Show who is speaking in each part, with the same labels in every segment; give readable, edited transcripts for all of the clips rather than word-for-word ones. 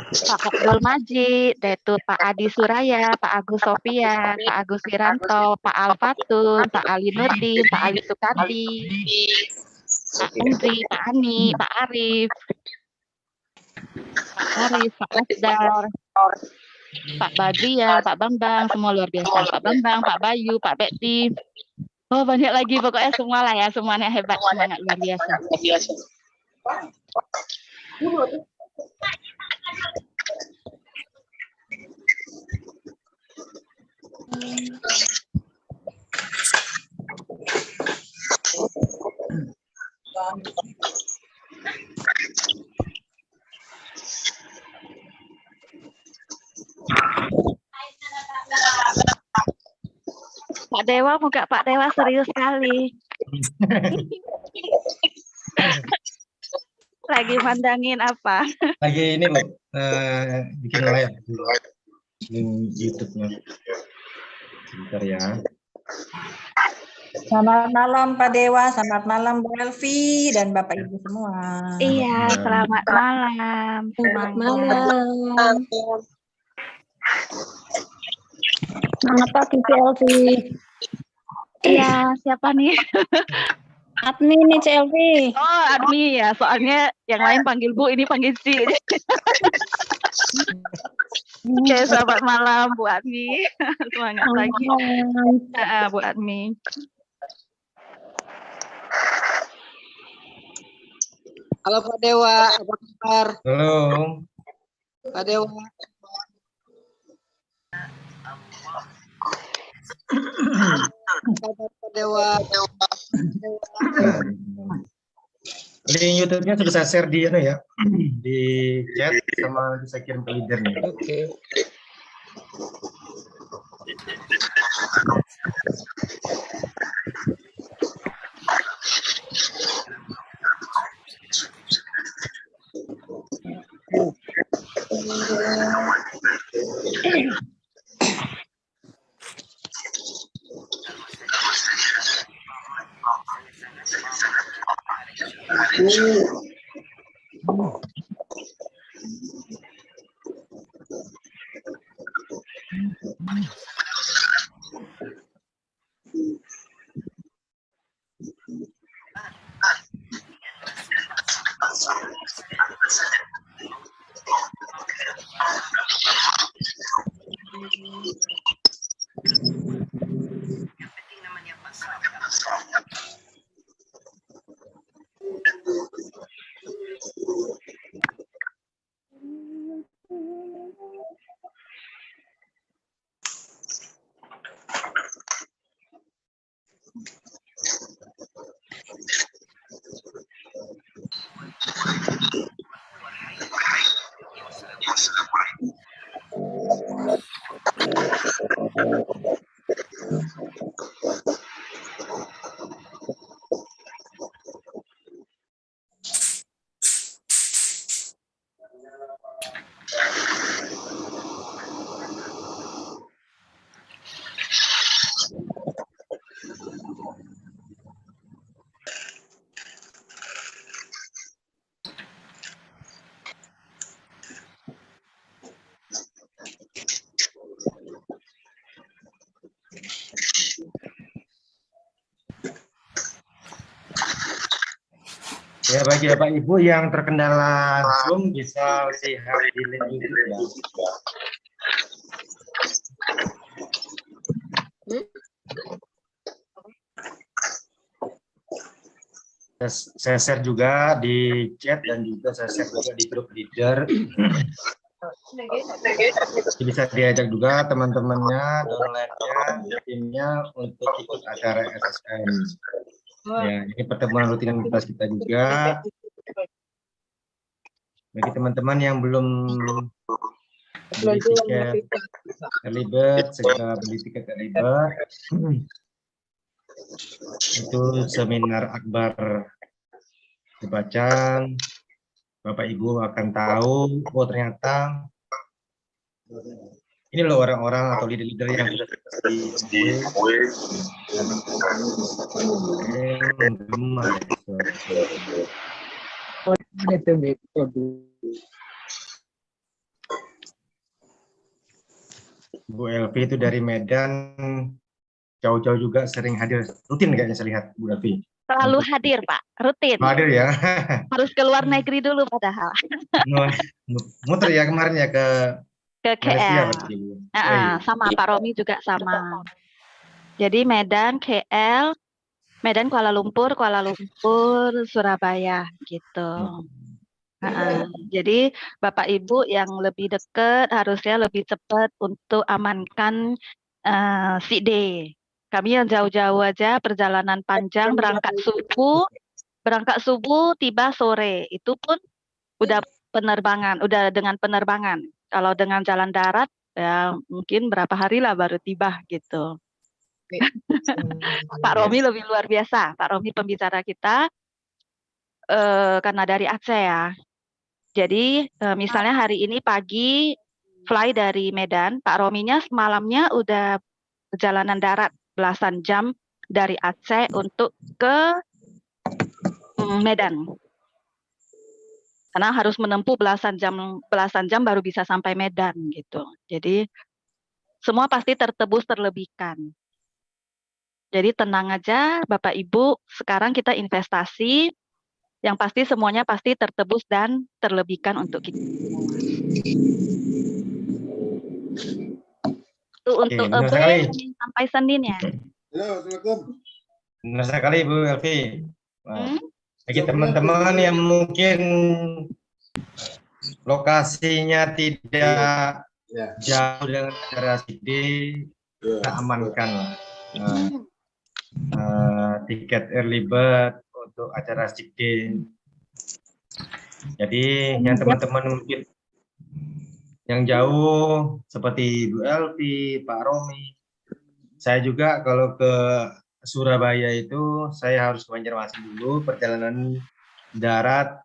Speaker 1: Pak Abdul Majid, yaitu Pak Adi Suraya, Pak Agus Sofia, Pak Agus Wiranto, Pak Alfatun, Pak Ali Nurdin, Pak Ali Sukardi, Pak Andri, Pak Ani, Pak Arif, Pak Asdar, Pak Badria, Pak Bambang, semua luar biasa. Pak Bambang, Pak Bayu, Pak Bekti. Oh, banyak lagi, pokoknya semua lah ya, semuanya hebat, semangat luar biasa. Pak Dewa, muka Pak Dewa serius sekali. Lagi mandangin apa?
Speaker 2: Lagi ini loh, bikin live di YouTube-nya. Sebentar ya.
Speaker 3: Selamat malam Pak Dewa, selamat malam Bu Elvi dan Bapak Ibu semua.
Speaker 1: Iya, selamat malam.
Speaker 3: Selamat malam. Selamat pagi Ci Elvi.
Speaker 1: Iya, siapa nih?
Speaker 3: Admi nih Ci Elvi.
Speaker 1: Oh, Admi ya, soalnya yang lain panggil Bu, ini panggil Ci. Oke, selamat malam Bu Admi. Semangat lagi. Bu Admi.
Speaker 4: Halo Pak Dewa, apa kabar?
Speaker 2: Halo.
Speaker 4: Pak Dewa. Pak Dewa.
Speaker 2: Di YouTube-nya sudah saya share di ya, di chat sama saya kirim ke leader nih.
Speaker 4: Oke.
Speaker 2: Ya, bagi Bapak Ibu yang terkendala Zoom bisa lihat di link YouTube ya. Saya share juga di chat dan juga saya share juga di grup leader. Bisa diajak juga teman-temannya, downline-nya, timnya untuk ikut acara SSM. Ya, ini pertemuan rutinitas kita juga. Bagi teman-teman yang belum beli tiket early bird, segera beli tiket early bird. Itu seminar akbar Kebacan. Bapak Ibu akan tahu, oh ternyata ini loh orang-orang atau leader-leader yang sudah Bu Elvi itu dari Medan, jauh-jauh juga sering hadir, rutin kayaknya saya lihat Bu Elvi.
Speaker 1: Selalu hadir, Pak. Rutin.
Speaker 2: Hadir ya.
Speaker 1: Harus ke luar negeri dulu padahal.
Speaker 2: Muter ya kemarin ya ke
Speaker 1: Ke
Speaker 2: Malaysia
Speaker 1: KL.
Speaker 2: berarti.
Speaker 1: Sama Pak Romi juga sama. Jadi Medan, KL, Medan, Kuala Lumpur, Surabaya gitu. Jadi Bapak Ibu yang lebih dekat harusnya lebih cepat untuk amankan sick day. Kami yang jauh-jauh aja perjalanan panjang berangkat subuh tiba sore. Itu pun udah dengan penerbangan. Kalau dengan jalan darat ya mungkin berapa hari lah baru tiba gitu. Pak Romi lebih luar biasa. Pak Romi pembicara kita karena dari Aceh ya. Jadi misalnya hari ini pagi fly dari Medan, Pak Rominya semalamnya udah perjalanan darat belasan jam dari Aceh untuk ke Medan. Karena harus menempuh belasan jam baru bisa sampai Medan gitu. Jadi semua pasti tertebus terlebihkan. Jadi tenang aja Bapak Ibu, sekarang kita investasi yang pasti semuanya pasti tertebus dan terlebihkan untuk kita. Untuk sampai Senin ya.
Speaker 5: Halo, Assalamualaikum.
Speaker 2: Benar sekali Bu Elvi. Bagi teman-teman yang mungkin lokasinya tidak jauh dengan acara CD, kita amankan tiket early bird untuk acara CD. Jadi yang teman-teman mungkin yang jauh seperti Bu Elvi, Pak Romi, saya juga kalau ke Surabaya itu saya harus ke Banjarmasin dulu, perjalanan darat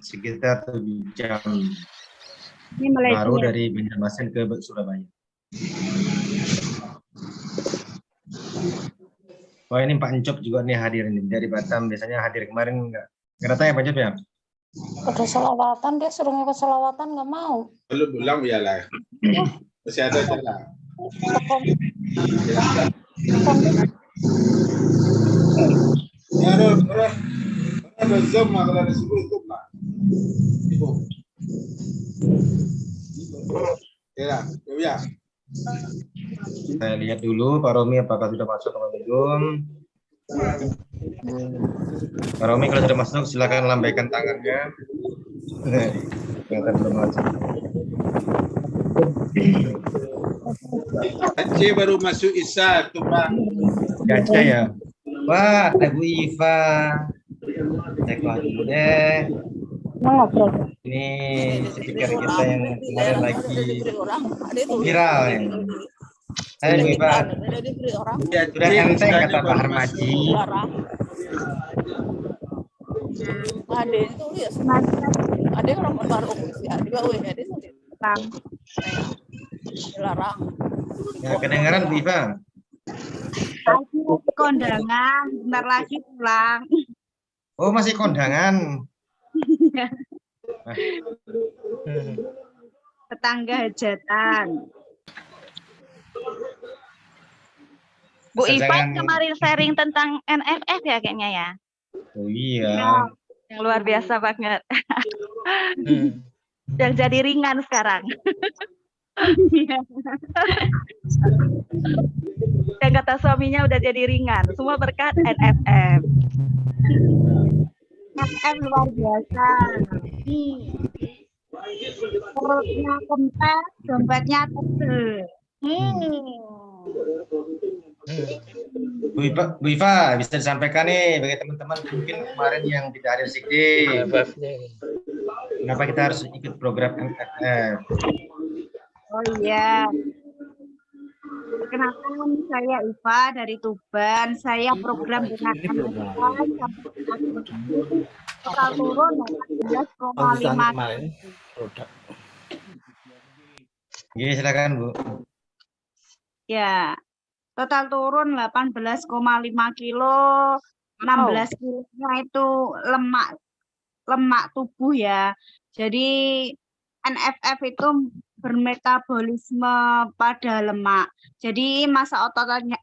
Speaker 2: sekitar 7 jam. Baru dari Banjarmasin ke Surabaya. Wah ini Pak Encop juga nih hadir nih dari Batam, biasanya hadir kemarin enggak datang ya Pak Encop ya?
Speaker 6: Udah selawatan, dia suruh ngikut selawatan nggak mau.
Speaker 5: Belum pulang ya lah. Masih ada jalan. Ya, ada Zoom kalau ada situ itu Pak. Ibu. Ya, ya.
Speaker 2: Saya lihat dulu Pak Romi apakah sudah masuk atau belum. Pak Romi kalau sudah masuk silakan lambaikan tangannya. Kelihatan belum masuk.
Speaker 5: Aceh baru masuk Isa tuh Pak.
Speaker 2: Aceh ya. Wah, ada Bu Iva. Saya keluar dulu deh. Ini speaker kita yang kemarin lagi viral ya. Hai Bu Iva. Sudah enteng kata Pak Harmaji.
Speaker 6: Ada orang baru dilarang.
Speaker 2: Ya, kedengaran Bu Iva?
Speaker 7: Aku kondangan, bentar lagi pulang.
Speaker 2: Oh, masih kondangan.
Speaker 7: Tetangga hajatan.
Speaker 1: Bu Iva kemarin sharing tentang NFF ya kayaknya ya.
Speaker 2: Oh iya.
Speaker 1: Yang luar biasa banget. Yang jadi ringan sekarang. Yang kata suaminya udah jadi ringan. Semua berkat NFF.
Speaker 7: NFF luar biasa. Perutnya kempes, dompetnya tebel.
Speaker 2: Bu Iva, bisa disampaikan nih bagi teman-teman mungkin kemarin yang tidak hadir sikit. Kenapa kita harus ikut program NFF?
Speaker 7: Oh iya. Perkenalkan saya Iva dari Tuban. Saya program dengan NFF total turun 18,5.
Speaker 2: Oke, silakan Bu.
Speaker 7: Ya, total turun 18,5 kilo. 16 kilonya itu lemak tubuh ya. Jadi NFF itu bermetabolisme pada lemak. Jadi masa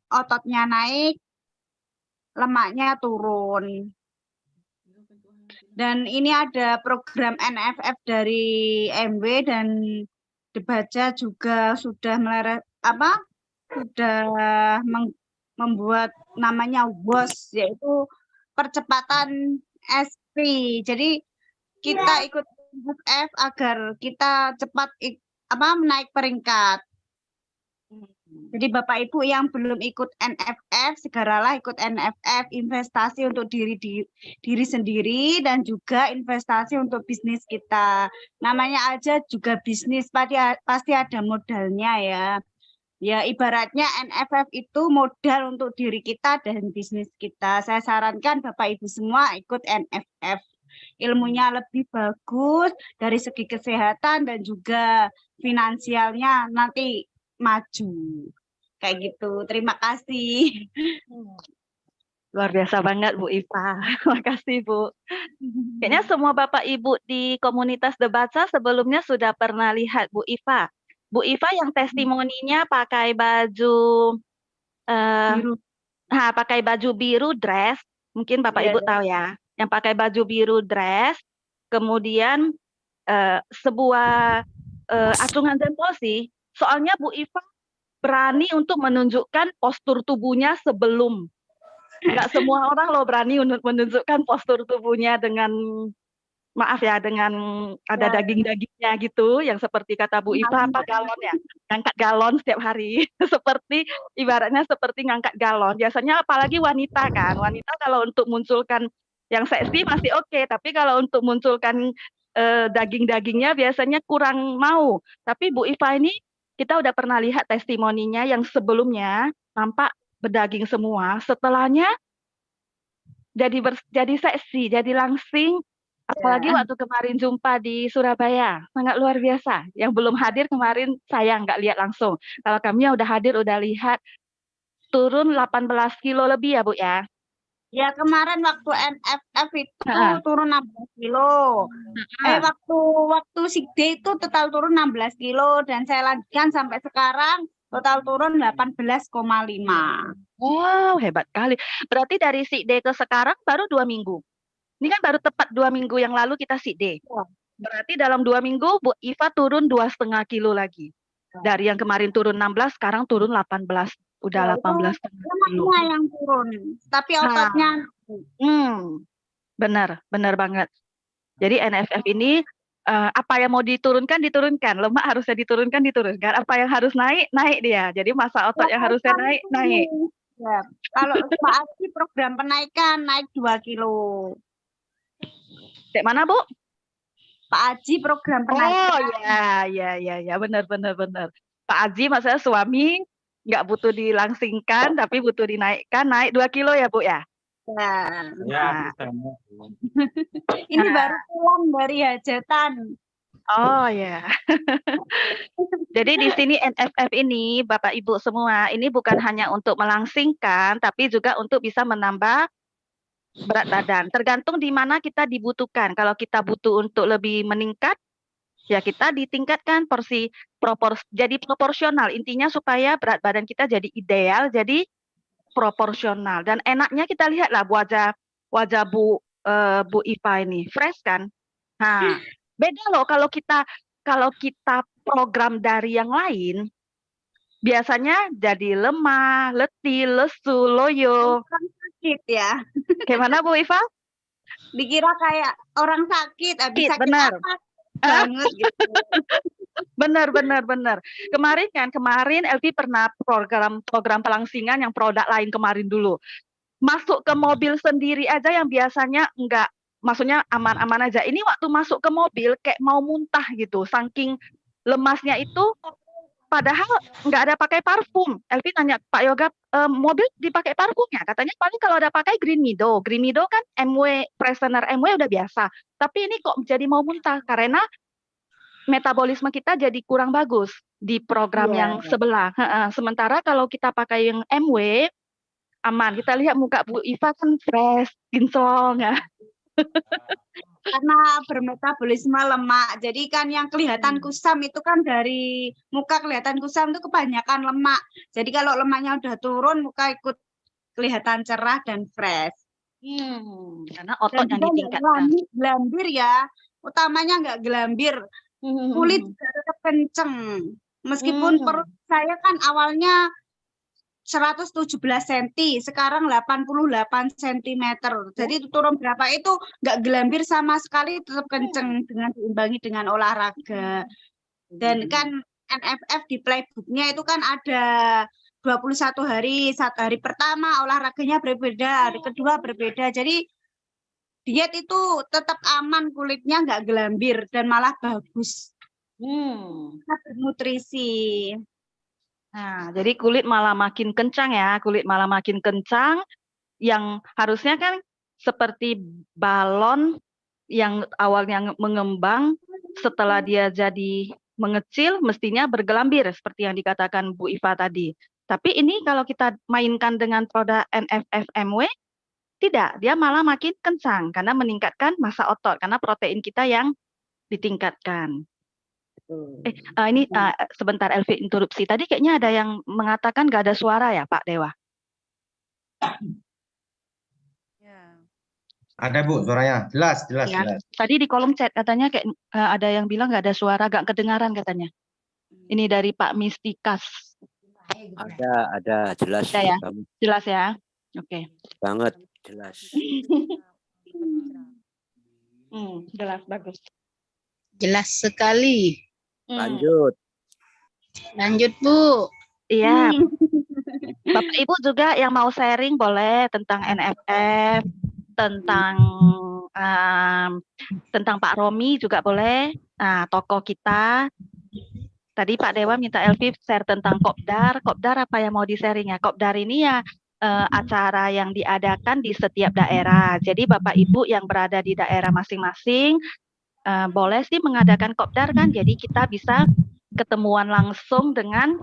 Speaker 7: ototnya naik, lemaknya turun. Dan ini ada program NFF dari MW dan dibaca juga sudah membuat namanya WOS, yaitu percepatan SP. Jadi kita ikut NFF agar kita cepat naik peringkat. Jadi Bapak Ibu yang belum ikut NFF, segeralah ikut NFF, investasi untuk diri sendiri dan juga investasi untuk bisnis kita. Namanya aja juga bisnis, pasti ada modalnya ya. Ya ibaratnya NFF itu modal untuk diri kita dan bisnis kita. Saya sarankan Bapak Ibu semua ikut NFF. Ilmunya lebih bagus dari segi kesehatan dan juga finansialnya nanti maju. Kayak gitu. Terima kasih.
Speaker 1: Luar biasa banget Bu Iva. Makasih Bu. Kayaknya semua Bapak Ibu di komunitas Debaca sebelumnya sudah pernah lihat Bu Iva. Bu Iva yang testimoninya pakai baju
Speaker 7: Biru.
Speaker 1: pakai baju biru dress, mungkin Bapak Ibu tahu ya. Yang pakai baju biru dress, kemudian sebuah acungan jempol sih. Soalnya Bu Iva berani untuk menunjukkan postur tubuhnya sebelum. Nggak semua orang loh berani menunjukkan postur tubuhnya dengan, maaf ya, dengan ada daging-dagingnya gitu, yang seperti kata Bu Iva, apa galon ya, ngangkat galon setiap hari. Seperti ibaratnya seperti ngangkat galon. Biasanya apalagi wanita kan, wanita kalau untuk munculkan yang seksi masih oke, tapi kalau untuk munculkan daging-dagingnya biasanya kurang mau. Tapi Bu Iva ini kita udah pernah lihat testimoninya yang sebelumnya nampak berdaging semua, setelahnya jadi seksi, jadi langsing. Apalagi waktu kemarin jumpa di Surabaya, sangat luar biasa. Yang belum hadir kemarin saya nggak lihat langsung. Kalau kami yang udah hadir udah lihat turun 18 kilo lebih ya Bu ya.
Speaker 7: Ya kemarin waktu NFF itu turun 16 kilo. Waktu sick day itu total turun 16 kilo dan saya lanjutkan sampai sekarang total turun 18,5.
Speaker 1: Wow, hebat kali. Berarti dari sick day ke sekarang baru 2 minggu. Ini kan baru tepat 2 minggu yang lalu kita sick day. Berarti dalam 2 minggu Bu Iva turun 2,5 kilo lagi. Dari yang kemarin turun 16, sekarang turun 18. Udah 18 kilo.
Speaker 7: Lemaknya yang turun, tapi ototnya.
Speaker 1: Benar banget. Jadi NFF ini apa yang mau diturunkan, lemak harusnya diturunkan. Apa yang harus naik dia. Jadi masa otot yang harusnya naik.
Speaker 7: Ya. Kalau Pak Aji program penaikan naik 2 kilo.
Speaker 1: Kayak mana Bu?
Speaker 7: Pak Aji program penaikan.
Speaker 1: Oh ya, benar. Pak Aji maksudnya suami nggak butuh dilangsingkan, tapi butuh dinaikkan, naik 2 kilo ya Bu ya?
Speaker 2: Ya,
Speaker 7: Ini baru pulang dari hajatan.
Speaker 1: Oh ya. Jadi di sini NFF ini Bapak Ibu semua, ini bukan hanya untuk melangsingkan, tapi juga untuk bisa menambah berat badan. Tergantung di mana kita dibutuhkan. Kalau kita butuh untuk lebih meningkat, ya kita ditingkatkan jadi proporsional. Intinya supaya berat badan kita jadi ideal, jadi proporsional. Dan enaknya kita lihatlah wajah Bu Iva ini fresh kan. Nah, beda loh kalau kita program dari yang lain, biasanya jadi lemah, letih, lesu, loyo.
Speaker 7: Sakit ya.
Speaker 1: Gimana Bu Iva?
Speaker 7: Dikira kayak orang sakit, habis sakit
Speaker 1: benar.
Speaker 7: apa? Banget gitu.
Speaker 1: Benar. Kemarin Elvi pernah program pelangsingan yang produk lain kemarin dulu. Masuk ke mobil sendiri aja yang biasanya enggak, maksudnya aman-aman aja. Ini waktu masuk ke mobil kayak mau muntah gitu, saking lemasnya itu. Padahal nggak ada pakai parfum. Elvi tanya Pak Yoga, mobil dipakai parfumnya? Katanya paling kalau ada pakai Green Mido. Green Mido kan MW, freshener MW udah biasa. Tapi ini kok jadi mau muntah karena metabolisme kita jadi kurang bagus di program yang sebelah. Sementara kalau kita pakai yang MW, aman. Kita lihat muka Bu Iva kan fresh, kinclong ya.
Speaker 7: karena bermetabolisme lemak. Jadi kan yang kelihatan kusam itu kan dari muka kelihatan kusam itu kebanyakan lemak. Jadi kalau lemaknya udah turun, muka ikut kelihatan cerah dan fresh.
Speaker 1: Karena otot
Speaker 7: Dan
Speaker 1: yang
Speaker 7: juga nggak
Speaker 1: ditingkatkan.
Speaker 7: gelambir ya. Utamanya nggak gelambir. Kulit juga tetap kenceng. Meskipun perut saya kan awalnya 117 cm, sekarang 88 cm. Jadi itu turun berapa itu nggak gelambir sama sekali, tetap kenceng dengan diimbangi dengan olahraga. Dan kan NFF di playbooknya itu kan ada 21 hari, 1 hari pertama olahraganya berbeda, hari kedua berbeda. Jadi diet itu tetap aman, kulitnya nggak gelambir dan malah bagus. Bernutrisi.
Speaker 1: Nah, jadi kulit malah makin kencang ya, kulit malah makin kencang, yang harusnya kan seperti balon yang awalnya mengembang, setelah dia jadi mengecil, mestinya bergelambir, seperti yang dikatakan Bu Iva tadi. Tapi ini kalau kita mainkan dengan produk NFFMW, tidak, dia malah makin kencang, karena meningkatkan massa otot, karena protein kita yang ditingkatkan. Ini sebentar Elvi interupsi. Tadi kayaknya ada yang mengatakan nggak ada suara ya Pak Dewa?
Speaker 2: Ada Bu suaranya, jelas.
Speaker 1: Ya. Tadi di kolom chat katanya kayak ada yang bilang nggak ada suara, nggak kedengaran katanya. Ini dari Pak Mistikas.
Speaker 8: Ada, jelas.
Speaker 1: Ada ya? Jelas ya? Oke.
Speaker 8: Banget, jelas.
Speaker 1: Jelas, bagus.
Speaker 9: Jelas sekali.
Speaker 8: Lanjut
Speaker 9: Bu.
Speaker 1: Iya. Bapak Ibu juga yang mau sharing boleh tentang NFF, tentang Pak Romi juga boleh. Nah, tokoh kita. Tadi Pak Dewa minta Elvi share tentang Kopdar. Kopdar apa yang mau di-sharing ya? Kopdar ini ya acara yang diadakan di setiap daerah. Jadi Bapak Ibu yang berada di daerah masing-masing boleh sih mengadakan Kopdar kan. Jadi kita bisa ketemuan langsung dengan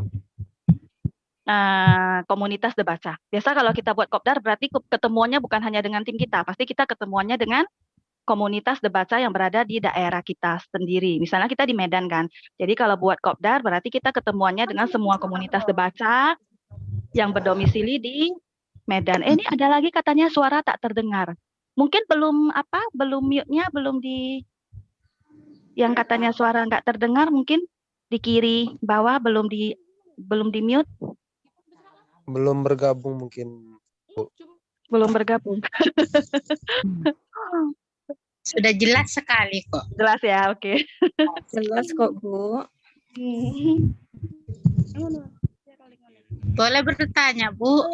Speaker 1: komunitas Debaca. Biasa kalau kita buat Kopdar berarti ketemuannya bukan hanya dengan tim kita, pasti kita ketemuannya dengan komunitas Debaca yang berada di daerah kita sendiri. Misalnya kita di Medan kan. Jadi kalau buat Kopdar berarti kita ketemuannya dengan semua komunitas Debaca yang berdomisili di Medan. Ini ada lagi katanya suara tak terdengar. Mungkin belum mute-nya belum di yang katanya suara nggak terdengar, mungkin di kiri bawah belum di mute.
Speaker 10: Belum bergabung mungkin, Bu.
Speaker 1: Belum bergabung.
Speaker 9: Sudah jelas sekali kok.
Speaker 1: Jelas ya, oke.
Speaker 3: Jelas kok, Bu.
Speaker 9: Boleh bertanya, Bu.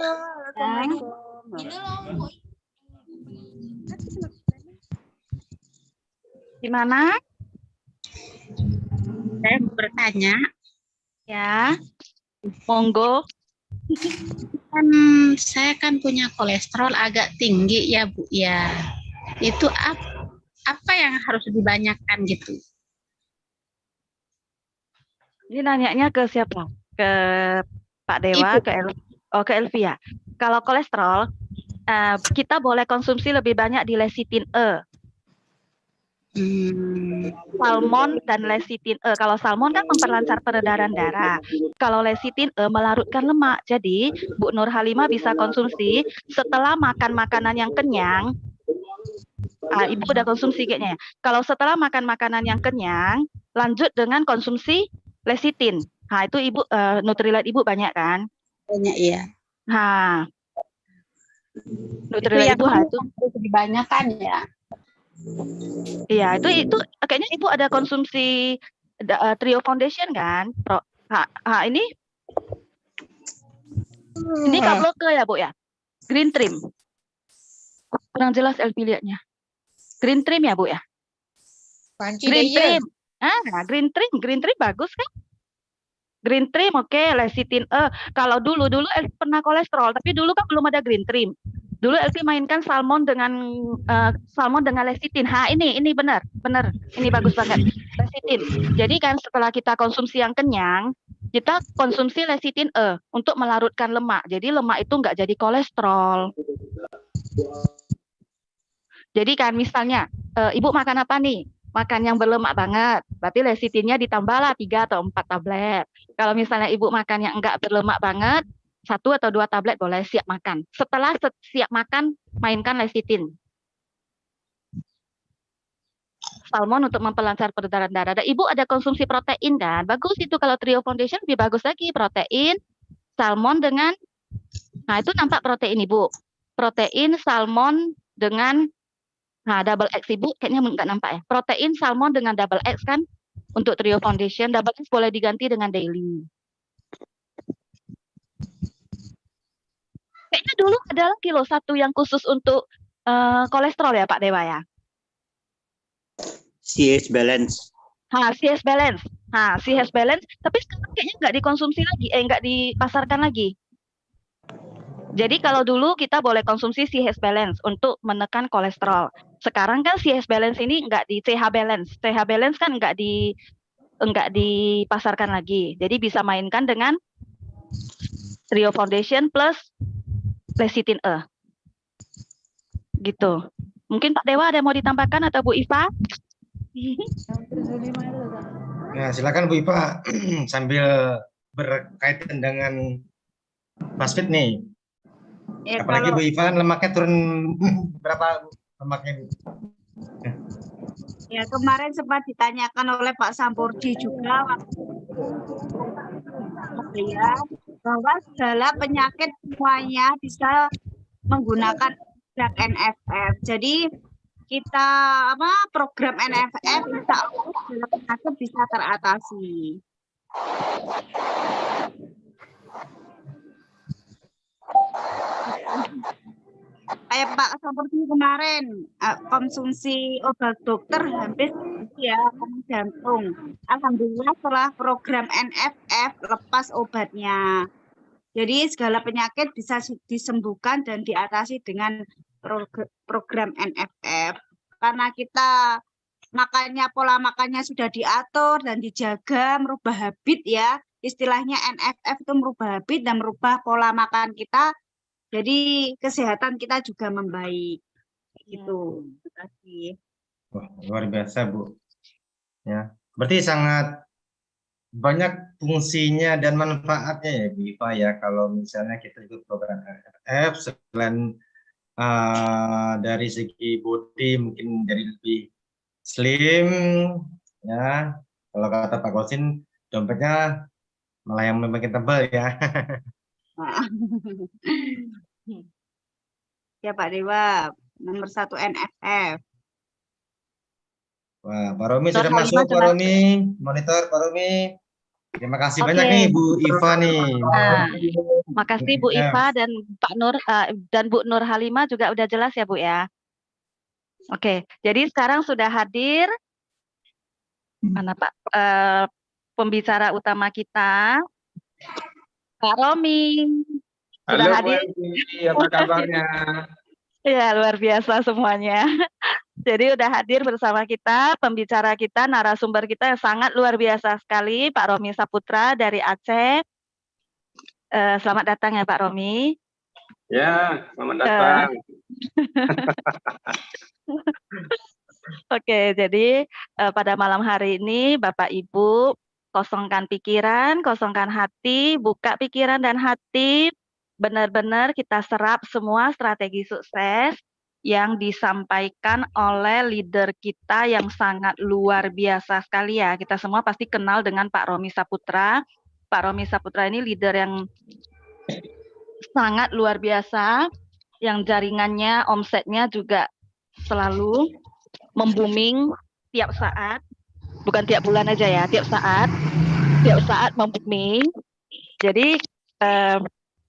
Speaker 1: Gimana?
Speaker 9: Saya mau bertanya.
Speaker 1: Ya. Monggo.
Speaker 9: Saya kan punya kolesterol agak tinggi ya, Bu ya. Itu apa yang harus dibanyakan gitu?
Speaker 1: Ini nanyanya ke siapa? Ke Pak Dewa, ke Elvi ya. Kalau kolesterol, kita boleh konsumsi lebih banyak di lecitin E. Salmon dan lecitin E. Kalau salmon kan memperlancar peredaran darah. Kalau lecitin E melarutkan lemak. Jadi Bu Nur Halimah bisa konsumsi setelah makan makanan yang kenyang. Ibu udah konsumsi kayaknya ya. Kalau setelah makan makanan yang kenyang, lanjut dengan konsumsi lecitin. Nah, itu Ibu Nutrilite Ibu banyak kan?
Speaker 9: Banyak iya.
Speaker 1: Nah, Nutrilite Ibu itu
Speaker 9: dibanyakan ya.
Speaker 1: Iya, itu kayaknya Ibu ada konsumsi Trio Foundation kan? Ini K-bloke ya, Bu ya? Green Trim. Kurang jelas Elvi lihatnya. Green Trim ya, Bu ya? Green Trim. Green Trim bagus kan? Green Trim oke, lecitin E. Kalau dulu Elvi pernah kolesterol, tapi dulu kan belum ada Green Trim. Dulu Elvi mainkan salmon dengan lecitin. Ini benar. Ini bagus banget. Lecitin. Jadi kan setelah kita konsumsi yang kenyang, kita konsumsi lecitin E untuk melarutkan lemak. Jadi lemak itu nggak jadi kolesterol. Jadi kan misalnya, Ibu makan apa nih? Makan yang berlemak banget, berarti lecitinnya ditambahlah 3 atau 4 tablet. Kalau misalnya Ibu makan yang enggak berlemak banget, 1 atau 2 tablet boleh siap makan. Setelah siap makan, mainkan lecitin. Salmon untuk memperlancar peredaran darah. Dan Ibu ada konsumsi protein kan? Bagus itu kalau Trio Foundation lebih bagus lagi. Protein, salmon dengan, nah itu nampak protein Ibu. Protein, salmon dengan, nah double X Ibu kayaknya nggak nampak ya. Protein, salmon dengan double X kan untuk Trio Foundation. Double X boleh diganti dengan daily. Kayaknya dulu ada lagi loh satu yang khusus untuk kolesterol ya Pak Dewa ya.
Speaker 8: CS balance.
Speaker 1: CS balance. CS balance, tapi sekarang kayaknya nggak dikonsumsi lagi, nggak dipasarkan lagi. Jadi kalau dulu kita boleh konsumsi CS balance untuk menekan kolesterol. Sekarang kan CS balance ini nggak di CH balance. CH balance kan nggak dipasarkan lagi. Jadi bisa mainkan dengan Trio Foundation plus lecithin E. Gitu. Mungkin Pak Dewa ada yang mau ditambahkan atau Bu Iva?
Speaker 2: Nah, silakan Bu Iva sambil berkaitan dengan fast-feed nih.
Speaker 7: Ya,
Speaker 2: Apalagi
Speaker 7: kalau,
Speaker 2: Bu Iva lemaknya turun berapa lemaknya Bu?
Speaker 7: ya kemarin sempat ditanyakan oleh Pak Sampurdi juga ya, bahwa segala penyakit semuanya bisa menggunakan drug NFF. Jadi kita program NFF insya Allah segala penyakit bisa teratasi. Kayak Pak seperti kemarin konsumsi obat dokter hampir ya jantung. Alhamdulillah setelah program NFF lepas obatnya. Jadi segala penyakit bisa disembuhkan dan diatasi dengan program NFF. Karena kita pola makannya sudah diatur dan dijaga, merubah habit ya. Istilahnya NFF itu merubah habit dan merubah pola makan kita. Jadi kesehatan kita juga membaik. Gitu. Terima kasih.
Speaker 2: Wah, luar biasa Bu. Ya, berarti sangat banyak fungsinya dan manfaatnya ya Bu Iva ya kalau misalnya kita ikut program NFF selain dari segi body mungkin jadi lebih slim ya. Kalau kata Pak Kosin dompetnya malah yang makin tebal ya.
Speaker 7: Ya Pak Dewa, nomor 1 NFF.
Speaker 2: Wah, Pak Romi sudah masuk, Pak Romi. Monitor Pak Romi. Terima kasih banyak nih Bu Iva nih.
Speaker 1: Makasih Bu Iva dan Pak Nur dan Bu Nur Halimah juga udah jelas ya Bu ya. Oke, jadi sekarang sudah hadir mana Pak pembicara utama kita, Pak Romi. Sudah
Speaker 5: Halo
Speaker 1: hadir.
Speaker 5: Bu Elvi, apa kabarnya?
Speaker 1: Ya, luar biasa semuanya. Jadi udah hadir bersama kita, pembicara kita, narasumber kita yang sangat luar biasa sekali, Pak Romi Saputra dari Aceh. Selamat datang ya Pak Romi.
Speaker 5: Ya, selamat datang.
Speaker 1: Oke, jadi pada malam hari ini Bapak Ibu kosongkan pikiran, kosongkan hati, buka pikiran dan hati, benar-benar kita serap semua strategi sukses yang disampaikan oleh leader kita yang sangat luar biasa sekali ya. Kita semua pasti kenal dengan Pak Romi Saputra. Pak Romi Saputra ini leader yang sangat luar biasa, yang jaringannya, omsetnya juga selalu membooming tiap saat, bukan tiap bulan aja ya, tiap saat membooming. Jadi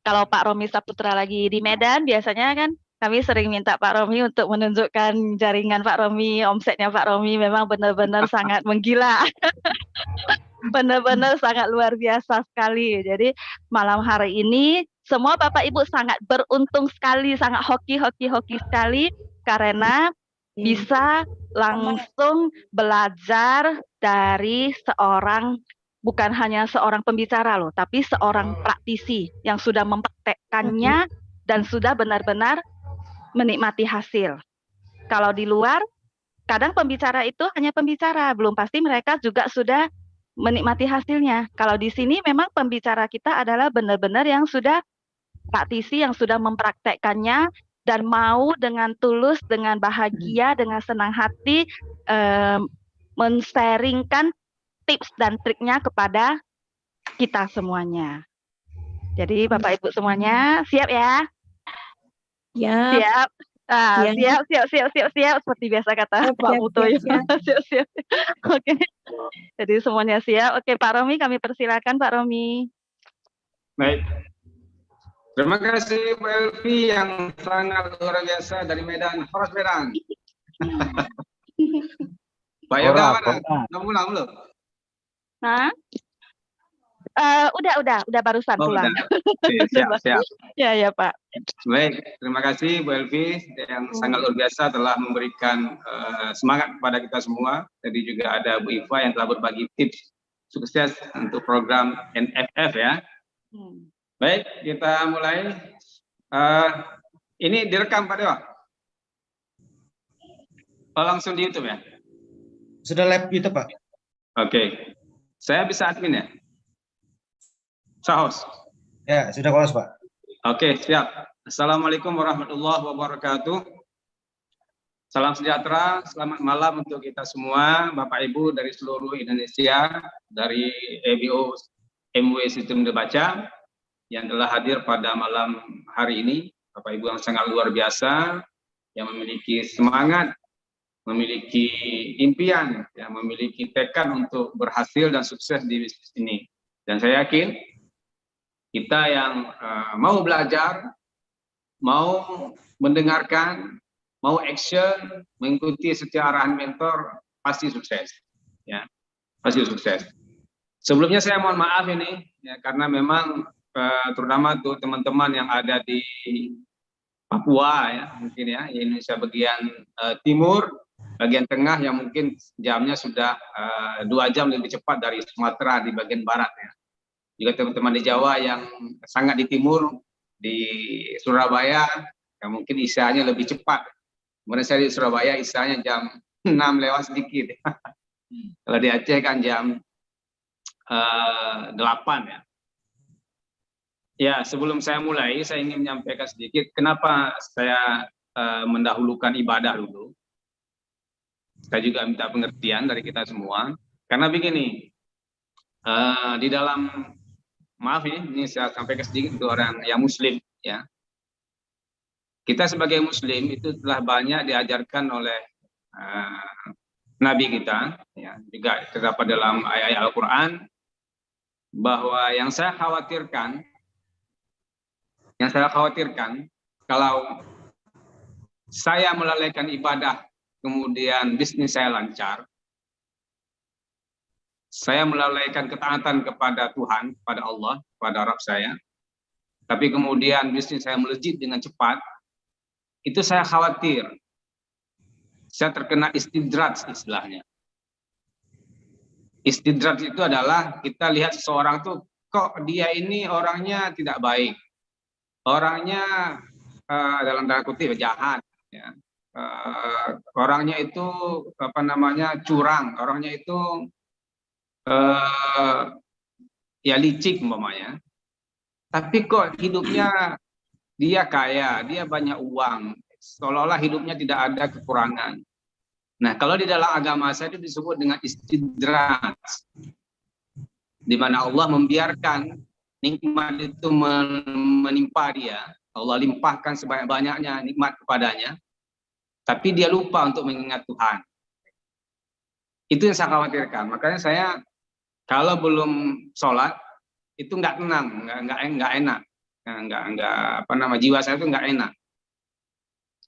Speaker 1: kalau Pak Romi Saputra lagi di Medan, biasanya kan kami sering minta Pak Romi untuk menunjukkan jaringan Pak Romi, omsetnya Pak Romi memang benar-benar sangat menggila. Benar-benar sangat luar biasa sekali. Jadi malam hari ini semua Bapak Ibu sangat beruntung sekali, sangat hoki sekali karena bisa langsung belajar dari seorang, bukan hanya seorang pembicara loh, tapi seorang praktisi yang sudah mempraktekkannya dan sudah benar-benar menikmati hasil. Kalau di luar, kadang pembicara itu hanya pembicara, belum pasti mereka juga sudah menikmati hasilnya. Kalau di sini memang pembicara kita adalah benar-benar yang sudah praktisi, yang sudah mempraktekkannya dan mau dengan tulus, dengan bahagia, dengan senang hati men-sharingkan tips dan triknya kepada kita semuanya. Jadi Bapak Ibu semuanya siap ya? Siap. Siap. Seperti biasa kata Pak Putu ya. Siap. Oke. Jadi semuanya siap. Oke, Pak Romi, kami persilakan Pak Romi.
Speaker 5: Baik. Terima kasih Bu Elvi yang sangat luar biasa dari Medan, Horas Medan. Pak Yoga mana? Udah pulang belum?
Speaker 1: Hah? Udah barusan pulang.
Speaker 5: Siap.
Speaker 1: Ya Pak.
Speaker 5: Baik, terima kasih Bu Elvi yang sangat luar biasa telah memberikan semangat kepada kita semua. Tadi juga ada Bu Iva yang telah berbagi tips sukses untuk program NFF ya. Baik, kita mulai. Ini direkam Pak Dewa? Oh, langsung di YouTube ya?
Speaker 2: Sudah live YouTube Pak.
Speaker 5: Oke. Saya bisa admin ya? Sahos.
Speaker 2: Ya, sudah host Pak.
Speaker 5: Oke, siap. Assalamualaikum warahmatullahi wabarakatuh. Salam sejahtera, selamat malam untuk kita semua, Bapak Ibu dari seluruh Indonesia, dari EBO MW Sistem Baca yang telah hadir pada malam hari ini. Bapak Ibu yang sangat luar biasa, yang memiliki semangat, memiliki impian, yang memiliki tekad untuk berhasil dan sukses di bisnis ini. Dan saya yakin kita yang mau belajar, mau mendengarkan, mau action, mengikuti setiap arahan mentor, pasti sukses. Ya, pasti sukses. Sebelumnya saya mohon maaf ini, ya, karena memang terutama untuk teman-teman yang ada di Papua, ya, mungkin ya, Indonesia bagian timur, bagian tengah yang mungkin jamnya sudah 2 jam lebih cepat dari Sumatera di bagian barat ya. Juga teman-teman di Jawa yang sangat di timur, di Surabaya, yang mungkin isanya lebih cepat. Kemudian saya di Surabaya isanya jam 6 lewat sedikit. Kalau di Aceh kan jam 8 ya. Ya, sebelum saya mulai, saya ingin menyampaikan sedikit kenapa saya mendahulukan ibadah dulu. Saya juga minta pengertian dari kita semua. Karena begini, di dalam maaf ini saya sampaikan sedikit untuk orang yang muslim ya. Kita sebagai muslim itu telah banyak diajarkan oleh Nabi kita ya, juga terdapat dalam ayat-ayat Al-Qur'an bahwa yang saya khawatirkan kalau saya melalaikan ibadah kemudian bisnis saya lancar, saya melalaikan ketaatan kepada Tuhan, kepada Allah, kepada Rabb saya, tapi kemudian bisnis saya melejit dengan cepat, itu saya khawatir. Saya terkena istidraj istilahnya. Istidraj itu adalah kita lihat seseorang tuh, kok dia ini orangnya tidak baik. Orangnya dalam tanda kutip jahat. Ya. Orangnya itu curang. Orangnya itu ya licik umpamanya, tapi kok hidupnya dia kaya, dia banyak uang, seolah-olah hidupnya tidak ada kekurangan. Nah, kalau di dalam agama saya itu disebut dengan istidraj, di mana Allah membiarkan nikmat itu menimpa dia, Allah limpahkan sebanyak-banyaknya nikmat kepadanya, tapi dia lupa untuk mengingat Tuhan. Itu yang saya khawatirkan. Makanya saya kalau belum sholat itu nggak tenang, nggak enak, jiwa saya itu nggak enak.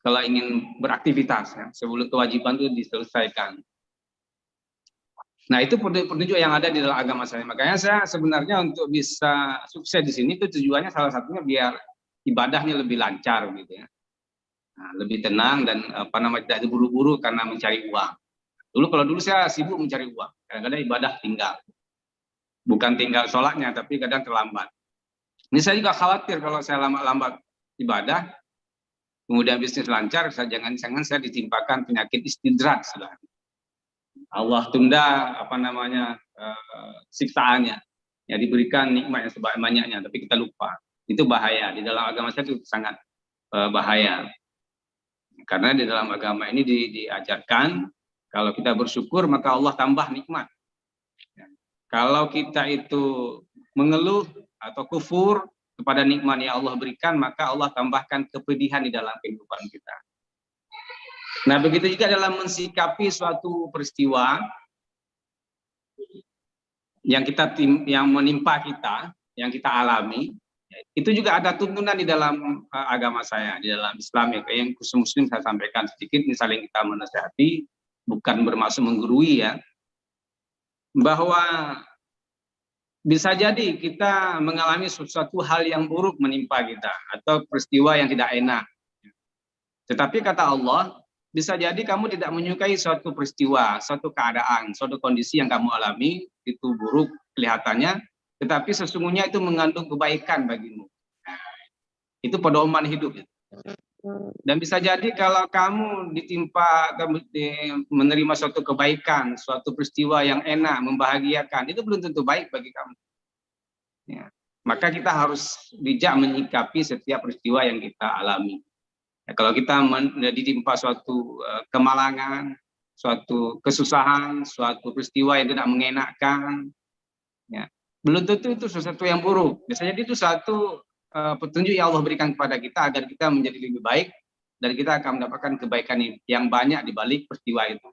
Speaker 5: Kalau ingin beraktivitas ya, sebelum kewajiban itu diselesaikan. Nah itu petunjuk yang ada di dalam agama saya. Makanya saya sebenarnya untuk bisa sukses di sini itu tujuannya salah satunya biar ibadahnya lebih lancar gitu ya, nah, lebih tenang dan tidak buru-buru karena mencari uang. Kalau dulu saya sibuk mencari uang, kadang-kadang ibadah tinggal. Bukan tinggal sholatnya, tapi kadang terlambat. Ini saya juga khawatir kalau saya lambat ibadah, kemudian bisnis lancar, jangan-jangan saya ditimpakan penyakit istidrat, saudara. Allah tunda siksaannya, ya diberikan nikmat yang sebanyak-banyaknya, tapi kita lupa. Itu bahaya. Di dalam agama saya itu sangat bahaya. Karena di dalam agama ini diajarkan kalau kita bersyukur maka Allah tambah nikmat. Kalau kita itu mengeluh atau kufur kepada nikmat yang Allah berikan, maka Allah tambahkan kepedihan di dalam kehidupan kita. Nah, begitu juga dalam mensikapi suatu peristiwa yang menimpa kita, yang kita alami, itu juga ada tuntunan di dalam agama saya, di dalam Islam yang khusus Muslim saya sampaikan sedikit, misalnya kita menasihati, bukan bermaksud menggurui ya, bahwa bisa jadi kita mengalami sesuatu hal yang buruk menimpa kita atau peristiwa yang tidak enak. Tetapi kata Allah, bisa jadi kamu tidak menyukai suatu peristiwa, suatu keadaan, suatu kondisi yang kamu alami, itu buruk kelihatannya, tetapi sesungguhnya itu mengandung kebaikan bagimu. Itu pedoman hidup. Dan bisa jadi kalau kamu menerima suatu kebaikan, suatu peristiwa yang enak, membahagiakan, itu belum tentu baik bagi kamu. Ya. Maka kita harus bijak menyikapi setiap peristiwa yang kita alami. Ya, kalau kita ditimpa suatu kemalangan, suatu kesusahan, suatu peristiwa yang tidak mengenakkan, ya, belum tentu itu sesuatu yang buruk. Biasanya itu satu petunjuk yang Allah berikan kepada kita agar kita menjadi lebih baik dan kita akan mendapatkan kebaikan yang banyak di balik peristiwa itu.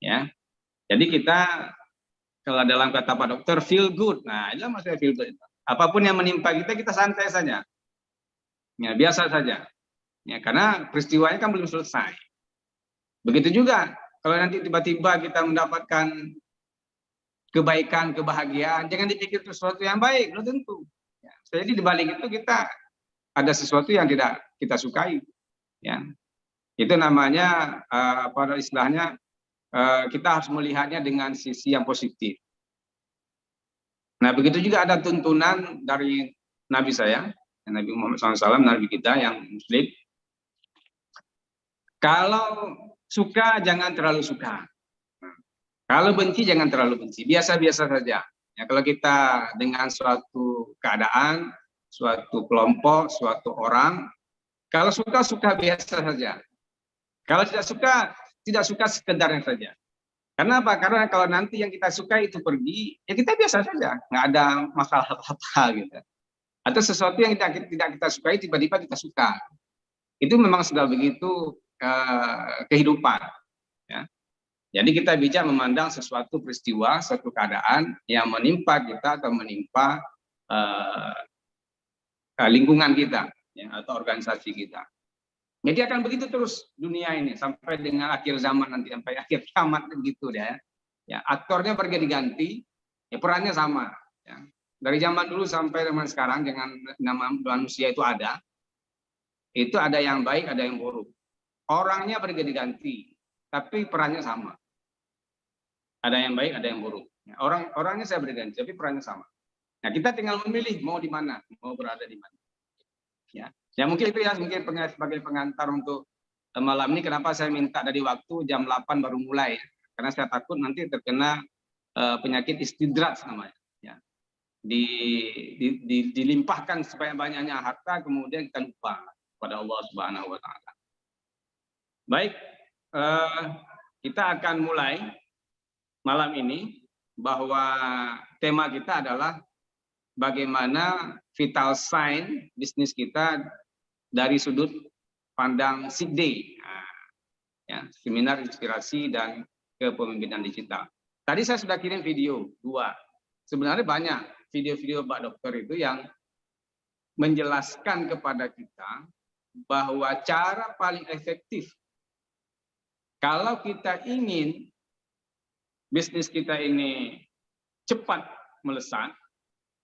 Speaker 5: Ya, jadi kita kalau dalam kata Pak Dokter feel good. Nah, inilah maksudnya feel good. Apapun yang menimpa kita, kita santai saja. Ya, biasa saja. Ya, karena peristiwanya kan belum selesai. Begitu juga kalau nanti tiba-tiba kita mendapatkan kebaikan, kebahagiaan, jangan dipikir sesuatu yang baik, belum tentu. Ya, jadi di balik itu kita ada sesuatu yang tidak kita sukai. Ya, itu namanya pada istilahnya kita harus melihatnya dengan sisi yang positif. Nah, begitu juga ada tuntunan dari Nabi saya, Nabi Muhammad SAW, Nabi kita yang Muslim. Kalau suka jangan terlalu suka. Kalau benci jangan terlalu benci, biasa-biasa saja. Ya, kalau kita dengan suatu keadaan, suatu kelompok, suatu orang, kalau suka biasa saja. Kalau tidak suka sekedarnya saja. Karena apa? Karena kalau nanti yang kita suka itu pergi, ya kita biasa saja, nggak ada masalah apa-apa gitu. Atau sesuatu yang tidak kita sukai tiba-tiba kita suka. Itu memang sudah begitu kehidupan. Ya. Jadi kita bijak memandang sesuatu peristiwa, suatu keadaan yang menimpa kita atau menimpa lingkungan kita, ya, atau organisasi kita. Jadi akan begitu terus dunia ini sampai dengan akhir zaman nanti, sampai akhir kiamat begitu deh. Ya, aktornya berganti-ganti, ya perannya sama. Ya. Dari zaman dulu sampai zaman sekarang dengan nama manusia itu ada yang baik, ada yang buruk. Orangnya berganti-ganti, tapi perannya sama. Ada yang baik, ada yang buruk. Ya, orangnya saya berganti, tapi perannya sama. Nah, kita tinggal memilih mau di mana, mau berada di mana. Ya mungkin itu ya, mungkin sebagai pengantar untuk malam ini. Kenapa saya minta dari waktu jam 8 baru mulai? Karena saya takut nanti terkena penyakit istidrat namanya. Ya. Dilimpahkan sebanyak-banyaknya harta, kemudian kita lupa pada Allah Subhanahu Wa Taala. Baik, kita akan mulai malam ini bahwa tema kita adalah bagaimana vital sign bisnis kita dari sudut pandang SIG Day, ya, seminar inspirasi dan kepemimpinan digital. Tadi saya sudah kirim video 2. Sebenarnya banyak video-video Pak Dokter itu yang menjelaskan kepada kita bahwa cara paling efektif kalau kita ingin bisnis kita ini cepat melesat,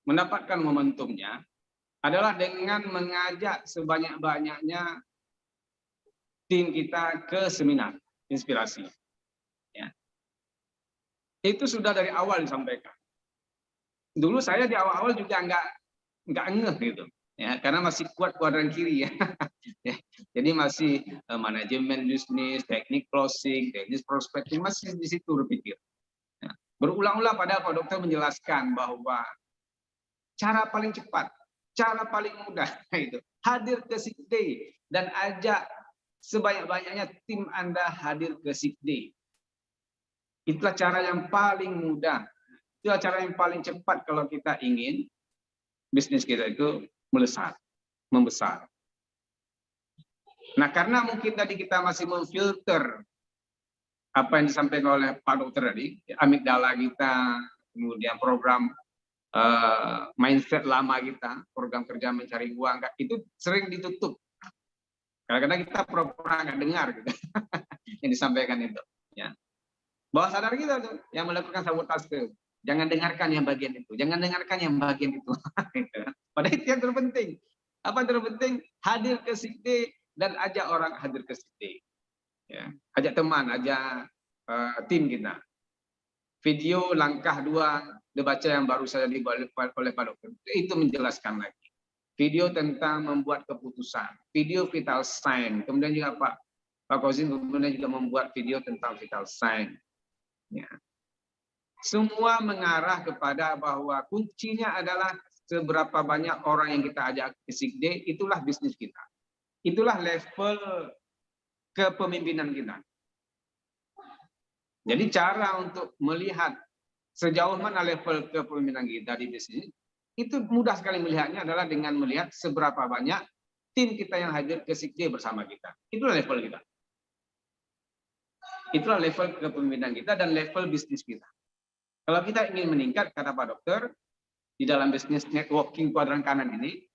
Speaker 5: mendapatkan momentumnya, adalah dengan mengajak sebanyak-banyaknya tim kita ke seminar inspirasi. Ya. Itu sudah dari awal disampaikan. Dulu saya di awal-awal juga nggak ngeh gitu, ya, karena masih kuat kuadran kiri ya. Ya, jadi masih manajemen bisnis, teknik closing, teknik prospecting, masih di situ berpikir. Ya. Berulang-ulang padahal Pak Dokter menjelaskan bahwa cara paling cepat, cara paling mudah itu hadir ke sick day dan ajak sebanyak-banyaknya tim Anda hadir ke sick day. Itulah cara yang paling mudah. Itulah cara yang paling cepat kalau kita ingin bisnis kita itu melesat, membesar. Nah, karena mungkin tadi kita masih memfilter apa yang disampaikan oleh Pak Dokter tadi, amigdala kita, kemudian program mindset lama kita, program kerja mencari uang, itu sering ditutup. Kadang-kadang kita pura-pura nggak dengar gitu. Yang disampaikan itu. Ya. Bawah sadar kita tuh yang melakukan sabotase. Jangan dengarkan yang bagian itu. Jangan dengarkan yang bagian itu. Padahal itu yang terpenting. Apa yang terpenting? Hadir ke sick day dan ajak orang hadir ke sick day. Ya. Ajak teman, ajak tim kita. Video langkah 2 dibaca yang baru saja dibuat oleh Pak Dokter. Itu menjelaskan lagi. Video tentang membuat keputusan. Video vital sign. Kemudian juga Pak Kozin kemudian juga membuat video tentang vital sign. Ya. Semua mengarah kepada bahwa kuncinya adalah seberapa banyak orang yang kita ajak ke sick day, itulah bisnis kita. Itulah level kepemimpinan kita. Jadi cara untuk melihat sejauh mana level kepemimpinan kita di bisnis, itu mudah sekali melihatnya adalah dengan melihat seberapa banyak tim kita yang hadir ke sick day bersama kita. Itulah level kita. Itulah level kepemimpinan kita dan level bisnis kita. Kalau kita ingin meningkat, kata Pak Dokter, di dalam bisnis networking kuadran kanan ini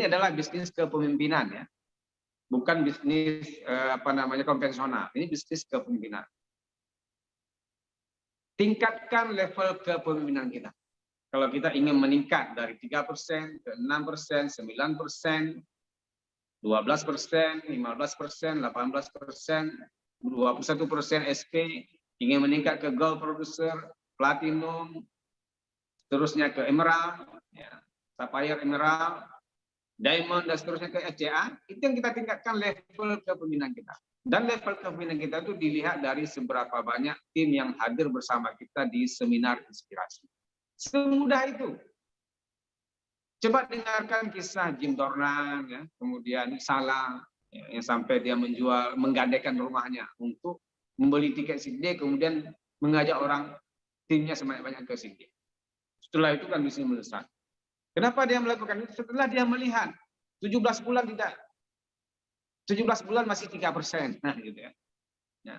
Speaker 5: adalah bisnis kepemimpinan ya. Bukan bisnis konvensional. Ini bisnis kepemimpinan. Tingkatkan level kepemimpinan kita. Kalau kita ingin meningkat dari 3% ke 6%, 9%, 12%, 15%, 18%, 21% SP, ingin meningkat ke gold producer, platinum, seterusnya ke emerald, ya, sapphire emerald, diamond, dan seterusnya ke FCA, itu yang kita tingkatkan level kepemimpinan kita. Dan level kepemimpinan kita itu dilihat dari seberapa banyak tim yang hadir bersama kita di seminar inspirasi. Semudah itu. Coba dengarkan kisah Jim Dornan, ya, kemudian Salah, ya, yang sampai dia menggadaikan rumahnya untuk membeli tiket sick day, kemudian mengajak orang timnya sebanyak-banyak ke sick day. Setelah itu kan bisnis melesat. Kenapa dia melakukan itu? Setelah dia melihat 17 bulan tidak, 17 bulan masih 3%. Nah, gitu ya. Nah,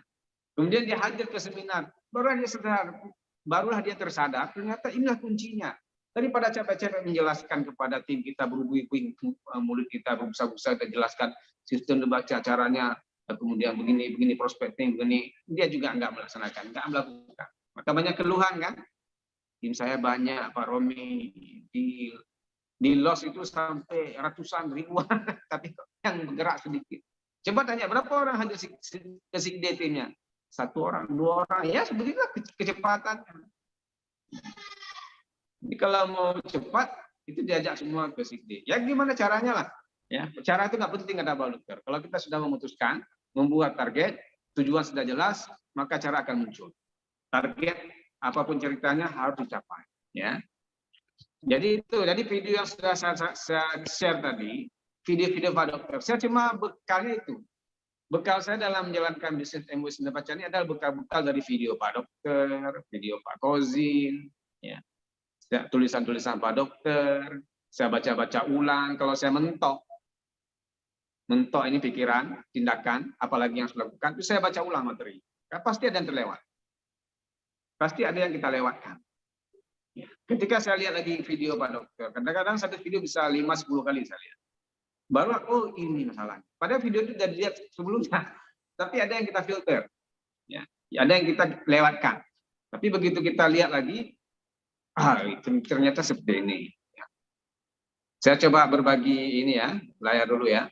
Speaker 5: kemudian dia hadir ke seminar, barulah dia tersadar, ternyata inilah kuncinya. Daripada capek-capek menjelaskan kepada tim kita, berubah-ubah mulut kita, berbusa-busa, kita jelaskan sistem dibaca caranya, kemudian begini prospecting, begini, dia juga nggak melaksanakan, nggak melakukan. Maka banyak keluhan kan? Tim saya banyak, Pak Romi, di loss itu sampai ratusan ribuan, tapi yang bergerak sedikit. Coba tanya berapa orang hadir ke sick day timnya? 1 orang, 2 orang, ya sebegitulah kecepatan. Jadi kalau mau cepat itu diajak semua ke sick day. Ya gimana caranya lah? Ya, cara itu nggak penting kata Pak Dokter. Kalau kita sudah memutuskan, membuat target, tujuan sudah jelas, maka cara akan muncul. Target apapun ceritanya harus dicapai. Ya. Jadi itu, jadi video yang sudah saya share tadi, video-video Pak Dokter, saya cuma bekalnya itu. Bekal saya dalam menjalankan bisnis MUI Senda Baca ini adalah bekal-bekal dari video Pak Dokter, video Pak Kozin, ya. Tulisan-tulisan Pak Dokter, saya baca-baca ulang, kalau saya mentok ini pikiran, tindakan, apalagi yang saya lakukan, itu saya baca ulang materi. Pasti ada yang terlewat. Pasti ada yang kita lewatkan. Ya. Ketika saya lihat lagi video Pak Dokter, kadang-kadang satu video bisa 5-10 kali saya lihat. Baru oh ini masalahnya. Padahal video itu sudah dilihat sebelumnya, tapi ada yang kita filter, ya, ada yang kita lewatkan. Tapi begitu kita lihat lagi, ternyata seperti ini. Ya. Saya coba berbagi ini ya, layar dulu ya.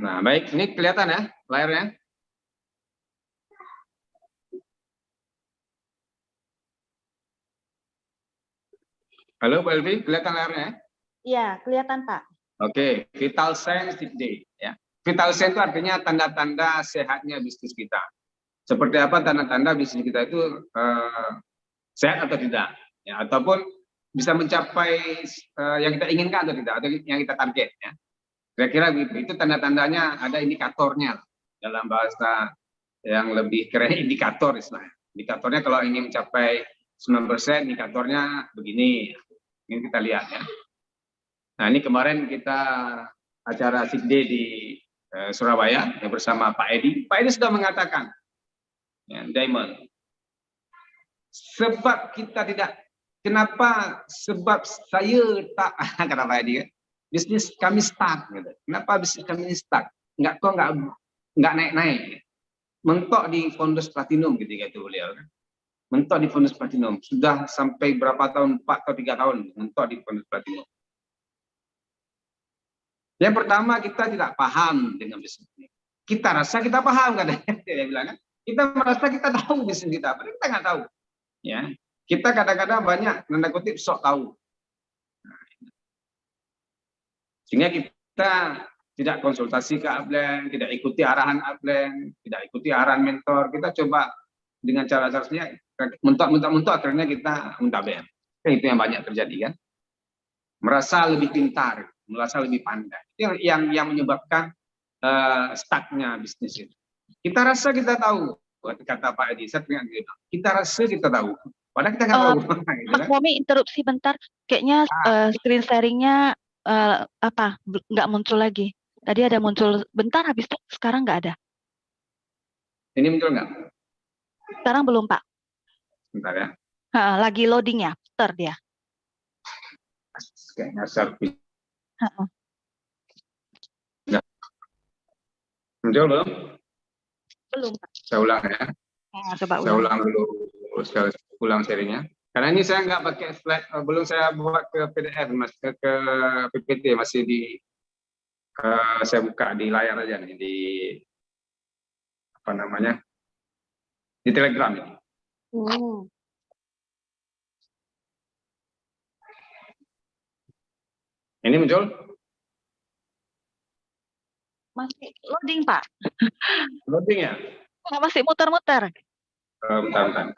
Speaker 5: Nah, baik, ini kelihatan ya layarnya? Halo, Bu Elvi, kelihatan layarnya?
Speaker 3: Iya, kelihatan Pak.
Speaker 5: Oke, vital sign sick day. Ya. Vital sign itu artinya tanda-tanda sehatnya bisnis kita. Seperti apa tanda-tanda bisnis kita itu sehat atau tidak, ya, ataupun bisa mencapai yang kita inginkan atau tidak, atau yang kita target. Ya. Kira-kira begitu. Itu tanda-tandanya, ada indikatornya dalam bahasa yang lebih keren, indikator istilahnya. Indikatornya kalau ingin mencapai 9%, indikatornya begini. Ini kita lihat ya. Nah, ini kemarin kita acara sick day di Surabaya ya, bersama Pak Edi. Pak Edi sudah mengatakan, ya, Diamond, sebab kita tidak, kenapa? Sebab saya tak, kata Pak Edi, bisnis kami stuck, gitu. Kenapa bisnis kami stuck? Kok nggak naik-naik. Mentok di Founders Platinum ketika itu beliau. Mentok di Founders Platinum. Sudah sampai berapa tahun, 4 atau 3 tahun mentok di Founders Platinum. Yang pertama, kita tidak paham dengan bisnis ini. Kita rasa kita paham, katanya. Dia bilang kan. Kita merasa kita tahu bisnis kita, padahal kita nggak tahu. Ya, kita kadang-kadang banyak tanda kutip sok tahu. Sehingga kita tidak konsultasi ke upline, tidak ikuti arahan upline, tidak ikuti arahan mentor. Kita coba dengan cara-cara sendiri, mentok akhirnya kita muntaber. Itu yang banyak terjadi kan. Merasa lebih pintar, merasa lebih pandai. Itu yang menyebabkan stucknya bisnis itu. Kita rasa kita tahu, kata Pak Edi. Kita rasa kita tahu. Padahal kita nggak tahu.
Speaker 1: Pak Momi, interupsi bentar. Kayaknya screen sharingnya nggak muncul lagi. Tadi ada muncul bentar, habis itu sekarang nggak ada.
Speaker 5: Ini muncul nggak?
Speaker 1: Sekarang belum Pak.
Speaker 5: Bentar ya.
Speaker 1: Lagi loading ya, putar dia.
Speaker 5: Kayaknya servis. Nah. Muncul belum?
Speaker 1: Belum Pak.
Speaker 5: Saya ulang ya.
Speaker 1: Coba
Speaker 5: saya ulang dulu, ulang serinya. Karena ini saya nggak pakai slide, belum saya buat ke PDF, ke PPT, masih di saya buka di layar aja nih, di apa namanya, di Telegram ini. Ini muncul?
Speaker 1: Masih loading Pak.
Speaker 5: Loading ya?
Speaker 1: Masih muter-muter.
Speaker 5: Bentar.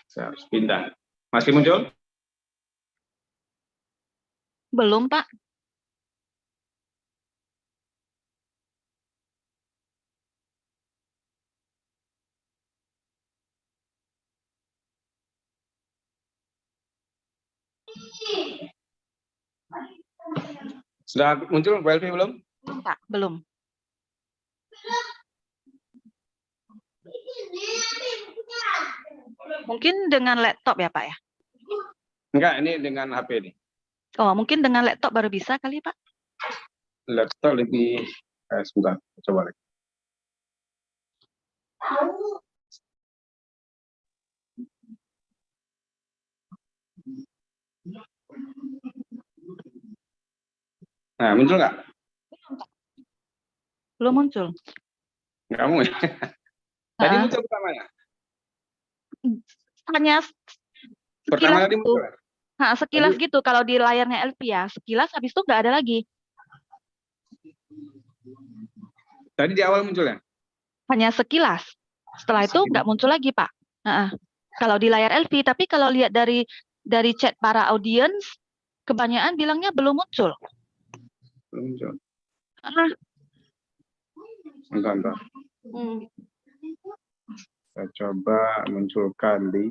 Speaker 5: Saya harus pindah. Masih muncul?
Speaker 1: Belum Pak.
Speaker 5: Sudah muncul Bu Elvi belum?
Speaker 1: Belum Pak, belum. Mungkin dengan laptop ya Pak ya?
Speaker 5: Enggak, ini dengan HP ini.
Speaker 1: Oh, mungkin dengan laptop baru bisa kali Pak?
Speaker 5: Laptop lebih, sebentar, coba lagi. Nah, muncul nggak?
Speaker 1: Belum muncul.
Speaker 5: Nggak mau ya? Tadi muncul pertamanya?
Speaker 1: Hanya
Speaker 5: Pertama tadi muncul?
Speaker 1: Sekilas tadi, gitu, kalau di layarnya Elvi ya. Sekilas, habis itu nggak ada lagi.
Speaker 5: Tadi di awal muncul ya?
Speaker 1: Hanya sekilas. Setelah itu nggak muncul lagi Pak. Kalau di layar Elvi, tapi kalau lihat dari chat para audiens, kebanyakan bilangnya belum muncul.
Speaker 5: Belum muncul. Bentar. Saya coba munculkan di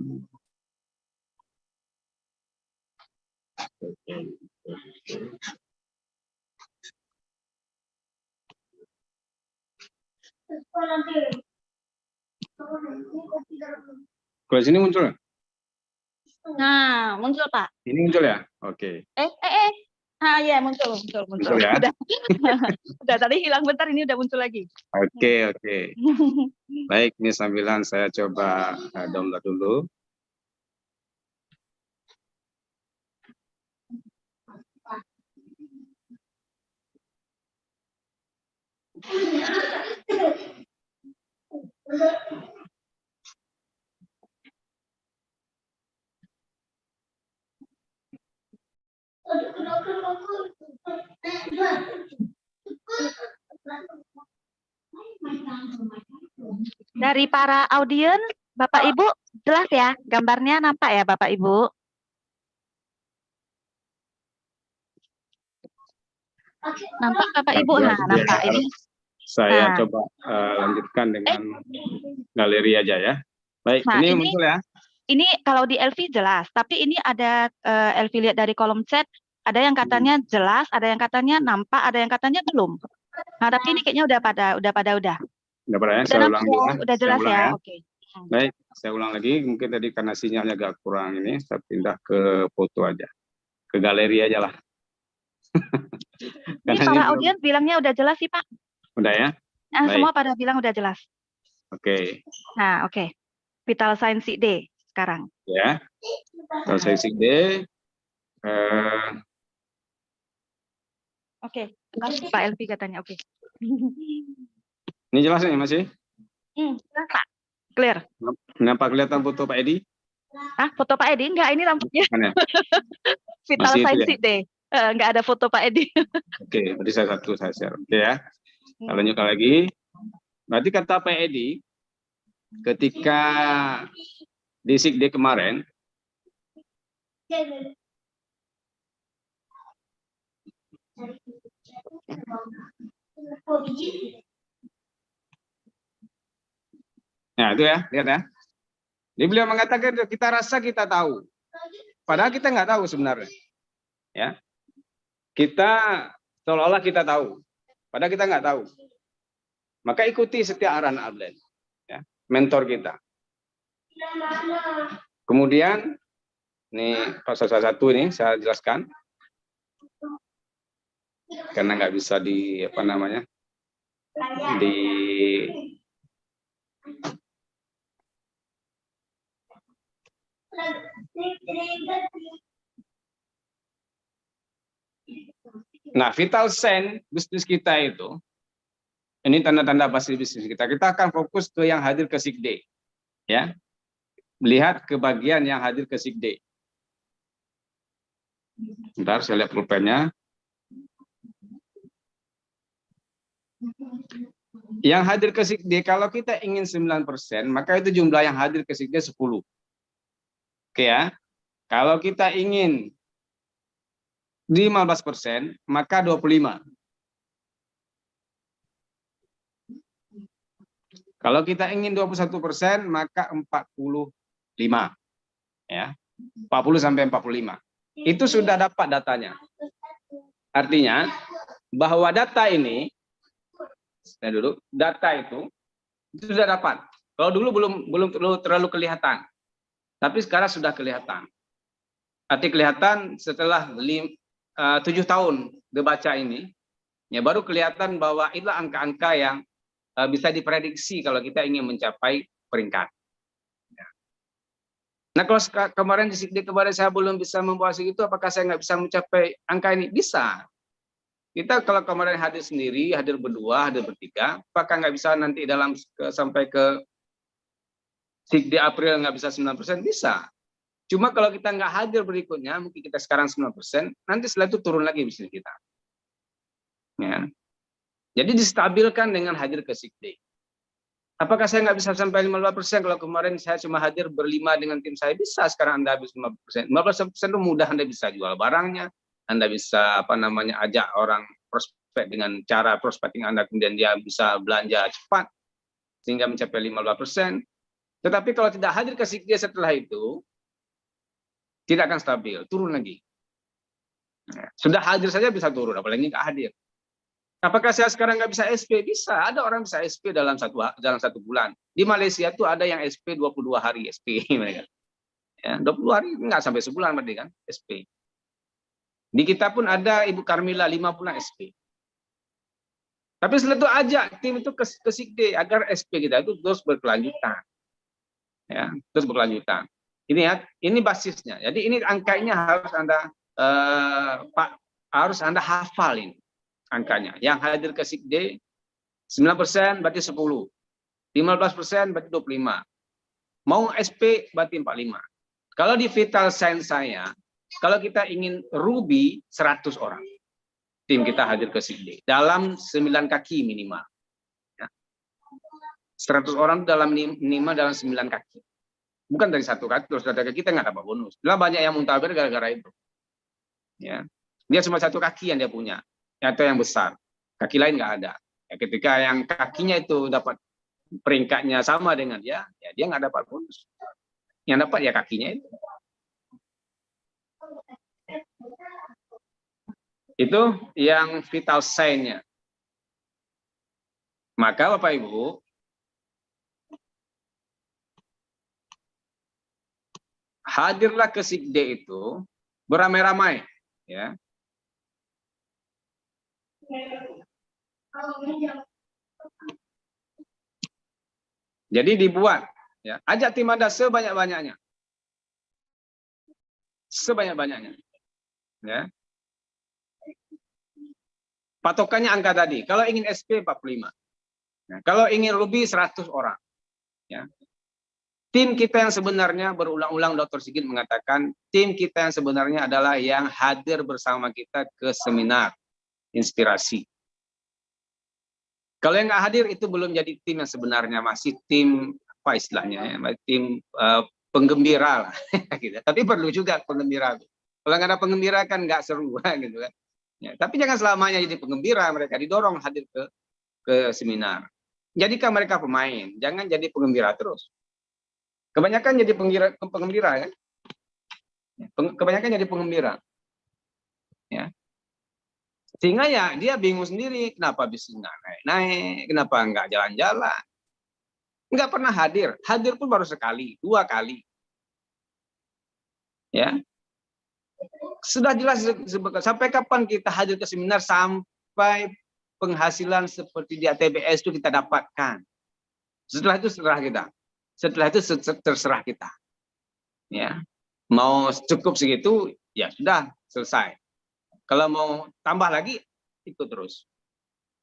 Speaker 5: kalau sini muncul?
Speaker 1: Nah, muncul Pak.
Speaker 5: Ini muncul ya? Oke.
Speaker 7: Ya muncul.
Speaker 5: Muncul ya.
Speaker 7: Udah tadi hilang bentar, ini udah muncul lagi.
Speaker 5: Oke. Baik, ini sambilan saya coba download dulu.
Speaker 1: Dari para audiens, Bapak Ibu jelas ya gambarnya, nampak ya Bapak Ibu? Nampak Bapak Ibu? Nah, nampak ini.
Speaker 5: Saya coba lanjutkan dengan galeri aja ya. Baik,
Speaker 1: Nah,
Speaker 5: ini muncul ya.
Speaker 1: Ini kalau di LV jelas, tapi ini ada LV lihat dari kolom chat, ada yang katanya jelas, ada yang katanya nampak, ada yang katanya belum. Nah, tapi ini kayaknya udah pada.
Speaker 5: Udah pada ya, saya ulang dulu.
Speaker 1: Udah jelas ya, oke.
Speaker 5: Baik, saya ulang lagi. Mungkin tadi karena sinyalnya agak kurang ini, saya pindah ke foto aja, ke galeri aja lah.
Speaker 1: Ini para audiens bilangnya udah jelas sih Pak.
Speaker 5: Udah ya?
Speaker 1: Nah, semua pada bilang udah jelas.
Speaker 5: Oke.
Speaker 1: Nah, oke. Vital Sign Sick Day sekarang.
Speaker 5: Ya, Vital Sign Sick Day.
Speaker 1: Oke, Pak Elvi katanya oke.
Speaker 5: Ini jelas nih masih?
Speaker 1: Jelas Pak, clear.
Speaker 5: Nampak kelihatan foto Pak Edi?
Speaker 1: Foto Pak Edi? Enggak, ini rambutnya. Vital Sign Sick Day. Enggak ada foto Pak Edi.
Speaker 5: Oke, berarti saya share. Oke ya. Kita lanjutkan lagi. Berarti kata Pak Edi, ketika di Sick Day kemarin, nah itu ya, lihat ya. Dia beliau mengatakan kita rasa kita tahu, padahal kita nggak tahu sebenarnya. Ya, kita seolah-olah kita tahu, padahal kita nggak tahu. Maka ikuti setiap arahan Ablen, ya, mentor kita. Kemudian, ini pasal 1 ini saya jelaskan, karena nggak bisa di Nah, vital sign bisnis kita itu, ini tanda-tanda pasti bisnis kita. Kita akan fokus ke yang hadir ke Sick Day, ya. Melihat ke bagian yang hadir ke Sick Day. Bentar, saya lihat pulpennya. Yang hadir ke Sick Day, kalau kita ingin 9%, maka itu jumlah yang hadir ke Sick Day 10. Oke ya. Kalau kita ingin 15%, maka 25. Kalau kita ingin 21%, maka 45. Ya. 40 sampai 45. Itu sudah dapat datanya. Artinya bahwa data ini, data itu sudah dapat. Kalau dulu belum terlalu kelihatan. Tapi sekarang sudah kelihatan. Arti kelihatan setelah 7 tahun dibaca ini, ya baru kelihatan bahwa itulah angka-angka yang bisa diprediksi kalau kita ingin mencapai peringkat. Ya. Nah, kalau kemarin di Sick Day kemarin saya belum bisa membawa segitu, apakah saya nggak bisa mencapai angka ini? Bisa. Kita kalau kemarin hadir sendiri, hadir berdua, hadir bertiga, apakah nggak bisa nanti sampai ke Sick Day April nggak bisa 9%? Bisa. Cuma kalau kita nggak hadir berikutnya, mungkin kita sekarang 9%, nanti setelah itu turun lagi bisnis kita. Ya. Jadi distabilkan dengan hadir ke Sick Day. Apakah saya nggak bisa sampai 15% kalau kemarin saya cuma hadir berlima dengan tim saya? Bisa, sekarang Anda habis 15%. 15% itu mudah, Anda bisa jual barangnya, Anda bisa ajak orang prospek dengan cara prospecting Anda, kemudian dia bisa belanja cepat sehingga mencapai 15%. Tetapi kalau tidak hadir ke Sick Day setelah itu, tidak akan stabil, turun lagi. Sudah hadir saja bisa turun, apalagi nggak hadir. Apakah saya sekarang nggak bisa SP? Bisa, ada orang bisa SP dalam satu bulan. Di Malaysia tuh ada yang SP 22 hari SP mereka. Ya, 20 hari nggak sampai sebulan berarti kan SP. Di kita pun ada Ibu Karmila 5 SP. Tapi setelah itu ajak tim itu ke Sikde agar SP kita itu terus berkelanjutan. Ya, terus berkelanjutan. Ini ya, ini basisnya. Jadi ini angkanya harus Anda Pak harus Anda hafal ini angkanya. Yang hadir ke Sikde 9% berarti 10. 15% berarti 25. Mau SP berarti 45. Kalau di Vital Sign saya, kalau kita ingin Ruby 100 orang. Tim kita hadir ke Sikde dalam 9 kaki minimal. Ya. 100 orang dalam minimal dalam 9 kaki. Bukan dari 1 kaki terus ada kita nggak dapat bonus. Lah banyak yang muntaber gara-gara itu. Ya. Dia cuma 1 kaki yang dia punya, atau yang besar. Kaki lain nggak ada. Ya, ketika yang kakinya itu dapat peringkatnya sama dengan dia, ya dia nggak dapat bonus. Yang dapat ya kakinya itu. Itu yang vital sign-nya. Maka Bapak Ibu, hadirlah ke Sikde itu beramai-ramai, ya. Jadi dibuat, ya, ajak tim Anda sebanyak-banyaknya. Sebanyak-banyaknya. Ya. Patokannya angka tadi. Kalau ingin SP 45. Nah, kalau ingin Ruby 100 orang. Ya. Tim kita yang sebenarnya berulang-ulang Dr. Sigit mengatakan tim kita yang sebenarnya adalah yang hadir bersama kita ke seminar inspirasi. Kalau yang nggak hadir itu belum jadi tim yang sebenarnya, masih tim apa istilahnya ya, tim penggembira lah. Gitu. Tapi perlu juga penggembira. Kalau nggak ada penggembira kan nggak seru gitu kan. Ya, tapi jangan selamanya jadi penggembira, mereka didorong hadir ke seminar. Jadikan mereka pemain, jangan jadi penggembira terus. Kebanyakan jadi penggembira kan? Kebanyakan jadi penggembira. Ya. Sehingga ya dia bingung sendiri, kenapa bisa nggak naik-naik, kenapa nggak jalan-jalan. Nggak pernah hadir, hadir pun baru sekali, 2 kali. Ya. Sudah jelas sampai kapan kita hadir ke seminar sampai penghasilan seperti di ATBS itu kita dapatkan. Setelah itu terserah kita. Setelah itu terserah kita. Ya. Mau cukup segitu ya sudah selesai. Kalau mau tambah lagi ikut terus.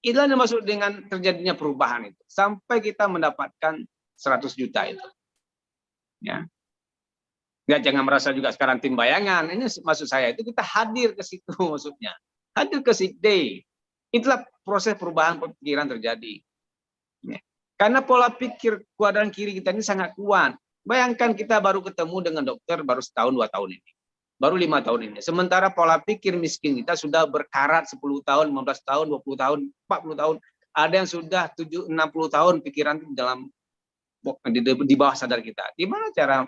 Speaker 5: Itulah yang dimaksud dengan terjadinya perubahan itu sampai kita mendapatkan 100 juta itu. Ya. Nggak, jangan merasa juga sekarang tim bayangan. Ini maksud saya itu kita hadir ke situ maksudnya. Hadir ke Sikde. Itulah proses perubahan pikiran terjadi. Ya. Karena pola pikir kuadran kiri kita ini sangat kuat. Bayangkan kita baru ketemu dengan dokter baru setahun 2 tahun ini. Baru 5 tahun ini. Sementara pola pikir miskin kita sudah berkarat 10 tahun, 15 tahun, 20 tahun, 40 tahun. Ada yang sudah 60 tahun pikiran dalam di bawah sadar kita. Gimana cara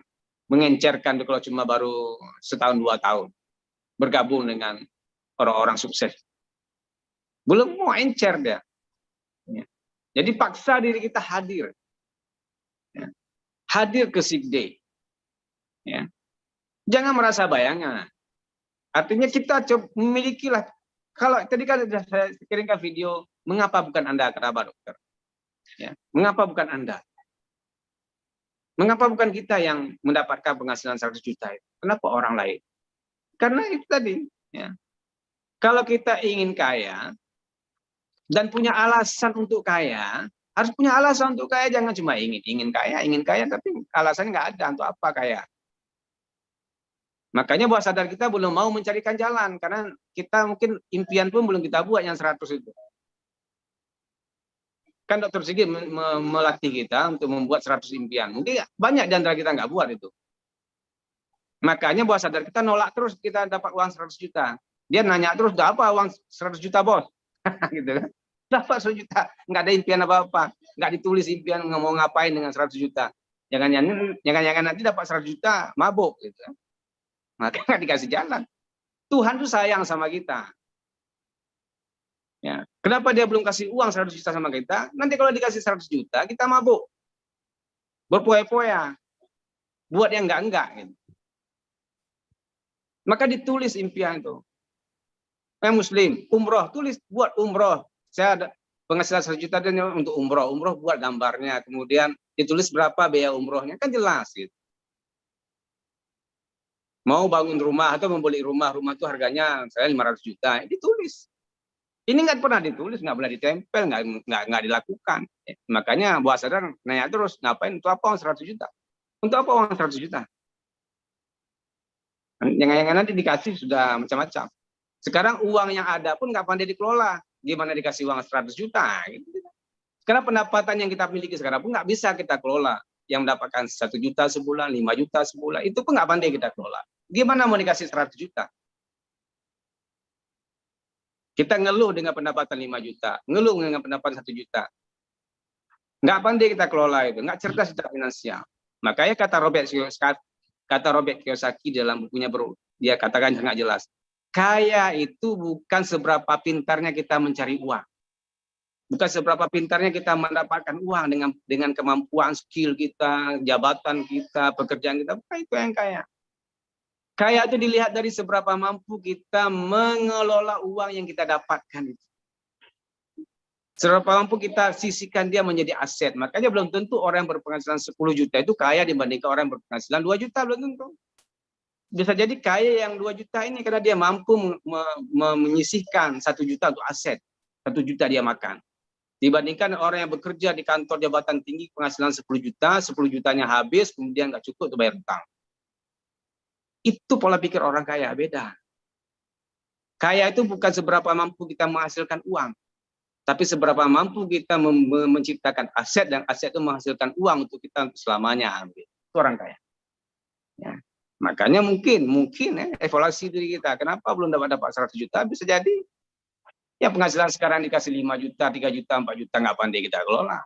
Speaker 5: mengencerkan kalau cuma baru setahun 2 tahun bergabung dengan orang-orang sukses, belum mau encer dia. Ya. Jadi paksa diri kita hadir, ya. Hadir ke Sikde. Ya. Jangan merasa bayangan. Artinya kita memilikilah. Kalau tadi kan saya kirimkan video, mengapa bukan Anda kerabat dokter? Ya. Mengapa bukan Anda? Mengapa bukan kita yang mendapatkan penghasilan 100 juta itu? Kenapa orang lain? Karena itu tadi. Ya. Kalau kita ingin kaya dan punya alasan untuk kaya, harus punya alasan untuk kaya. Jangan cuma ingin kaya, tapi alasannya nggak ada untuk apa kaya. Makanya bawah sadar kita belum mau mencarikan jalan. Karena kita mungkin impian pun belum kita buat yang 100 itu. Kan Dr. Sigit melatih kita untuk membuat 100 impian. Mungkin banyak di antara kita nggak buat itu. Makanya bawah sadar kita nolak terus kita dapat uang 100 juta. Dia nanya terus, udah apa uang 100 juta bos? Gitu kan. Dapat 100 juta, nggak ada impian apa-apa. Nggak ditulis impian mau ngapain dengan 100 juta. Jangan-jangan nanti dapat 100 juta, mabuk. Gitu. Makanya nggak dikasih jalan. Tuhan tuh sayang sama kita. Ya. Kenapa dia belum kasih uang 100 juta sama kita? Nanti kalau dikasih 100 juta, kita mabuk. Berpoya-poya. Buat yang enggak-enggak. Gitu. Maka ditulis impian itu. Muslim, umroh, tulis buat umroh. Saya ada penghasilan 1 juta dan untuk umroh. Umroh buat gambarnya, kemudian ditulis berapa biaya umrohnya, kan jelas gitu. Mau bangun rumah atau membeli rumah itu harganya saya 500 juta, ditulis. Ini nggak pernah ditulis, nggak pernah ditempel, nggak dilakukan. Makanya Buah Sadar nanya terus, ngapain, untuk apa uang 100 juta? Untuk apa uang 100 juta? Yang nanti dikasih sudah macam-macam. Sekarang uang yang ada pun nggak pandai dikelola. Gimana dikasih uang 100 juta? Karena pendapatan yang kita miliki sekarang pun nggak bisa kita kelola. Yang mendapatkan 1 juta sebulan, 5 juta sebulan, itu pun nggak pandai kita kelola. Gimana mau dikasih 100 juta? Kita ngeluh dengan pendapatan 5 juta, ngeluh dengan pendapatan 1 juta. Nggak pandai kita kelola itu, nggak cerdas secara finansial. Makanya kata Robert Kiyosaki dalam bukunya dia katakan sangat jelas. Kaya itu bukan seberapa pintarnya kita mencari uang. Bukan seberapa pintarnya kita mendapatkan uang dengan kemampuan, skill kita, jabatan kita, pekerjaan kita. Bukan itu yang kaya. Kaya itu dilihat dari seberapa mampu kita mengelola uang yang kita dapatkan. Seberapa mampu kita sisihkan dia menjadi aset. Makanya belum tentu orang yang berpenghasilan 10 juta itu kaya dibandingkan orang yang berpenghasilan 2 juta. Belum tentu. Bisa jadi kaya yang 2 juta ini karena dia mampu menyisihkan 1 juta untuk aset. 1 juta dia makan. Dibandingkan orang yang bekerja di kantor jabatan tinggi penghasilan 10 juta, 10 jutanya habis, kemudian nggak cukup untuk bayar utang. Itu pola pikir orang kaya, beda. Kaya itu bukan seberapa mampu kita menghasilkan uang, tapi seberapa mampu kita menciptakan aset, dan aset itu menghasilkan uang untuk kita untuk selamanya. Itu orang kaya. Ya. Makanya mungkin evaluasi diri kita. Kenapa belum dapat 100 juta? Bisa jadi ya penghasilan sekarang dikasih 5 juta, 3 juta, 4 juta, nggak pandai kita kelola.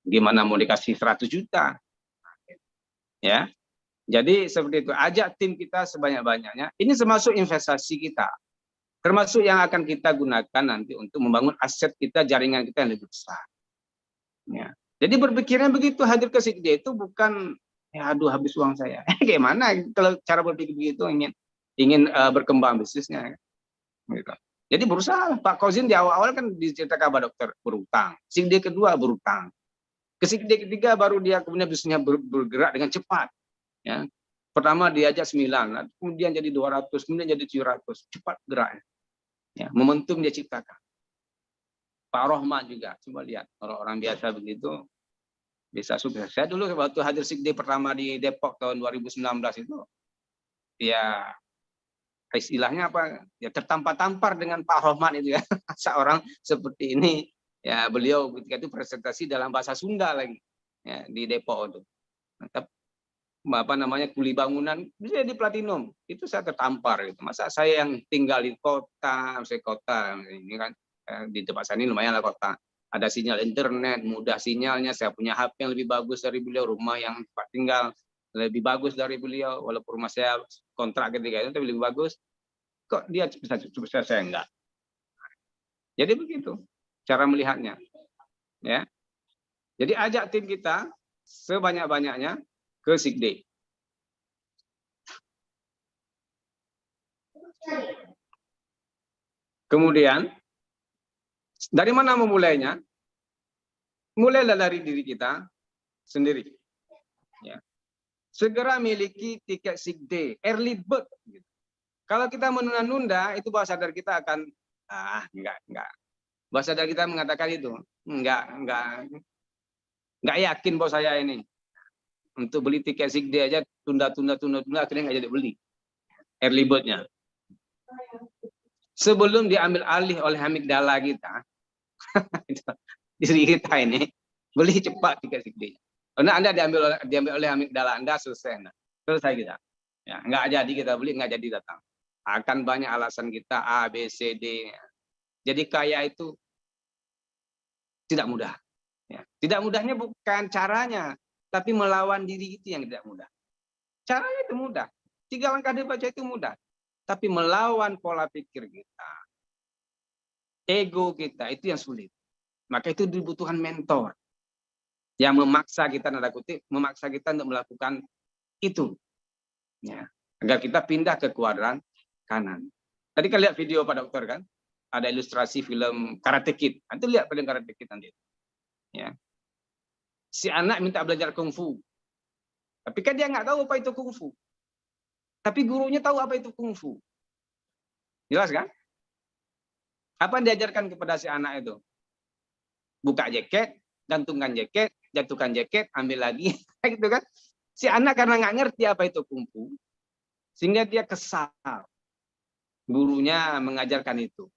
Speaker 5: Gimana mau dikasih 100 juta? Ya. Jadi seperti itu, ajak tim kita sebanyak-banyaknya. Ini termasuk investasi kita. Termasuk yang akan kita gunakan nanti untuk membangun aset kita, jaringan kita yang lebih besar. Ya. Jadi berpikirnya begitu, hadir ke SIGD itu bukan, ya aduh habis uang saya. Gimana kalau cara berpikir begitu, ingin berkembang bisnisnya. Gitu. Jadi berusaha. Pak Kozin di awal-awal kan diceritakan Pak Dokter berutang. SIGD kedua berutang. Ke SIGD ketiga baru dia kemudian bisnisnya bergerak dengan cepat. Ya. Pertama diajak 9, kemudian jadi 200, kemudian jadi 700, cepat geraknya. Ya, momentum dia ciptakan. Pak Rohman juga, coba lihat orang-orang biasa begitu bisa sukses. Saya dulu waktu hadir SIGD pertama di Depok tahun 2019 itu, ya istilahnya apa? Ya tertampar-tampar dengan Pak Rohman itu ya. Seorang seperti ini, ya beliau ketika itu presentasi dalam bahasa Sunda lagi, ya di Depok itu. Kuli bangunan bisa di platinum, itu saya tertampar gitu. Masa saya yang tinggal di kota ini kan di tempat saya ini lumayan lah kota, ada sinyal internet, mudah sinyalnya, saya punya HP yang lebih bagus dari beliau, rumah yang tempat tinggal lebih bagus dari beliau, walaupun rumah saya kontrak ketika itu tapi lebih bagus, kok dia bisa saya enggak. Jadi begitu cara melihatnya, ya. Jadi ajak tim kita sebanyak-banyaknya ke SIGD. Kemudian, dari mana memulainya? Mulailah dari diri kita sendiri. Ya. Segera miliki tiket SIGD, early bird. Kalau kita menunda-nunda, itu bawah sadar kita akan, enggak. Bawah sadar kita mengatakan itu, enggak yakin bahwa saya ini. Untuk beli tiket SIGD aja tunda, akhirnya nggak jadi beli. Early bird-nya. Sebelum diambil alih oleh amigdala kita, diri kita ini, beli cepat tiket SIGD. Karena Anda diambil oleh amigdala Anda, selesai kita. Ya, nggak jadi kita beli, nggak jadi datang. Akan banyak alasan kita A, B, C, D. Jadi kaya itu tidak mudah. Ya. Tidak mudahnya bukan caranya, tapi melawan diri itu yang tidak mudah. Caranya itu mudah. 3 langkah dibaca itu mudah. Tapi melawan pola pikir kita, ego kita, itu yang sulit. Maka itu dibutuhkan mentor. Yang memaksa kita, tanda kutip, memaksa kita untuk melakukan itu. Ya. Agar kita pindah ke kuadran kanan. Tadi kan lihat video Pak Dokter kan? Ada ilustrasi film Karate Kid. Nanti lihat film Karate Kid nanti. Ya. Si anak minta belajar kungfu. Tapi kan dia nggak tahu apa itu kungfu. Tapi gurunya tahu apa itu kungfu. Jelas kan? Apa yang diajarkan kepada si anak itu? Buka jaket, gantungkan jaket, jatuhkan jaket, ambil lagi. Gitu kan? Si anak karena nggak ngerti apa itu kungfu, sehingga dia kesal. Gurunya mengajarkan itu.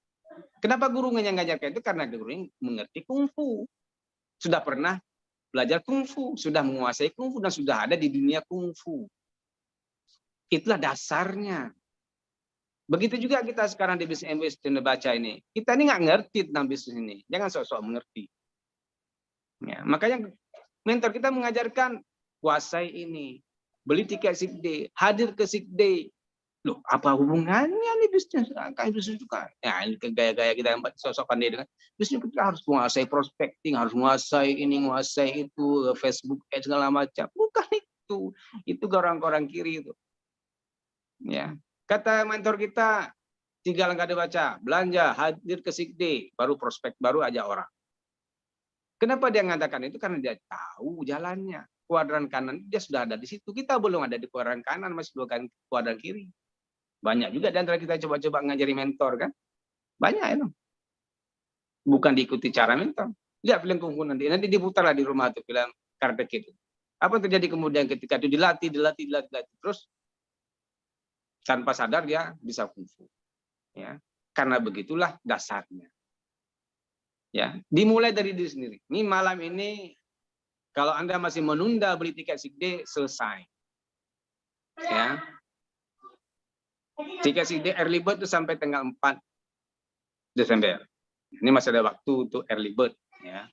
Speaker 5: Kenapa gurunya yang mengajarkan itu? Karena gurunya mengerti kungfu. Sudah pernah belajar kungfu, sudah menguasai kungfu, dan sudah ada di dunia kungfu. Itulah dasarnya. Begitu juga kita sekarang di bisnis MBA dan baca ini. Kita ini nggak ngerti tentang bisnis ini. Jangan sok-sok mengerti. Ya, makanya mentor kita mengajarkan kuasai ini. Beli tiket sick day, hadir ke sick day. Loh, apa hubungannya nih bisnis? Kayak bisnis juga. Ya, ini gaya-gaya kita yang sosokkan dia dengan bisnis kita harus menguasai prospecting, harus menguasai ini, menguasai itu, Facebook, segala macam. Bukan itu. Itu orang-orang kiri itu. Ya, kata mentor kita 3 langkah dibaca, belanja, hadir ke sick day, baru prospek, baru ajak orang. Kenapa dia mengatakan itu? Karena dia tahu jalannya. Kuadran kanan dia sudah ada di situ. Kita belum ada di kuadran kanan, masih belum kuadran kiri. Banyak juga di antara kita coba-coba ngajari mentor kan. Banyak itu. Bukan diikuti cara mentor. Lihat film kungfu nanti diputar lah di rumah itu film Karate Kid. Apa yang terjadi kemudian ketika itu dilatih. Terus tanpa sadar dia bisa kungfu. Ya. Karena begitulah dasarnya. Ya, dimulai dari diri sendiri. Ini malam ini kalau Anda masih menunda beli tiket sick day, selesai. Ya. Tiket sick day early bird itu sampai tanggal 4 Desember. Ini masih ada waktu untuk early bird. Ya.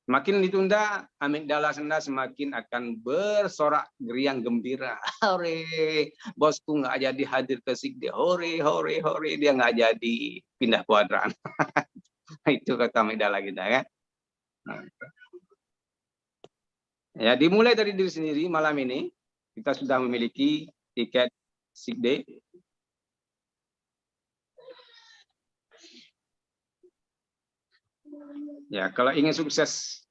Speaker 5: Makin ditunda, amigdala Anda semakin akan bersorak geriang gembira. Hore, bosku nggak jadi hadir ke sick day. Hore, hore, hore, dia nggak jadi pindah kuadran. Itu kata amigdala kita kan. Ya, dimulai dari diri sendiri. Malam ini kita sudah memiliki tiket sick day. Ya, kalau ingin sukses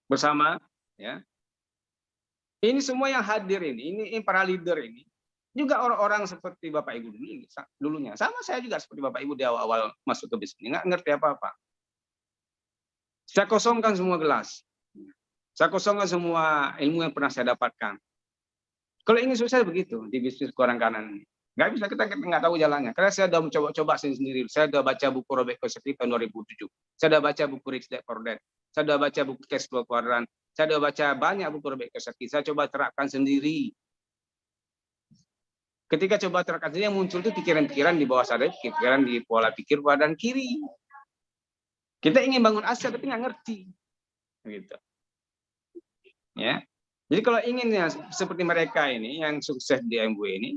Speaker 5: bersama, ya, ini semua yang hadir ini para leader ini juga orang-orang seperti Bapak Ibu dulunya. Sama saya juga seperti Bapak Ibu di awal-awal masuk ke bisnis, nggak ngerti apa-apa. Saya kosongkan semua gelas. Saya kosongkan semua ilmu yang pernah saya dapatkan. Kalau ingin sukses begitu di bisnis kuadran kanan ini. Nggak bisa, kita nggak tahu jalannya. Karena saya sudah mencoba-coba sendiri. Saya sudah baca buku Robert Kiyosaki tahun 2007. Saya sudah baca buku Rich Dad Poor Dad. Saya sudah baca buku Cash Flow Quadrant. Saya sudah baca banyak buku Robert Kiyosaki. Saya coba terapkan sendiri. Ketika coba terapkan sendiri, yang muncul itu pikiran-pikiran di bawah sadar, pikiran di pola pikir kuadran kiri. Kita ingin bangun aset tapi nggak ngerti. Gitu. Ya. Jadi kalau ingin ya, seperti mereka ini yang sukses di MBA ini,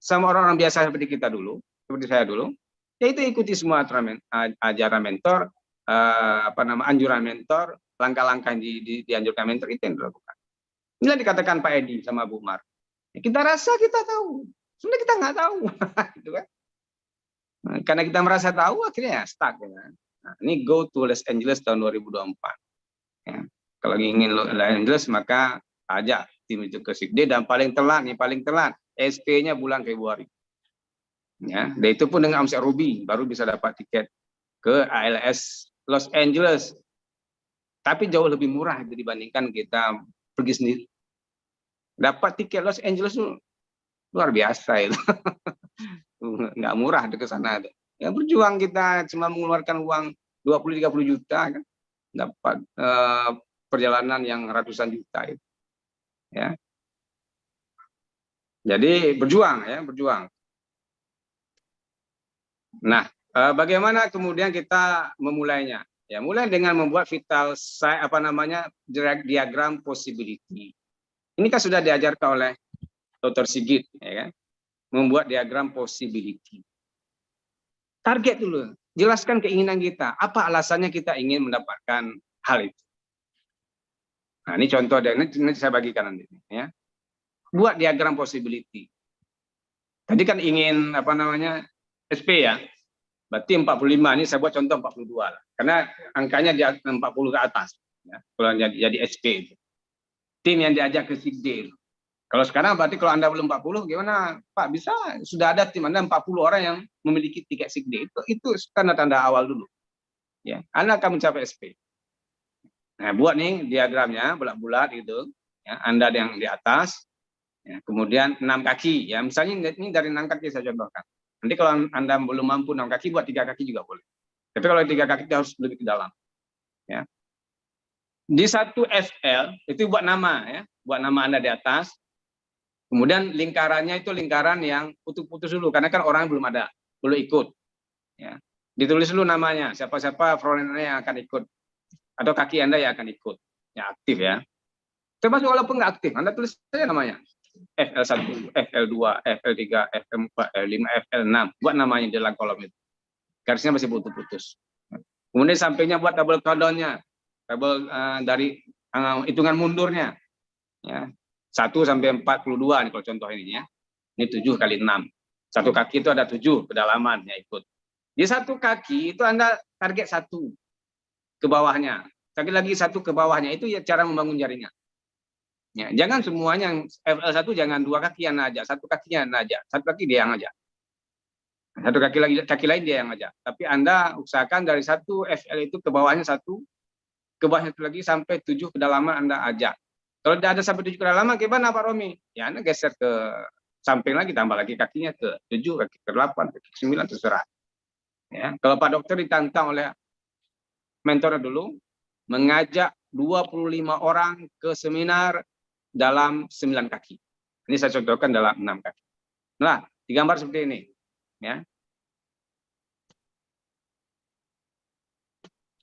Speaker 5: sama orang-orang biasa seperti kita dulu, seperti saya dulu, yaitu ikuti semua ajaran mentor, anjuran mentor, langkah-langkah yang dianjurkan mentor, itu yang dilakukan. Inilah dikatakan Pak Edi sama Bu Mar. Kita rasa kita tahu, sebenarnya kita nggak tahu, gitu kan? Nah, karena kita merasa tahu, akhirnya stuck. Ya. Nah, ini go to Los Angeles tahun 2024. Ya. Kalau ingin Los Angeles, maka ajak tim itu ke sick day, dan paling telat, SP-nya bulan Februari. Ya, dan itu pun dengan omset ruby baru bisa dapat tiket ke ALS Los Angeles. Tapi jauh lebih murah dibandingkan kita pergi sendiri. Dapat tiket Los Angeles itu luar biasa itu. Nggak murah ke sana. Ya, berjuang kita cuma mengeluarkan uang 20-30 juta kan. Dapat perjalanan yang ratusan juta itu. Ya. Jadi berjuang ya, berjuang. Nah, bagaimana kemudian kita memulainya? Ya, mulai dengan membuat diagram possibility. Ini kan sudah diajarkan oleh Dr. Sigit, ya kan? Membuat diagram possibility. Target dulu, jelaskan keinginan kita. Apa alasannya kita ingin mendapatkan hal itu? Nah, ini contoh, ini saya bagikan nanti, ya. Buat diagram possibility. Tadi kan ingin apa namanya SP ya. Berarti 45 ini saya buat contoh 42 lah. Karena angkanya di 40 ke atas ya. Kalau jadi SP itu. Tim yang diajak ke SIGD. Kalau sekarang berarti kalau Anda belum 40 gimana? Pak, bisa sudah ada tim Anda 40 orang yang memiliki tiket SIGD. Itu tanda-tanda awal dulu. Ya, Anda akan mencapai SP. Nah, buat nih diagramnya bulat-bulat gitu. Ya, Anda yang di atas. Ya, kemudian 6 kaki. Ya, misalnya ini dari 6 kaki saya contohkan. Nanti kalau Anda belum mampu 6 kaki, buat 3 kaki juga boleh. Tapi kalau 3 kaki harus lebih ke dalam. Ya. Di satu FL itu buat nama ya, buat nama Anda di atas. Kemudian lingkarannya itu lingkaran yang putus-putus dulu karena kan orang belum ada, belum ikut. Ya. Ditulis dulu namanya, siapa-siapa frontline yang akan ikut atau kaki Anda yang akan ikut. Ya aktif ya. Termasuk walaupun nggak aktif, Anda tulis saja namanya. FL1, FL2, FL3, FL4, FL5, FL6. Buat namanya di dalam kolom itu. Garisnya masih putus-putus. Kemudian sampingnya buat double countdown-nya. Double dari hitungan mundurnya. Ya. 1 sampai 42 nih kalau contoh ini ya. Ini 7 kali 6. Satu kaki itu ada 7 kedalaman ya ikut. Di satu kaki itu Anda target 1 ke bawahnya. Target lagi 1 ke bawahnya. Itu ya cara membangun jaringan. Ya, jangan semuanya yang FL1 jangan 2 kaki yang ajak, 1 kakinya yang ajak, 1 kaki dia yang ajak. 1 kaki lagi kaki lain dia yang ajak. Tapi Anda usahakan dari 1 FL itu ke bawahnya 1, ke bawahnya lagi sampai 7 kedalaman Anda ajak. Kalau tidak ada sampai 7 kedalaman gimana Pak Romi? Ya Anda geser ke samping lagi, tambah lagi kakinya ke 7, kaki ke 8, kaki ke 9 terserah. Ya, kalau Pak Dokter ditantang oleh mentornya dulu mengajak 25 orang ke seminar dalam 9 kaki. Ini saya contohkan dalam 6 kaki. Nah, digambar seperti ini. Ya.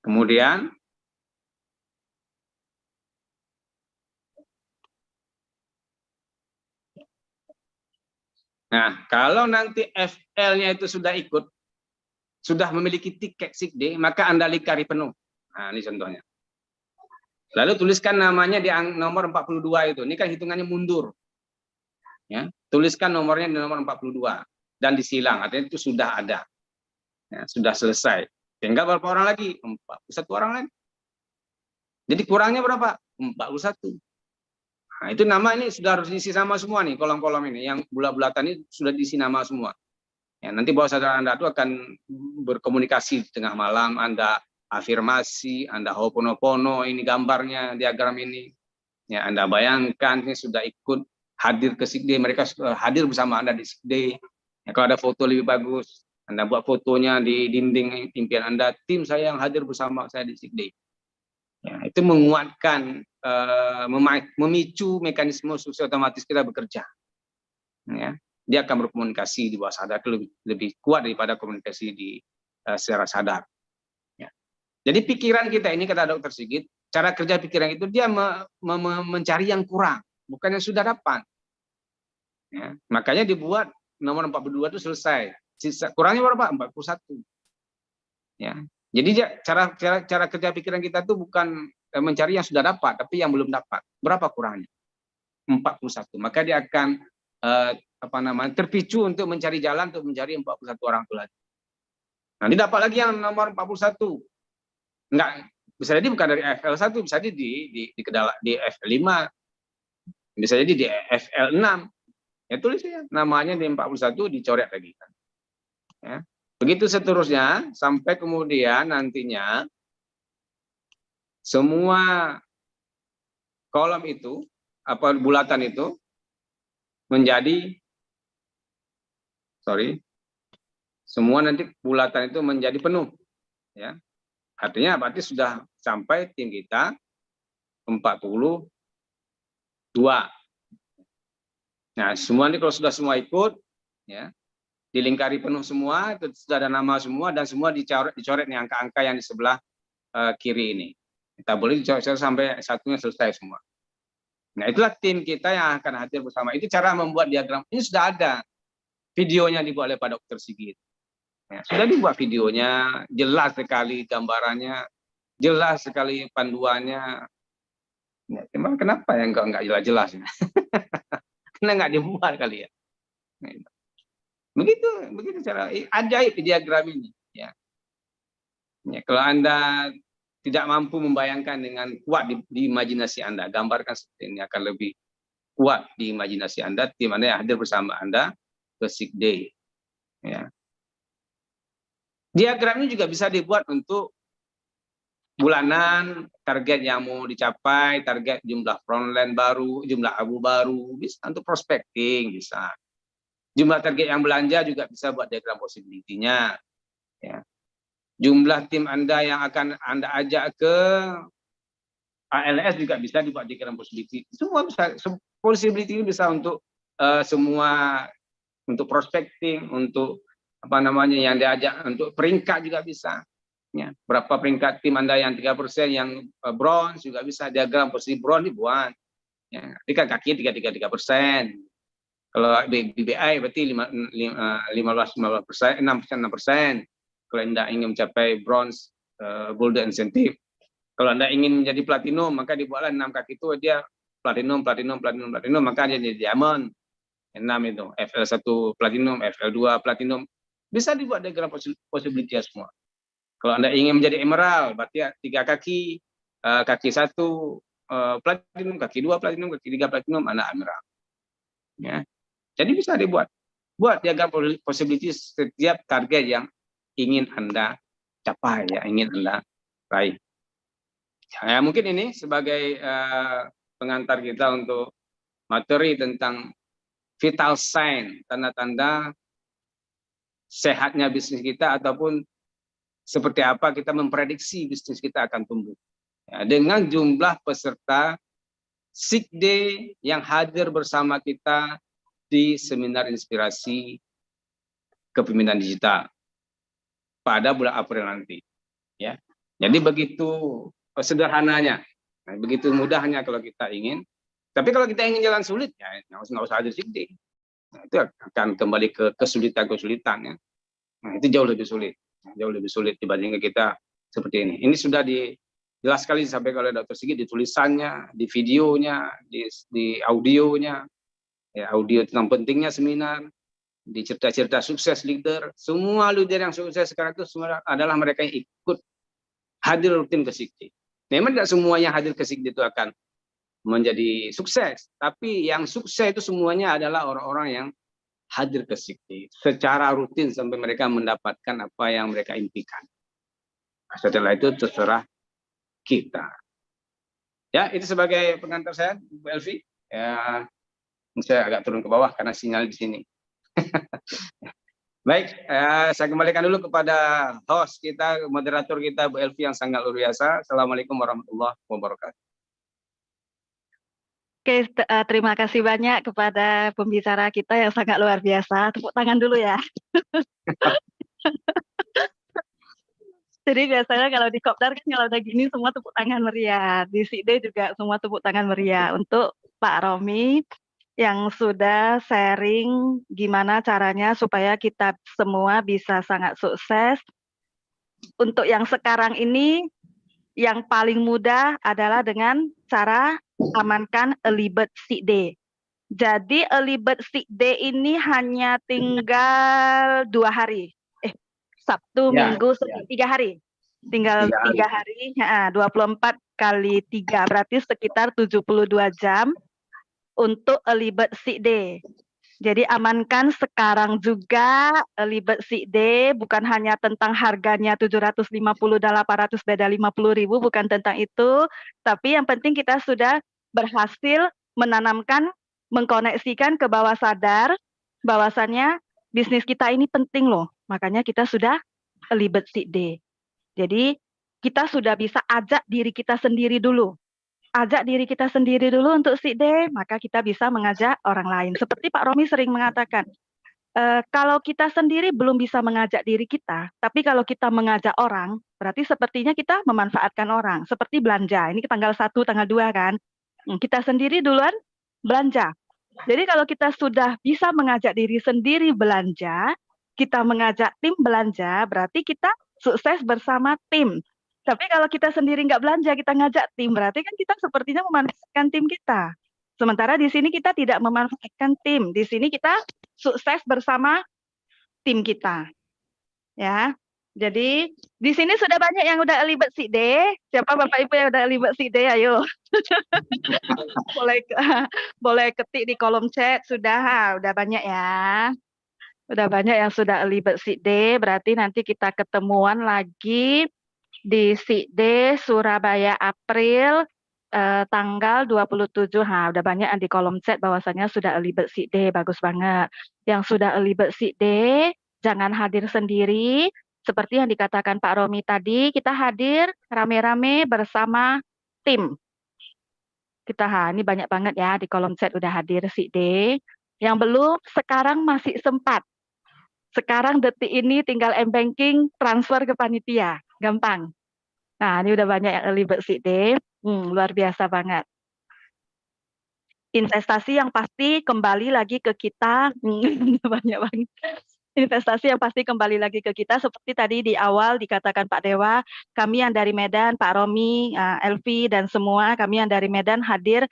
Speaker 5: Kemudian, nah kalau nanti FL-nya itu sudah ikut, sudah memiliki tiket SIGD, maka Anda lingkari penuh. Nah, ini contohnya. Lalu tuliskan namanya di nomor 42 itu. Ini kan hitungannya mundur. Ya, tuliskan nomornya di nomor 42 dan disilang, artinya itu sudah ada. Ya, sudah selesai. Tinggal berapa orang lagi? 41 orang lagi. Jadi kurangnya berapa? 41. Nah, itu nama ini sudah harus diisi sama semua nih, kolom-kolom ini. Yang bulat-bulatan ini sudah diisi nama semua. Ya, nanti bawah sadar Anda itu akan berkomunikasi di tengah malam, Anda afirmasi, Anda hoponopono, ini gambarnya, diagram ini. Ya, Anda bayangkan ini sudah ikut hadir ke SIGD, mereka hadir bersama Anda di SIGD. Ya, kalau ada foto lebih bagus, Anda buat fotonya di dinding impian Anda, tim saya yang hadir bersama saya di SIGD. Ya, itu menguatkan, memicu mekanisme suksi otomatis kita bekerja. Ya, dia akan berkomunikasi di bawah sadar lebih kuat daripada komunikasi di secara sadar. Ya. Jadi pikiran kita ini, kata Dr. Sigit, cara kerja pikiran itu dia mencari yang kurang, bukan yang sudah dapat. Ya. Makanya dibuat nomor 42 itu selesai. Sisa, kurangnya berapa? 41. Ya. Jadi cara kerja pikiran kita itu bukan mencari yang sudah dapat, tapi yang belum dapat. Berapa kurangnya? 41. Maka dia akan terpicu untuk mencari jalan untuk mencari 41 orang itu lagi. Nanti dapat lagi yang nomor 41. Enggak, bisa jadi bukan dari FL1, bisa jadi di FL5. Bisa jadi di FL6. Ya tulis ya, namanya di 41 dicoret lagi kan. Ya. Begitu seterusnya sampai kemudian nantinya semua kolom itu bulatan itu menjadi semua nanti bulatan itu menjadi penuh ya. Artinya berarti sudah sampai tim kita 42. Nah, semua ini kalau sudah semua ikut ya, dilingkari penuh semua, itu sudah ada nama semua dan semua dicoret nih angka-angka yang di sebelah kiri ini. Kita boleh dicoret sampai satunya selesai semua. Nah, itulah tim kita yang akan hadir bersama. Itu cara membuat diagram. Ini sudah ada videonya dibuat oleh Pak Dr. Sigit. Ya, sudah dibuat videonya, jelas sekali gambarannya, jelas sekali panduannya. Ya, emang kenapa ya enggak jelas-jelas? Karena enggak dibuat kali ya. Begitu cara ajaib di diagram ini. Ya. Kalau Anda tidak mampu membayangkan dengan kuat di imajinasi Anda, gambarkan seperti ini akan lebih kuat di imajinasi Anda, tim Anda yang hadir bersama Anda ke sick day. Ya. Diagram ini juga bisa dibuat untuk bulanan, target yang mau dicapai, target jumlah frontline baru, jumlah abu baru, bisa untuk prospecting, bisa. Jumlah target yang belanja juga bisa buat diagram possibility-nya. Ya. Jumlah tim Anda yang akan Anda ajak ke ALS juga bisa dibuat diagram possibility. Semua bisa, possibility ini bisa untuk semua, untuk prospecting, untuk apa namanya yang diajak, untuk peringkat juga bisa. Ya. Berapa peringkat tim Anda yang 3%, yang bronze juga bisa, diagram posisi bronze dibuat. Ya. Tapi kan kaki 3%. Kalau BBI berarti 15%, 6%. Kalau Anda ingin mencapai bronze, golden incentive. Kalau Anda ingin menjadi platinum, maka dibuatlah 6 kaki itu dia platinum, maka dia jadi diamond. 6 itu, FL1 platinum, FL2 platinum. Bisa dibuat diagram possibility semua. Kalau Anda ingin menjadi emerald, berarti 3 kaki, kaki 1 platinum, kaki 2 platinum, kaki 3 platinum, Anda emerald. Ya. Jadi bisa dibuat. Buat diagram possibility setiap target yang ingin Anda capai, ya, ingin Anda raih. Ya, mungkin ini sebagai pengantar kita untuk materi tentang vital sign, tanda-tanda sehatnya bisnis kita ataupun seperti apa kita memprediksi bisnis kita akan tumbuh. Ya, dengan jumlah peserta sick day yang hadir bersama kita di seminar inspirasi kepemimpinan digital pada bulan April nanti. Ya, jadi begitu sederhananya, nah, begitu mudahnya kalau kita ingin. Tapi kalau kita ingin jalan sulit, ya nggak usah hadir sick day. Nah, itu akan kembali ke kesulitan-kesulitan. Ya. Nah, itu jauh lebih sulit dibandingkan kita seperti ini. Ini sudah jelas sekali disampaikan oleh Dr. Sigit di tulisannya, di videonya, di audionya. Ya, audio tentang pentingnya seminar, di cerita-cerita sukses leader. Semua leader yang sukses sekarang itu semua adalah mereka yang ikut hadir rutin ke Sikti. Memang tidak semuanya hadir ke Sikti itu akan menjadi sukses, tapi yang sukses itu semuanya adalah orang-orang yang hadir ke Sikti secara rutin sampai mereka mendapatkan apa yang mereka impikan. Setelah itu terserah kita. Ya, itu sebagai pengantar saya, Bu Elvi. Ya, saya agak turun ke bawah karena sinyal di sini. Baik, saya kembalikan dulu kepada host kita, moderator kita, Bu Elvi yang sangat luar biasa. Assalamualaikum warahmatullahi wabarakatuh.
Speaker 1: Oke, terima kasih banyak kepada pembicara kita yang sangat luar biasa. Tepuk tangan dulu ya. Jadi biasanya kalau di Kopdar kan kalau udah gini semua tepuk tangan meriah. Di SIDE juga semua tepuk tangan meriah. Untuk Pak Romi yang sudah sharing gimana caranya supaya kita semua bisa sangat sukses. Untuk yang sekarang ini, yang paling mudah adalah dengan cara amankan early bird sick day. Jadi early bird sick day ini hanya tinggal 2 hari. Sabtu, Minggu, 3 hari. Tinggal 3 hari, 24 kali 3, berarti sekitar 72 jam untuk early bird sick day. Jadi amankan sekarang juga early bird sick day, bukan hanya tentang harganya 750, 800, beda 50.000, bukan tentang itu, tapi yang penting kita sudah berhasil menanamkan, mengkoneksikan ke bawah sadar bahwasannya bisnis kita ini penting loh. Makanya kita sudah early bird sick day. Jadi kita sudah bisa ajak diri kita sendiri dulu. Ajak diri kita sendiri dulu untuk sick day, maka kita bisa mengajak orang lain. Seperti Pak Romi sering mengatakan, kalau kita sendiri belum bisa mengajak diri kita, tapi kalau kita mengajak orang, berarti sepertinya kita memanfaatkan orang. Seperti belanja, ini tanggal 1, tanggal 2 kan. Kita sendiri duluan belanja. Jadi kalau kita sudah bisa mengajak diri sendiri belanja, kita mengajak tim belanja, berarti kita sukses bersama tim. Tapi kalau kita sendiri nggak belanja, kita ngajak tim, berarti kan kita sepertinya memanfaatkan tim kita. Sementara di sini kita tidak memanfaatkan tim. Di sini kita sukses bersama
Speaker 11: tim kita. Ya. Jadi di sini sudah banyak yang udah early bird seat day. Siapa Bapak Ibu yang udah early bird seat day? Ayo. boleh ketik di kolom chat sudah banyak ya. Udah banyak yang sudah early bird seat day, berarti nanti kita ketemuan lagi di seat day Surabaya April tanggal 27. Udah banyak yang di kolom chat bahwasanya sudah early bird seat day, bagus banget. Yang sudah early bird seat day, jangan hadir sendiri. Seperti yang dikatakan Pak Romi tadi, kita hadir rame-rame bersama tim. Ini banyak banget ya di kolom chat udah hadir seat day. Yang belum, sekarang masih sempat. Sekarang detik ini tinggal m-banking transfer ke panitia, gampang. Nah, ini udah banyak yang early bird seat day, luar biasa banget. Investasi yang pasti kembali lagi ke kita, banyak banget. Investasi yang pasti kembali lagi ke kita, seperti tadi di awal dikatakan Pak Dewa, kami yang dari Medan, Pak Romi, Elvi, dan semua, kami yang dari Medan hadir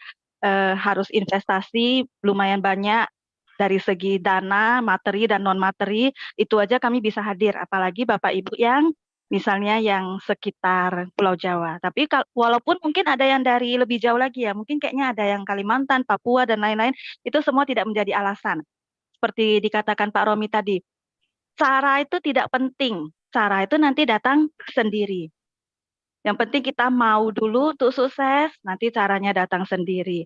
Speaker 11: harus investasi lumayan banyak, dari segi dana, materi, dan non-materi, itu aja kami bisa hadir. Apalagi Bapak Ibu yang misalnya yang sekitar Pulau Jawa. Tapi walaupun mungkin ada yang dari lebih jauh lagi ya, mungkin kayaknya ada yang Kalimantan, Papua, dan lain-lain, itu semua tidak menjadi alasan. Seperti dikatakan Pak Romi tadi, cara itu tidak penting. Cara itu nanti datang sendiri. Yang penting kita mau dulu untuk sukses, nanti caranya datang sendiri.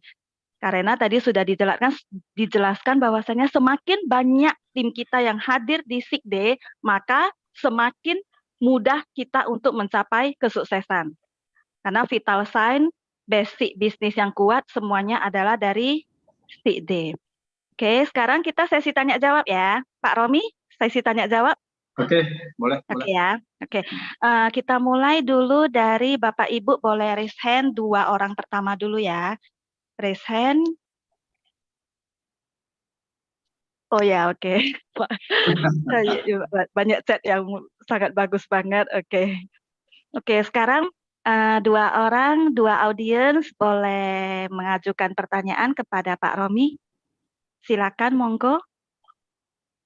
Speaker 11: Karena tadi sudah dijelaskan bahwasanya semakin banyak tim kita yang hadir di Sick Day, maka semakin mudah kita untuk mencapai kesuksesan. Karena vital sign, basic bisnis yang kuat semuanya adalah dari Sick Day. Oke, sekarang kita sesi tanya jawab ya. Pak Romi, sesi tanya jawab.
Speaker 5: Oke, boleh.
Speaker 11: Oke ya. Oke. Kita mulai dulu dari Bapak Ibu, boleh raise hand 2 orang pertama dulu ya. Raise hand. Oh ya, oke. Banyak chat yang sangat bagus banget. Oke, sekarang 2 orang, 2 audiens boleh mengajukan pertanyaan kepada Pak Romi. Silakan, monggo.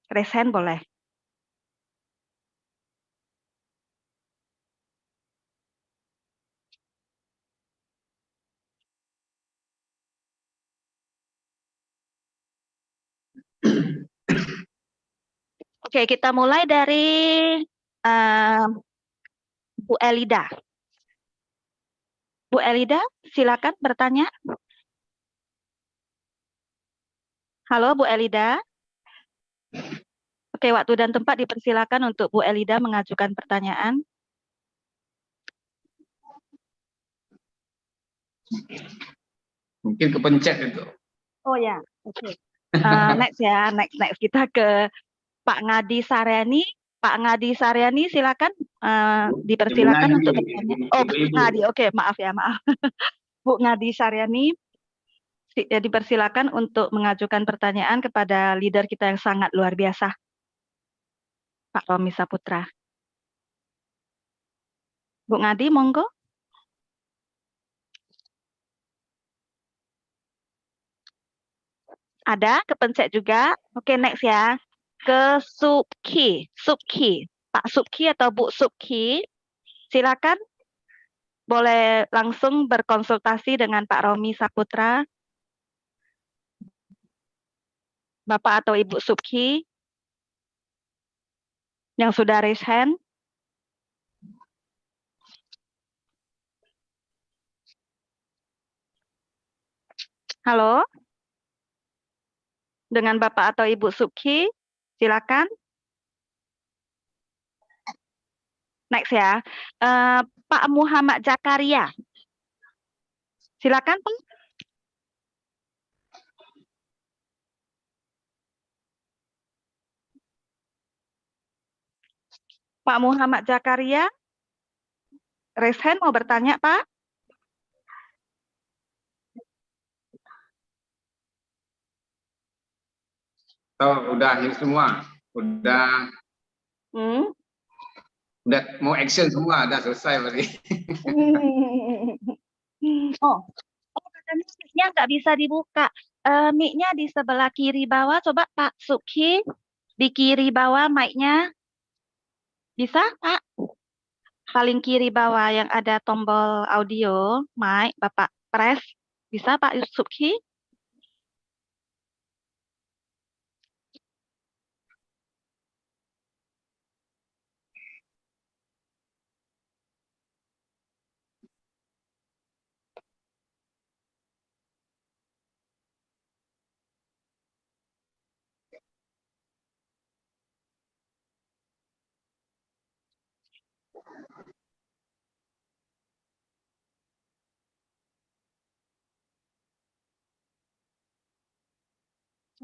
Speaker 11: Raise hand boleh. Oke, kita mulai dari Bu Elida. Bu Elida, silakan bertanya. Halo, Bu Elida. Oke, waktu dan tempat dipersilakan untuk Bu Elida mengajukan pertanyaan.
Speaker 5: Mungkin kepencet itu.
Speaker 11: Oh ya, oke. Next ya, next kita ke Pak Ngadi Saryani. Pak Ngadi Saryani, silakan dipersilakan untuk bertanya. Oh, Bu Ngadi, oke, maaf ya, maaf. Bu Ngadi Saryani, dipersilakan untuk mengajukan pertanyaan kepada leader kita yang sangat luar biasa, Pak Romi Saputra. Bu Ngadi, monggo. Ada, kepencet juga. Oke, next ya. Ke Subki. Pak Subki atau Bu Subki, silakan. Boleh langsung berkonsultasi dengan Pak Romi Saputra. Bapak atau Ibu Subki yang sudah raise hand. Halo? Dengan Bapak atau Ibu Subki, silakan. Next ya. Pak Muhammad Zakaria. Silakan, Pak. Pak Muhammad Zakaria. Raise hand mau bertanya, Pak?
Speaker 5: Oh, udah ini semua. Udah mau action semua, udah selesai berarti.
Speaker 11: Oh, katanya mic-nya nggak bisa dibuka. Mic-nya di sebelah kiri bawah, coba Pak Subki Di kiri bawah mic-nya. Bisa, Pak? Paling kiri bawah yang ada tombol audio, mic, Bapak press. Bisa, Pak Subki?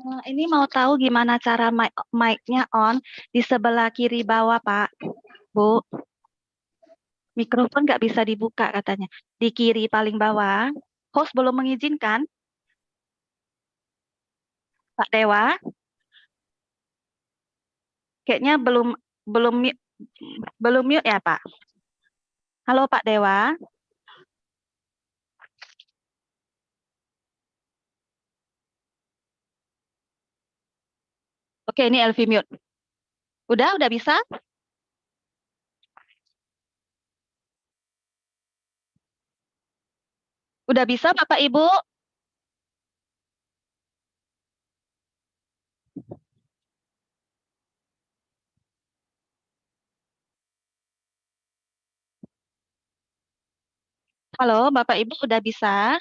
Speaker 11: Ini mau tahu gimana cara mic-nya on di sebelah kiri bawah, Pak. Bu. Mikrofon nggak bisa dibuka katanya. Di kiri paling bawah. Host belum mengizinkan. Pak Dewa. Kayaknya belum mute ya, Pak. Halo Pak Dewa. Oke, ini Elvi mute. Udah bisa? Udah bisa Bapak Ibu? Halo, Bapak Ibu udah bisa?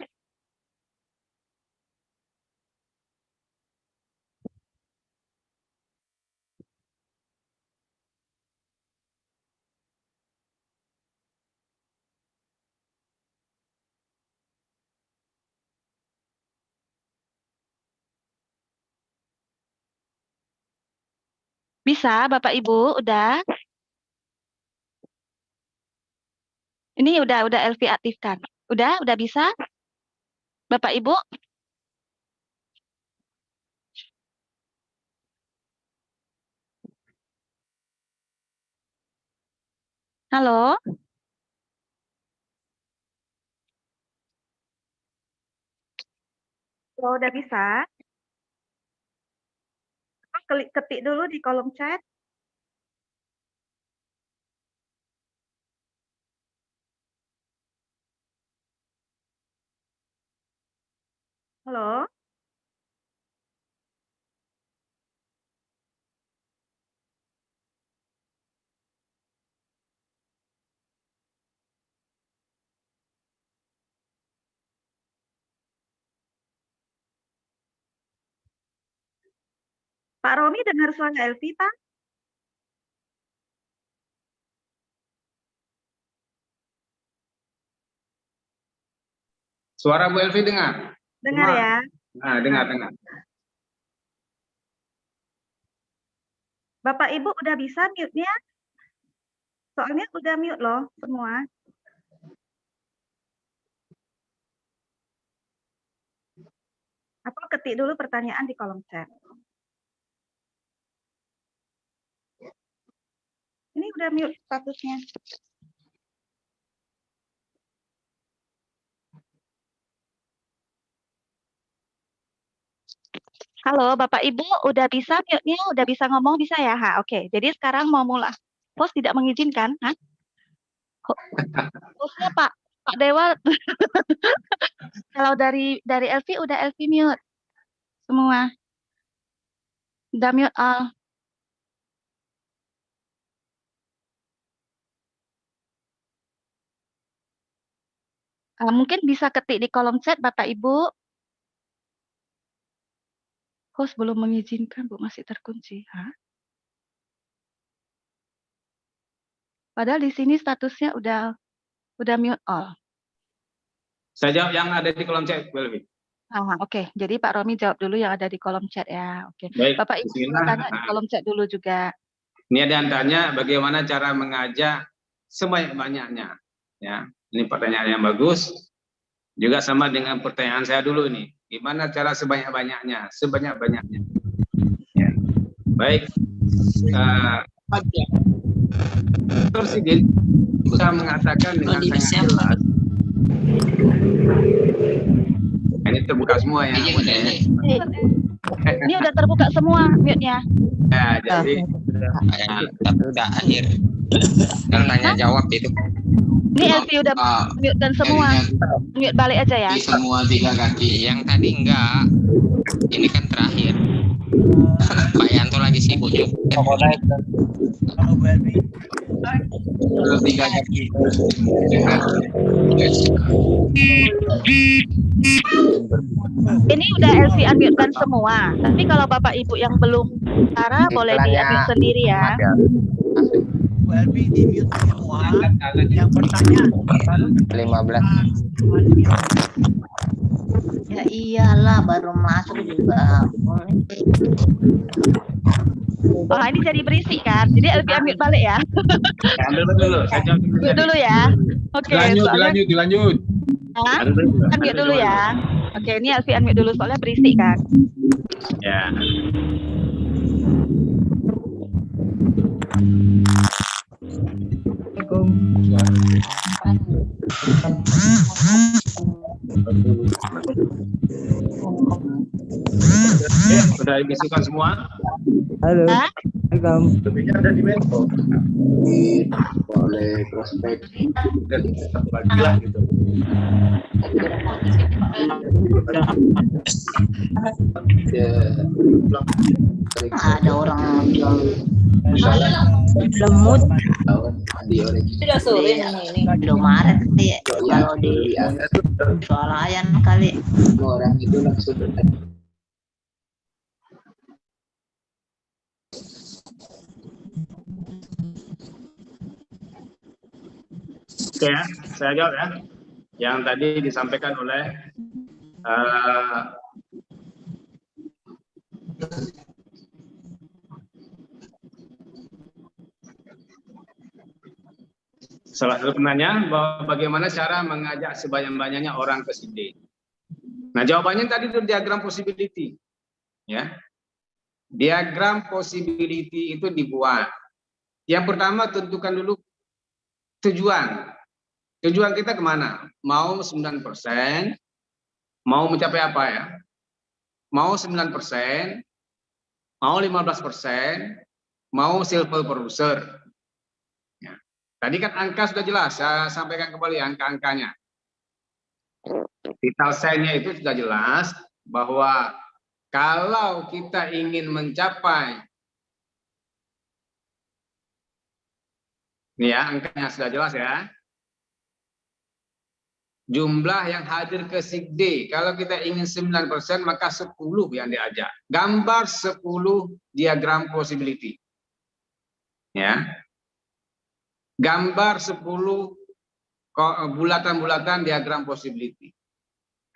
Speaker 11: Bisa, Bapak Ibu, udah? Ini udah Elvi aktifkan. Udah bisa? Bapak Ibu? Halo? Kalau udah bisa? Ketik dulu di kolom chat. Halo? Pak Romi dengar suara Elvi, Pak?
Speaker 5: Suara Bu Elvi dengar?
Speaker 11: Dengar ya?
Speaker 5: Nah, dengar.
Speaker 11: Bapak Ibu udah bisa mute-nya? Soalnya udah mute loh semua. Atau ketik dulu pertanyaan di kolom chat. Ini udah mute statusnya. Halo, Bapak Ibu, udah bisa mute-nya? Udah bisa ngomong, bisa ya? Oke. Jadi sekarang mau mulai. Host tidak mengizinkan? Hostnya Pak Dewa. Kalau dari Elvi, udah Elvi mute. Semua. Udah mute all. Mungkin bisa ketik di kolom chat, Bapak Ibu. Host belum mengizinkan, Bu, masih terkunci. Padahal di sini statusnya udah mute all.
Speaker 5: Saya jawab yang ada di kolom chat, Bu Elvi.
Speaker 11: Oke. Jadi Pak Romi jawab dulu yang ada di kolom chat ya. Oke.
Speaker 5: Baik,
Speaker 11: Bapak Ibu tanya di kolom chat dulu juga.
Speaker 5: Ini ada yang tanya bagaimana cara mengajak sebanyak-banyaknya. Ya, ini pertanyaan yang bagus. Juga sama dengan pertanyaan saya dulu ini. Gimana cara sebanyak-banyaknya? Sebanyak-banyaknya. Ya. Baik. Dr. Sigit bisa mengatakan dengan sangat jelas. Ini Jadi terbuka semua ya.
Speaker 11: Ini udah terbuka semua mute-nya.
Speaker 5: Ya, jadi
Speaker 12: udah akhir yang tanya jawab itu.
Speaker 11: Ini Elvi udah mute dan semua. Mute balik aja ya.
Speaker 12: Di semua 3 kaki. Yang tadi enggak. Ini kan terakhir. Pak Yanto lagi sibuk juga.
Speaker 13: Kalau Bu Elvi.
Speaker 12: 3 kaki.
Speaker 11: Ini udah Elvi unmute kan semua. Tapi kalau Bapak Ibu yang belum bicara boleh di unmute sendiri ya.
Speaker 13: Bu Elvi di mute semua. Yang bertanya
Speaker 12: 15.
Speaker 14: Ya iyalah baru masuk juga.
Speaker 11: Oh ini jadi berisik kan? Jadi Elvi unmute balik ya.
Speaker 5: ambil dulu. Saya jawab
Speaker 11: Unmute dulu ya. Oke.
Speaker 5: Dilanjut.
Speaker 11: Hah? Unmute dulu ya. Oke, ini Elvi unmute dulu soalnya berisik kan.
Speaker 5: Ya. Sudah dibisikan semua?
Speaker 13: Halo.
Speaker 11: Hah?
Speaker 2: Lebihnya ada di Menko.
Speaker 12: Boleh prospek.
Speaker 2: Dan satu lagi lah gitu.
Speaker 14: Ada orang bilang lemut.
Speaker 12: Sudah
Speaker 14: sore ini. Belum Maret kali ya. Kalau di swalayan kali.
Speaker 12: Orang itu langsung
Speaker 5: Oke ya, saya jawab ya. Yang tadi disampaikan oleh salah satu penanya bahwa bagaimana cara mengajak sebanyak-banyaknya orang ke SIGD. Nah, jawabannya tadi itu diagram possibility. Ya. Diagram possibility itu dibuat. Yang pertama tentukan dulu tujuan. Tujuan kita kemana? Mau 9%, mau mencapai apa ya? Mau 9%, mau 15%, mau silver producer. Ya. Tadi kan angka sudah jelas, saya sampaikan kembali angka-angkanya. Vital sign-nya itu sudah jelas bahwa kalau kita ingin mencapai, ini ya angkanya sudah jelas ya, jumlah yang hadir ke SIGD, kalau kita ingin 9% maka 10 yang diajak. Gambar 10 diagram possibility. Ya. Gambar 10 bulatan-bulatan diagram possibility.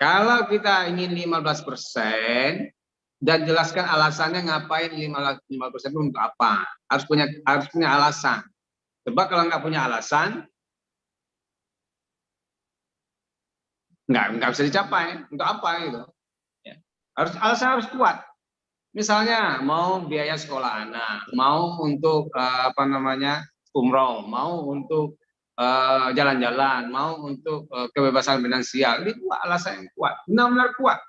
Speaker 5: Kalau kita ingin 15% dan jelaskan alasannya ngapain 15% itu untuk apa? Harus punya alasan. Sebab kalau nggak punya alasan, nggak bisa dicapai. Untuk apa gitu? Ya. Alasan harus kuat. Misalnya mau biaya sekolah anak, mau untuk umroh, mau untuk jalan-jalan, mau untuk kebebasan finansial. Ini alasan yang kuat, benar-benar kuat.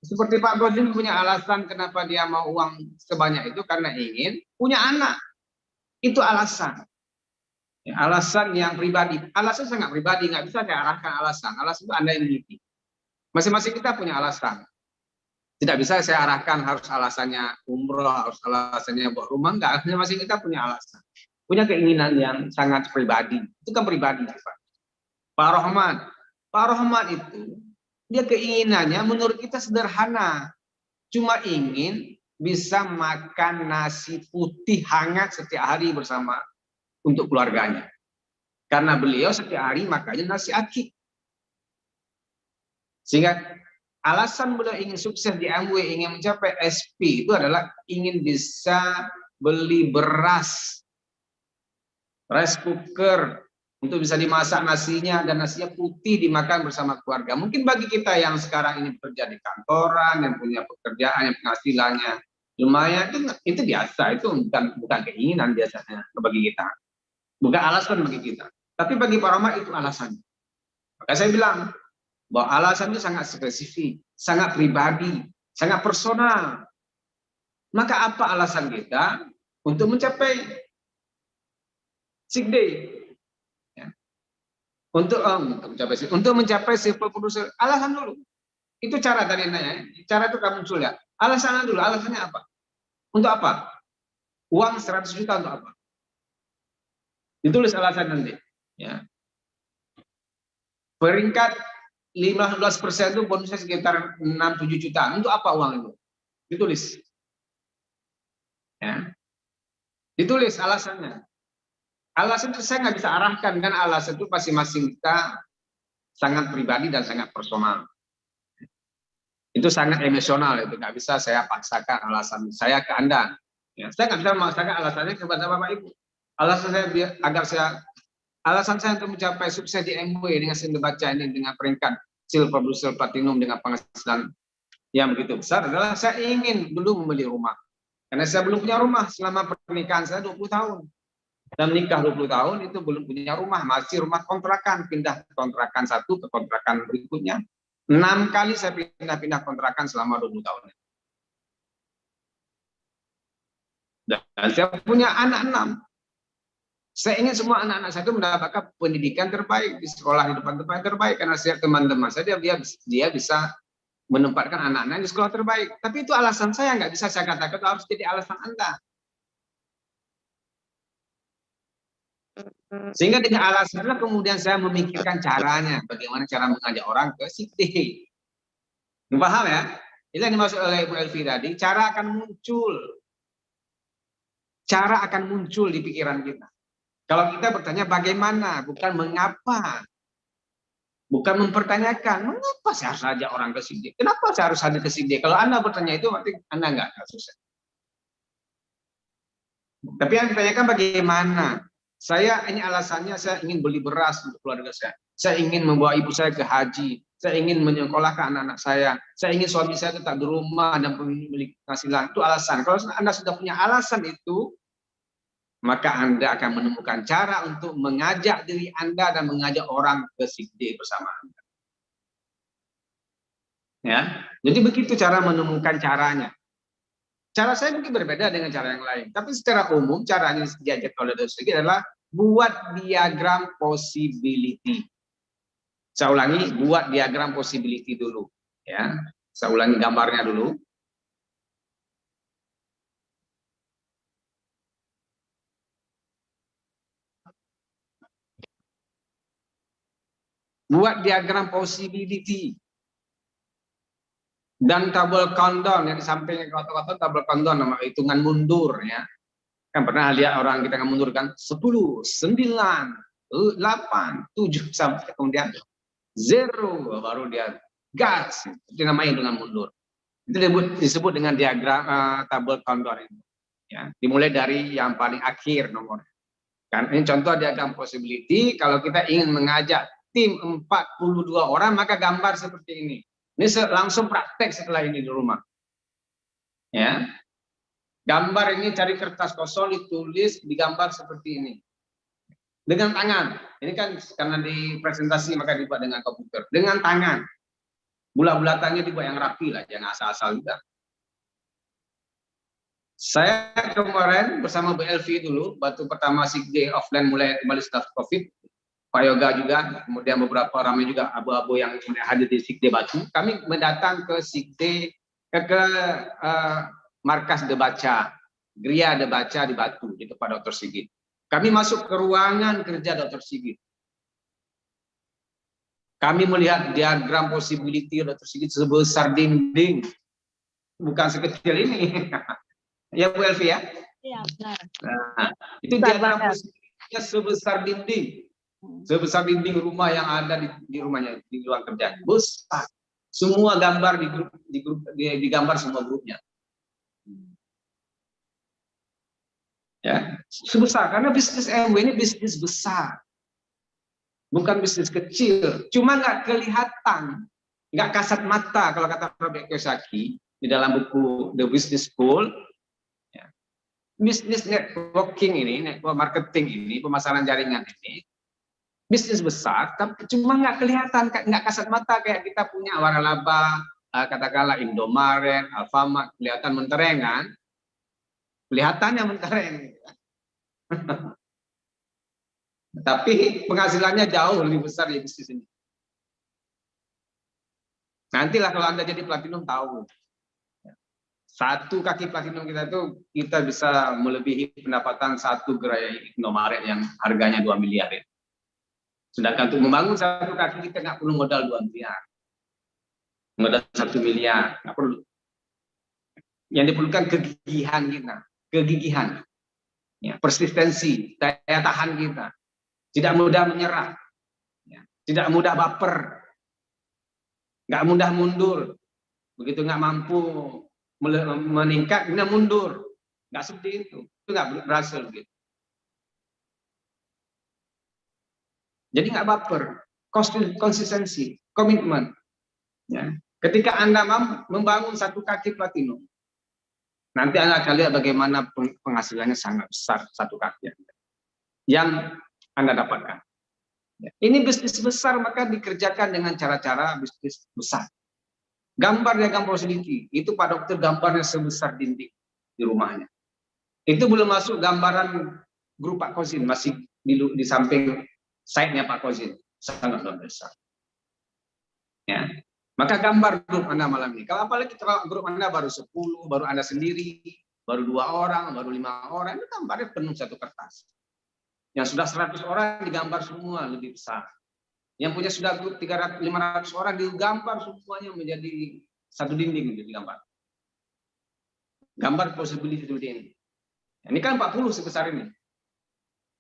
Speaker 5: Seperti Pak Godin punya alasan kenapa dia mau uang sebanyak itu karena ingin punya anak. Itu alasan. Ya, alasan yang pribadi. Alasan sangat pribadi, nggak bisa saya arahkan alasan. Alasan itu Anda yang miliki. Masing-masing kita punya alasan. Tidak bisa saya arahkan harus alasannya umroh, harus alasannya buat rumah. Enggak, masing-masing kita punya alasan. Punya keinginan yang sangat pribadi. Itu kan pribadi. Pak Rohman itu, dia keinginannya menurut kita sederhana. Cuma ingin bisa makan nasi putih hangat setiap hari bersama untuk keluarganya. Karena beliau setiap hari makannya nasi akik. Sehingga alasan beliau ingin sukses di MW, ingin mencapai SP itu adalah ingin bisa beli beras, rice cooker, untuk bisa dimasak nasinya dan nasinya putih dimakan bersama keluarga. Mungkin bagi kita yang sekarang ini bekerja di kantoran, yang punya pekerjaan, yang penghasilannya lumayan, itu biasa, itu bukan keinginan biasanya bagi kita. Bukan alasan bagi kita. Tapi bagi Pak Rahmat itu alasan. Maka saya bilang bahwa alasan itu sangat spesifik. sangat pribadi, sangat personal. Maka apa alasan kita untuk mencapai sick day? Ya. Untuk mencapai simple producer, alasan dulu. Itu cara tadi nanya, cara itu kamu muncul ya. Alasannya dulu, alasannya apa? Untuk apa? Uang 100 juta untuk apa? Ditulis alasan nanti. Ya. Peringkat 15% itu bonusnya sekitar 6-7 juta. Untuk apa uang itu? Ditulis. Ya. Ditulis alasannya. Alasan itu saya nggak bisa arahkan, kan alasan itu masing-masing kita sangat pribadi dan sangat personal. Itu sangat emosional, itu nggak bisa saya paksakan alasan saya ke Anda. Ya, saya nggak bisa memaksakan alasannya kepada Bapak Ibu. Alasan saya alasan saya untuk mencapai sukses di MW dengan sistem baca ini dengan peringkat silver, producer, platinum dengan penghasilan yang begitu besar adalah saya ingin dulu membeli rumah. Karena saya belum punya rumah selama pernikahan saya 20 tahun. Dan menikah 20 tahun itu belum punya rumah, masih rumah kontrakan, pindah kontrakan satu ke kontrakan berikutnya. 6 kali saya pindah-pindah kontrakan selama 20 tahun. Dan saya punya anak 6. Saya ingin semua anak-anak saya itu mendapatkan pendidikan terbaik di sekolah di depan tempat terbaik karena saya teman-teman saya dia bisa menempatkan anak-anak di sekolah terbaik. Tapi itu alasan saya, nggak bisa saya katakan itu harus jadi alasan Anda. Sehingga dengan alasannya kemudian saya memikirkan caranya, bagaimana cara mengajak orang ke sick day. Paham ya? Itu yang dimaksud oleh Bu Elvi tadi, cara akan muncul. Cara akan muncul di pikiran kita. Kalau kita bertanya bagaimana, bukan mengapa. Bukan mempertanyakan, mengapa saya harus ajak orang ke sick day? Kenapa saya harus hadir ke sick day? Kalau Anda bertanya itu, berarti Anda nggak sukses. Tapi yang ditanyakan bagaimana? Ini alasannya saya ingin beli beras untuk keluarga saya. Saya ingin membawa ibu saya ke haji. Saya ingin menyekolahkan anak-anak saya. Saya ingin suami saya tetap di rumah dan memiliki penghasilan. Itu alasan. Kalau Anda sudah punya alasan itu, maka Anda akan menemukan cara untuk mengajak diri Anda dan mengajak orang ke sick day bersama Anda. Ya, jadi begitu cara menemukan caranya. Cara saya mungkin berbeda dengan cara yang lain, tapi secara umum caranya diajak oleh Dr. Sigit adalah buat diagram possibility. Saya ulangi, buat diagram possibility dulu. Ya, saya ulangi gambarnya dulu. Buat diagram possibility. Dan tabel countdown yang di sampingnya kata-kata tabel countdown nama hitungan mundur ya. Kan pernah lihat orang kita mundur kan 10, 9, 8, 7 sampai kemudian 0 baru dia gas. Itu namanya hitungan mundur. Itu disebut dengan diagram tabel countdown itu. Ya, dimulai dari yang paling akhir nomor. Kan ini contoh diagram possibility kalau kita ingin mengajak tim 42 orang maka gambar seperti ini. Ini langsung praktek setelah ini di rumah. Ya. Gambar ini cari kertas kosong, ditulis, digambar seperti ini. Dengan tangan. Ini kan karena di presentasi maka dibuat dengan komputer. Dengan tangan. Bulat-bulatannya dibuat yang rapi lah, jangan asal-asal juga. Saya kemarin bersama Bu Elvi dulu, waktu pertama sick day offline mulai kembali setelah COVID. Pak Yoga juga, kemudian beberapa ramai juga abu-abu yang hadir di sick day Batu. Kami mendatang ke sick day ke markas Debaca, Gria Debaca di Batu di tempat Dr. Sigit. Kami masuk ke ruangan kerja Dr. Sigit. Kami melihat diagram possibility Dr. Sigit sebesar dinding, bukan sekecil ini. Ya Bu Elvi ya?
Speaker 11: Iya benar.
Speaker 5: Nah, itu diagram possibility sebesar dinding. Sebesar dinding rumah yang ada di rumahnya di ruang kerja besar. Semua gambar digambar semua grupnya. Ya, sebesar karena bisnis MW ini bisnis besar. Bukan bisnis kecil, cuma nggak kelihatan, nggak kasat mata kalau kata Robert Kiyosaki di dalam buku The Business School. Ya. Bisnis networking ini, network marketing ini, pemasaran jaringan ini bisnis besar, tapi cuma nggak kelihatan, nggak kasat mata kayak kita punya waralaba, katakanlah Indomaret, Alfamart kelihatan mentereng kan? Kelihatannya mentereng. Tapi penghasilannya jauh lebih besar di bisnis ini. Nantilah kalau Anda jadi platinum tahu. Satu kaki platinum kita itu kita bisa melebihi pendapatan satu gerai Indomaret yang harganya 2 miliar. Ya. Sedangkan untuk membangun satu kaki kita nggak perlu modal 2 miliar. Modal 1 miliar, nggak perlu. Yang diperlukan kegigihan kita, kegigihan, ya, persistensi, daya tahan kita, tidak mudah menyerah, ya, tidak mudah baper, nggak mudah mundur, begitu nggak mampu meningkat, kemudian mundur, nggak seperti itu nggak berhasil gitu. Jadi nggak baper, konsistensi, komitmen. Ya. Ketika Anda membangun satu kaki platinum, nanti Anda akan lihat bagaimana penghasilannya sangat besar satu kaki yang Anda dapatkan. Ya. Ini bisnis besar maka dikerjakan dengan cara-cara bisnis besar. Gambar diagram possibility, itu Pak Dokter gambarnya sebesar dinding di rumahnya. Itu belum masuk gambaran grup Pak Kozin, masih di samping site-nya Pak Kozin, sangat luar biasa. Ya. Maka gambar grup Anda malam ini. Kalau apalagi kalau grup Anda baru 10, baru Anda sendiri, baru 2 orang, baru 5 orang, itu gambarnya penuh satu kertas. Yang sudah 100 orang digambar semua lebih besar. Yang punya sudah grup 300-500 orang digambar semuanya menjadi satu dinding menjadi gambar. Gambar possibility seperti ini. Ini kan 40 sebesar ini.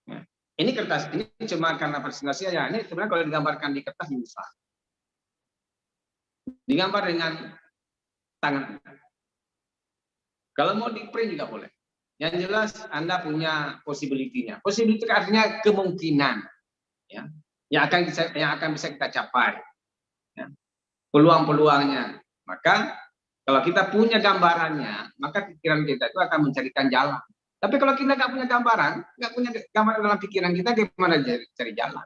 Speaker 5: Ya. Ini kertas, ini cuma karena presentasi ya. Ini sebenarnya kalau digambarkan di kertas ini besar. Digambar dengan tangan. Kalau mau di print juga boleh. Yang jelas Anda punya possibility-nya. Possibility artinya kemungkinan. Ya. Yang akan bisa kita capai, ya. Peluang-peluangnya. Maka kalau kita punya gambarannya, maka pikiran kita itu akan mencarikan jalan. Tapi kalau kita nggak punya gambaran dalam pikiran kita, gimana cari jalan?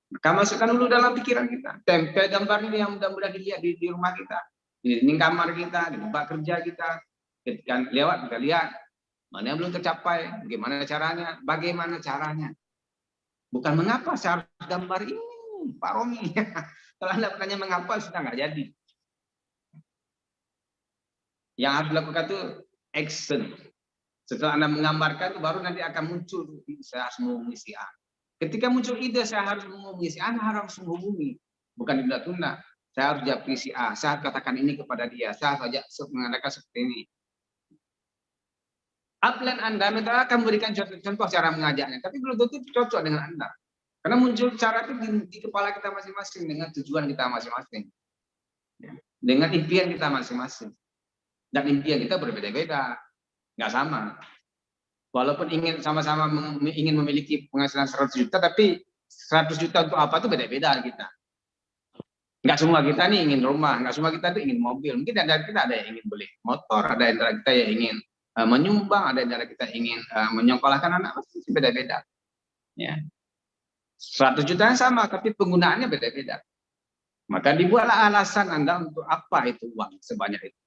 Speaker 5: Maka masukkan dulu dalam pikiran kita. Tempel gambar ini yang mudah-mudah dilihat di rumah kita, di dinding kamar kita, di tempat kerja kita. Ketika lewat kita lihat mana yang belum tercapai, bagaimana caranya. Bukan mengapa saya harus gambar ini, Pak Romi. Kalau Anda bertanya mengapa, sudah nggak jadi. Yang harus dilakukan itu action. Setelah Anda menggambarkan, baru nanti akan muncul, saya harus mengisi A. Ketika muncul ide, saya harus mengisi A, Anda harus menghubungi. Bukan ditunda-tunda. Saya harus japri si A, saya harus katakan ini kepada dia, saya harus mengadakan seperti ini. Upline Anda akan memberikan contoh cara mengajaknya, tapi belum tentu cocok dengan Anda. Karena muncul cara itu di kepala kita masing-masing dengan tujuan kita masing-masing. Dengan impian kita masing-masing. Dan impian kita berbeda-beda. Nggak sama. Walaupun ingin sama-sama ingin memiliki penghasilan 100 juta, tapi 100 juta untuk apa itu beda-beda kita. Nggak semua kita nih ingin rumah, nggak semua kita tuh ingin mobil. Mungkin ada kita ada yang ingin beli motor, ada yang kita yang ingin menyumbang, ada yang kita ingin menyekolahkan anak, pasti beda-beda. Ya. 100 juta sama, tapi penggunaannya beda-beda. Maka dibuatlah alasan Anda untuk apa itu uang sebanyak itu.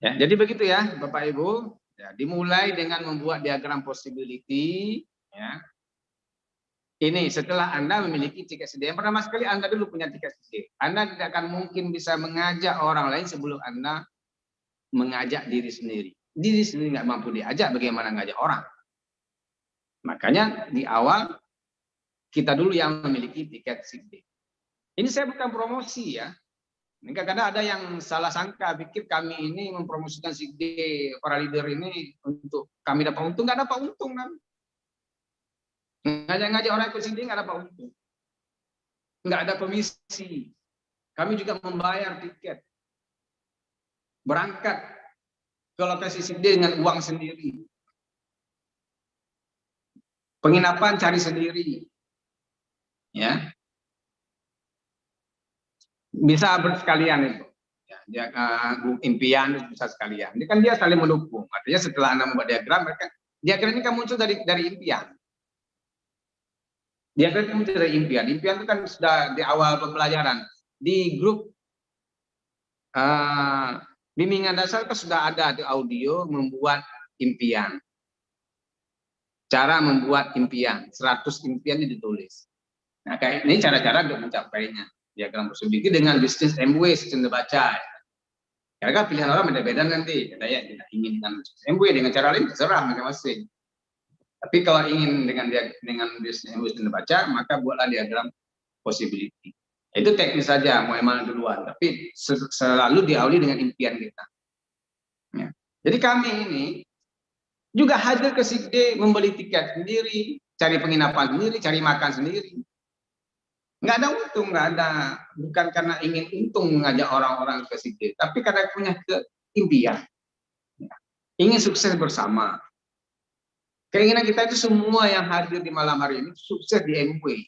Speaker 5: Ya, jadi begitu ya, Bapak Ibu. Ya, dimulai dengan membuat diagram possibility. Ya. Ini setelah Anda memiliki tiket sedih. Yang pertama sekali Anda dulu punya tiket sedih. Anda tidak akan mungkin bisa mengajak orang lain sebelum Anda mengajak diri sendiri. Diri sendiri nggak mampu diajak, bagaimana ngajak orang? Makanya di awal kita dulu yang memiliki tiket sedih. Ini saya bukan promosi ya. Ini kadang-kadang ada yang salah sangka, pikir kami ini mempromosikan sedih para leader ini untuk kami dapat untung, nggak dapat untung kan? Ngajak-ngajak orang ikut sini nggak dapat untung, nggak ada komisi. Kami juga membayar tiket, berangkat ke lokasi sini dengan uang sendiri, penginapan cari sendiri, ya bisa bersekalian itu. Ya, impian bisa sekalian. Ini kan dia saling mendukung. Artinya setelah Anda membuat diagram, diagram ini kan muncul dari impian. Diagram itu dari impian. Impian itu kan sudah di awal pembelajaran. Di grup bimbingan dasar kan sudah ada di audio membuat impian. Cara membuat impian, 100 impian ini ditulis. Nah, kayak ini cara-cara untuk mencapainya. Diagram possibility dengan bisnis MW sistem baca. Karena pilihan orang beda-beda nanti. Ada yang tidak ingin dengan MW dengan cara lain terserah masing-masing. Tapi kalau ingin dengan bisnis MW sistem baca, maka buatlah diagram possibility. Itu teknis saja, mau emang duluan. Tapi selalu diawali dengan impian kita. Ya. Jadi kami ini juga hadir ke SIGD, membeli tiket sendiri, cari penginapan sendiri, cari makan sendiri. Nggak ada untung, nggak ada. Bukan karena ingin untung mengajak orang-orang ke SIGD, tapi karena punya keimpian. Ya. Ingin sukses bersama. Keinginan kita itu semua yang hadir di malam hari ini sukses di MW.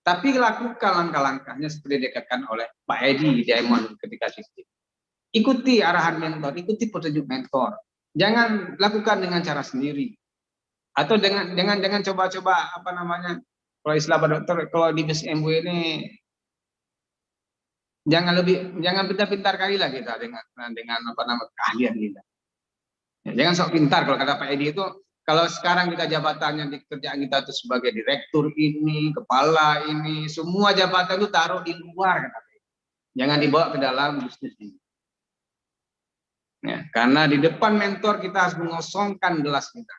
Speaker 5: Tapi lakukan langkah-langkahnya seperti dikatakan oleh Pak Edi Diamond ketika SIGD. Ikuti arahan mentor, ikuti petunjuk mentor. Jangan lakukan dengan cara sendiri. Atau dengan coba-coba apa namanya? Kalau istilah dokter, kalau di MW ini jangan pintar-pintar kali lah kita dengan apa nama keahlian kita. Ya, jangan sok pintar kalau kata Pak Edi itu. Kalau sekarang kita jabatannya di kerjaan kita itu sebagai direktur ini, kepala ini, semua jabatan itu taruh di luar kata Pak Edi. Jangan dibawa ke dalam bisnis ini. Ya, karena di depan mentor kita harus mengosongkan gelas kita.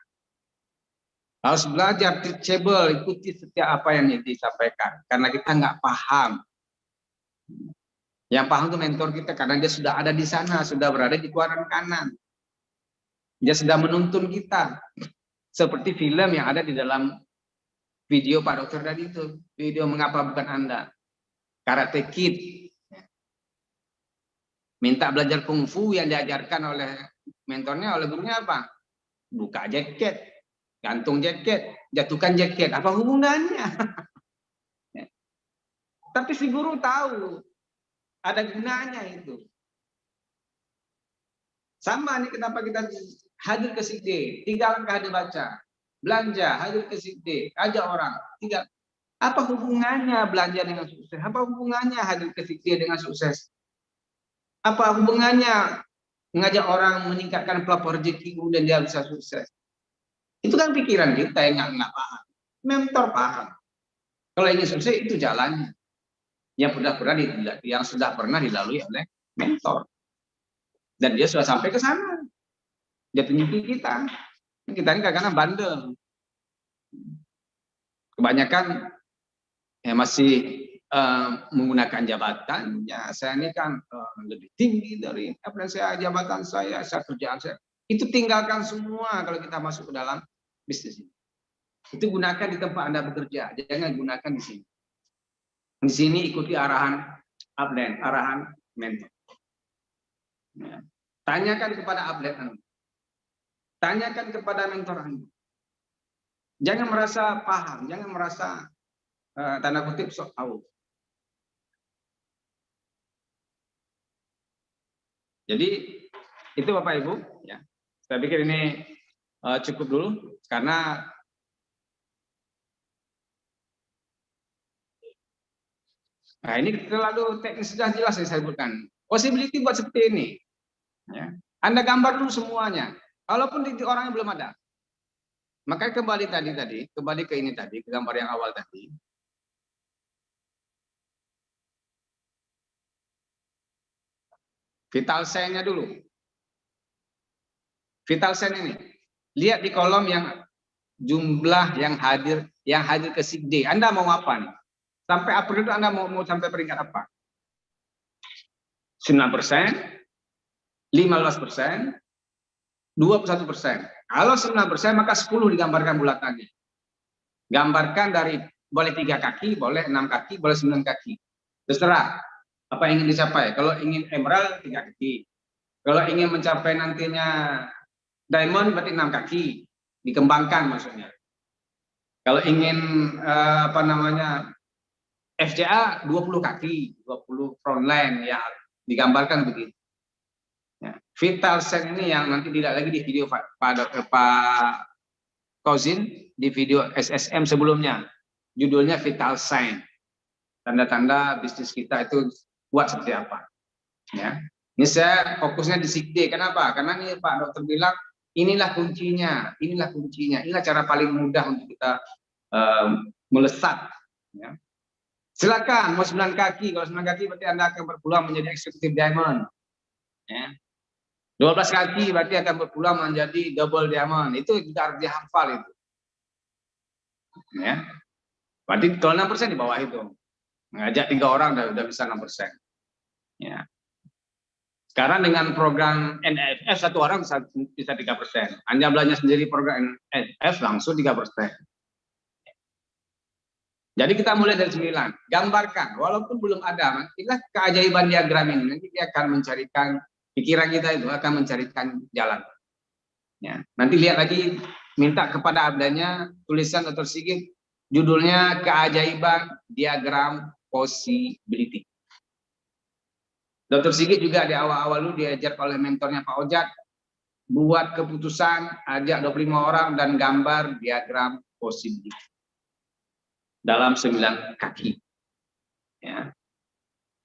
Speaker 5: Harus belajar teachable, ikuti setiap apa yang disampaikan. Karena kita nggak paham. Yang paham itu mentor kita karena dia sudah ada di sana, sudah berada di kuadran kanan. Dia sudah menuntun kita. Seperti film yang ada di dalam video Pak Dokter tadi itu. Video Mengapa Bukan Anda. Karate Kid. Minta belajar kungfu yang diajarkan oleh mentornya, oleh gurunya apa? Buka jaket, gantung jaket, jatuhkan jaket. Apa hubungannya? Tapi si guru tahu ada gunanya itu. Sama nih kenapa kita hadir ke SIGD, 3 langkah dibaca, belanja, hadir ke SIGD, ajak orang, 3. Apa hubungannya belanja dengan sukses? Apa hubungannya hadir ke SIGD dengan sukses? Apa hubungannya mengajak orang meningkatkan pelapor rezeki dan dia bisa sukses? Itu kan pikiran kita yang nggak paham. Mentor paham. Kalau ingin sukses itu jalannya. Yang sudah pernah dilalui oleh mentor. Dan dia sudah sampai ke sana. Dia tunjukin kita. Kita ini kadang-kadang bandel. Kebanyakan ya masih menggunakan jabatan. Ya saya ini kan lebih tinggi dari apa saya jabatan saya kerjaan saya. Itu tinggalkan semua kalau kita masuk ke dalam bisnis ini. Itu gunakan di tempat Anda bekerja. Jangan gunakan di sini. Di sini ikuti arahan upline, arahan mentor. Ya. Tanyakan kepada upline Anda. Tanyakan kepada mentor Anda. Jangan merasa paham, jangan merasa tanda kutip sok tahu. Jadi itu Bapak Ibu, ya. Saya pikir ini cukup dulu karena nah ini terlalu teknis, sudah jelas yang saya sebutkan. Possibility buat seperti ini. Ya. Anda gambar dulu semuanya. Walaupun orangnya belum ada. Makanya kembali kembali ke ini tadi, ke gambar yang awal tadi. Vital sign-nya dulu. Vital sign ini. Lihat di kolom yang jumlah yang hadir ke SIGD. Anda mau apa nih? Sampai April itu Anda mau sampai peringkat apa? 9%, 15%, 21%. Kalau 9% maka 10 digambarkan bulatannya. Gambarkan dari boleh 3 kaki, boleh 6 kaki, boleh 9 kaki. Terserah apa yang ingin dicapai. Kalau ingin emerald 3 kaki. Kalau ingin mencapai nantinya diamond berarti 6 kaki. Dikembangkan maksudnya. Kalau ingin apa namanya FCA 20 kaki, 20 frontline ya digambarkan begitu. Ya. Vital sign ini yang nanti tidak lagi di video Pak Kozin di video SSM sebelumnya. judulnya Vital Sign. Tanda-tanda bisnis kita itu kuat seperti apa. Ya. Ini saya fokusnya di SIG D. Kenapa? Karena ini Pak Dokter bilang, inilah kuncinya, inilah cara paling mudah untuk kita melesat. Ya. Silakan, mau 9 kaki. Kalau 9 kaki berarti Anda akan berpeluang menjadi executive diamond. Ya. 12 kaki berarti akan berpeluang menjadi double diamond. Itu juga harus dihafal itu. Ya. Berarti kalau 6% di bawah itu. Ngajak 3 orang udah bisa 6%. Ya. Sekarang dengan program NFF 1 orang bisa 3%. Anda belanja sendiri program NFF langsung 3%. Jadi kita mulai dari 9. Gambarkan, walaupun belum ada, kita keajaiban diagram ini nanti dia akan mencarikan pikiran kita itu akan mencarikan jalan. Ya, nanti lihat lagi, minta kepada abdanya tulisan Dr. Sigit, judulnya keajaiban diagram possibility. Dr. Sigit juga di awal-awal dulu diajar oleh mentornya Pak Ojat, buat keputusan, ajak 25 orang dan gambar diagram possibility dalam 9 kaki. Ya.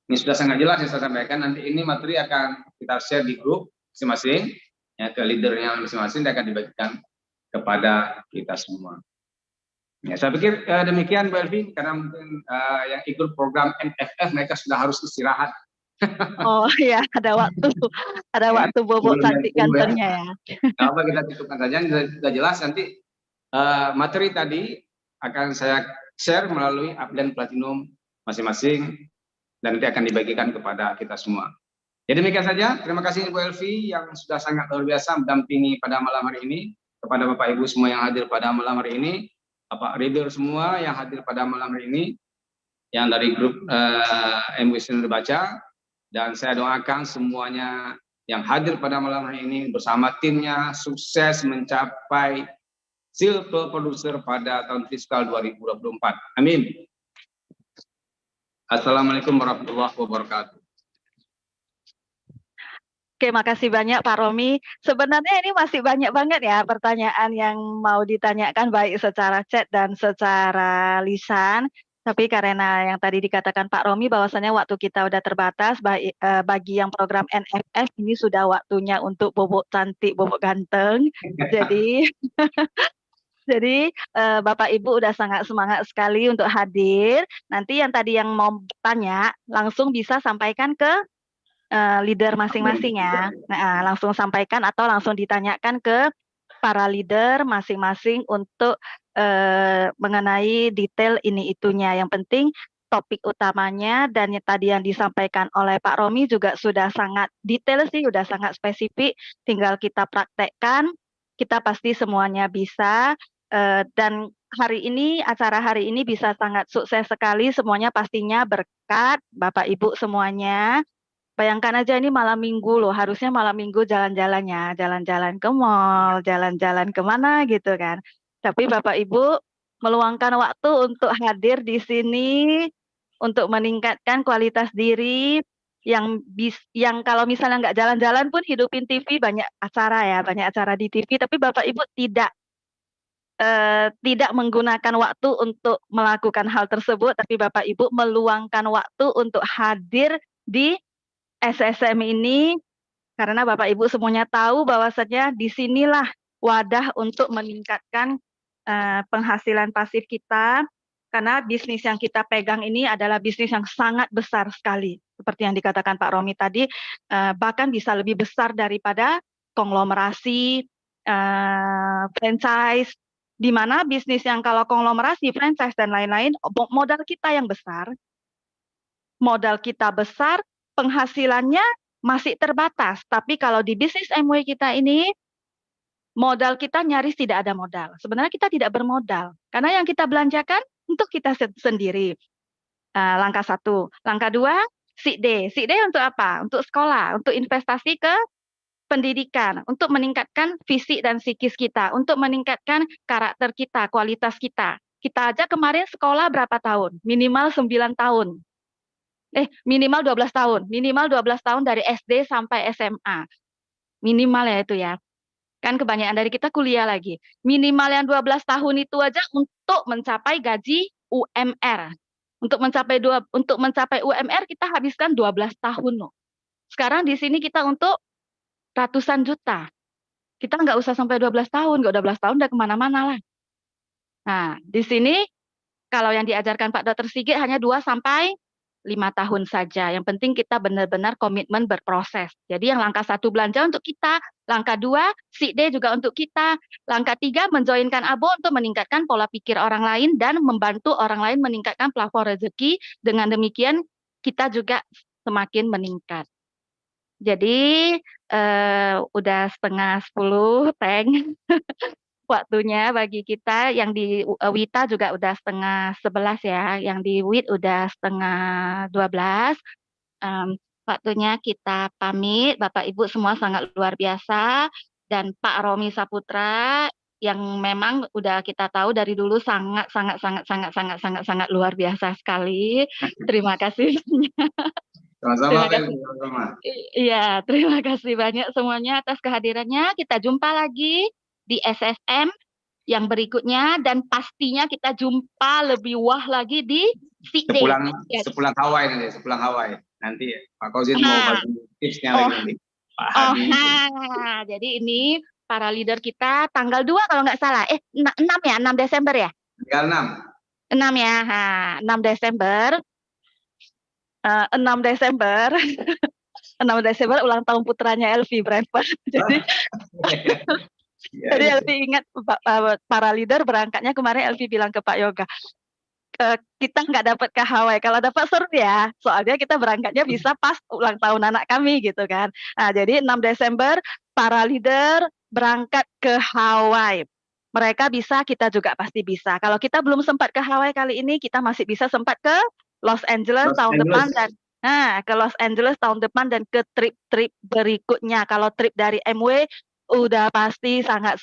Speaker 5: Ini sudah sangat jelas yang saya sampaikan. Nanti ini materi akan kita share di grup masing-masing, ya, ke leadernya masing-masing dan akan dibagikan kepada kita semua. Ya, saya pikir demikian Bu Elvi, karena mungkin yang ikut program NFF mereka sudah harus istirahat.
Speaker 11: Oh ya, ada waktu bobok cantik gantengnya ya.
Speaker 5: Apa kita cukupkan saja, sudah jelas. Nanti materi tadi akan saya share melalui upline platinum masing-masing dan nanti akan dibagikan kepada kita semua. Jadi demikian saja. Terima kasih Bu Elvi yang sudah sangat luar biasa mendampingi pada malam hari ini, kepada Bapak Ibu semua yang hadir pada malam hari ini, Bapak Reader semua yang hadir pada malam hari ini, yang dari grup MWC Baca, dan saya doakan semuanya yang hadir pada malam hari ini bersama timnya sukses mencapai silver producer pada tahun fiskal 2024. Amin. Assalamualaikum warahmatullahi wabarakatuh.
Speaker 11: Oke, makasih banyak Pak Romi. Sebenarnya ini masih banyak banget ya pertanyaan yang mau ditanyakan baik secara chat dan secara lisan. Tapi karena yang tadi dikatakan Pak Romi bahwasanya waktu kita udah terbatas, bagi yang program NFF ini sudah waktunya untuk bobok cantik, bobok ganteng. Jadi Bapak Ibu udah sangat semangat sekali untuk hadir. Nanti yang tadi yang mau tanya langsung bisa sampaikan ke leader masing-masing ya. Nah, langsung sampaikan atau langsung ditanyakan ke para leader masing-masing untuk mengenai detail ini itunya. Yang penting topik utamanya dan yang tadi yang disampaikan oleh Pak Romi juga sudah sangat detail sih, sudah sangat spesifik. Tinggal kita praktekkan, kita pasti semuanya bisa. Dan acara hari ini bisa sangat sukses sekali, semuanya pastinya berkat Bapak Ibu semuanya. Bayangkan aja ini malam minggu loh, harusnya malam minggu jalan-jalannya, jalan-jalan ke mall, jalan-jalan kemana gitu kan. Tapi Bapak Ibu meluangkan waktu untuk hadir di sini, untuk meningkatkan kualitas diri, yang kalau misalnya nggak jalan-jalan pun hidupin TV, banyak acara di TV, tapi Bapak Ibu tidak menggunakan waktu untuk melakukan hal tersebut, tapi Bapak Ibu meluangkan waktu untuk hadir di SSM ini, karena Bapak Ibu semuanya tahu bahwasanya disinilah wadah untuk meningkatkan penghasilan pasif kita, karena bisnis yang kita pegang ini adalah bisnis yang sangat besar sekali, seperti yang dikatakan Pak Romi tadi, bahkan bisa lebih besar daripada konglomerasi, franchise, di mana bisnis yang kalau konglomerasi, franchise, dan lain-lain, modal kita yang besar, penghasilannya masih terbatas. Tapi kalau di bisnis MW kita ini, modal kita nyaris tidak ada modal. Sebenarnya kita tidak bermodal, karena yang kita belanjakan untuk kita sendiri. Langkah 1. Langkah 2, SIG D. SIG D untuk apa? Untuk sekolah, untuk investasi ke pendidikan, untuk meningkatkan fisik dan psikis kita, untuk meningkatkan karakter kita, kualitas kita. Kita aja kemarin sekolah berapa tahun? Minimal 9 tahun. Minimal 12 tahun. Minimal 12 tahun dari SD sampai SMA. Minimal ya itu ya. Kan kebanyakan dari kita kuliah lagi. Minimal yang 12 tahun itu aja untuk mencapai gaji UMR. Untuk mencapai UMR kita habiskan 12 tahun loh. Sekarang di sini kita untuk ratusan juta. Kita nggak usah sampai 12 tahun, nggak 12 tahun udah kemana-mana lah. Nah, di sini kalau yang diajarkan Pak Dr. Sigit hanya 2 sampai 5 tahun saja. Yang penting kita benar-benar komitmen berproses. Jadi yang langkah 1 belanja untuk kita, langkah 2 SID juga untuk kita, langkah 3 menjoinkan abo untuk meningkatkan pola pikir orang lain dan membantu orang lain meningkatkan plafon rezeki. Dengan demikian kita juga semakin meningkat. Jadi udah setengah 10 Teng. Waktunya bagi kita yang di Wita juga udah setengah 11 ya, yang di WIT udah setengah 12. Waktunya kita pamit, Bapak Ibu semua sangat luar biasa, dan Pak Romi Saputra yang memang udah kita tahu dari dulu sangat luar biasa sekali. Terima kasih.
Speaker 5: Sama-sama.
Speaker 11: Iya, terima kasih banyak semuanya atas kehadirannya. Kita jumpa lagi di SSM yang berikutnya, dan pastinya kita jumpa lebih wah lagi di SID.
Speaker 5: Sepulang Hawaii nanti Pak Kozin mau bagi tipsnya lagi nanti. Pak Hadi.
Speaker 11: Jadi ini para leader kita tanggal 2 kalau nggak salah, 6 ya, 6 Desember ya?
Speaker 5: Tanggal 6.
Speaker 11: 6 ya, 6 Desember. 6 Desember. 6 Desember ulang tahun putranya Elvi Brentford. Jadi Elvi ingat para leader berangkatnya kemarin Elvi bilang ke Pak Yoga, kita nggak dapat ke Hawaii, kalau dapat seru ya, soalnya kita berangkatnya bisa pas ulang tahun anak kami gitu kan. Nah, jadi 6 Desember para leader berangkat ke Hawaii. Mereka bisa, kita juga pasti bisa. Kalau kita belum sempat ke Hawaii kali ini, kita masih bisa sempat ke Los Angeles tahun depan, dan ke Los Angeles tahun depan, dan ke trip-trip berikutnya. Kalau trip dari MW udah pasti sangat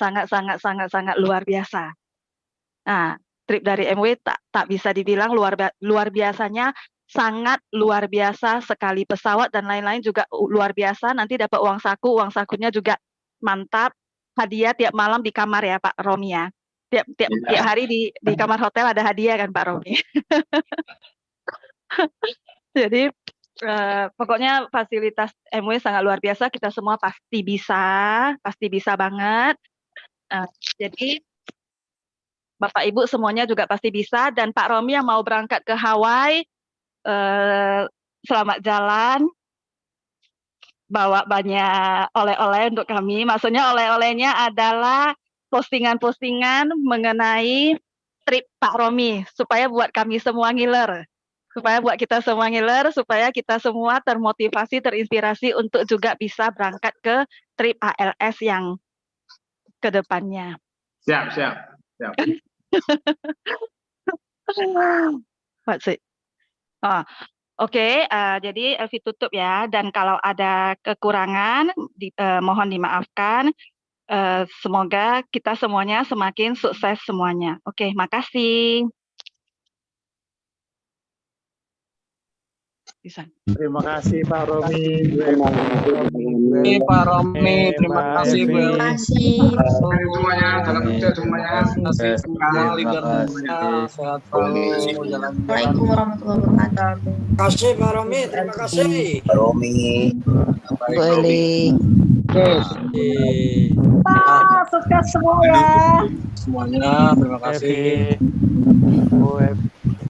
Speaker 11: luar biasa. Nah, trip dari MW tak bisa dibilang luar biasanya, sangat luar biasa sekali. Pesawat dan lain-lain juga luar biasa. Nanti dapat uang sakunya juga mantap. Hadiah tiap malam di kamar ya Pak Romi ya. Tiap hari di kamar hotel ada hadiah kan Pak Romi. Jadi pokoknya fasilitas MW sangat luar biasa, kita semua pasti bisa banget. Jadi Bapak Ibu semuanya juga pasti bisa, dan Pak Romi yang mau berangkat ke Hawaii, selamat jalan, bawa banyak oleh-oleh untuk kami. Maksudnya oleh-olehnya adalah postingan-postingan mengenai trip Pak Romi, supaya buat kami semua ngiler. Supaya buat kita semua ngiler, supaya kita semua termotivasi, terinspirasi untuk juga bisa berangkat ke trip ALS yang ke depannya.
Speaker 5: Siap.
Speaker 11: Oke, jadi Elvi tutup ya, dan kalau ada kekurangan mohon dimaafkan. Semoga kita semuanya semakin sukses semuanya. Oke, makasih.
Speaker 15: Terima kasih Pak Romi.
Speaker 5: Pak Romi, terima kasih Bu.
Speaker 15: Terima kasih
Speaker 5: semuanya, salam sukses semuanya.
Speaker 15: Sehat selalu. Assalamualaikum warahmatullahi wabarakatuh. Terima kasih Pak Romi, terima kasih.
Speaker 16: Pak Romi.
Speaker 15: Boleh.
Speaker 3: Sukses semua ya.
Speaker 15: Semuanya, terima kasih.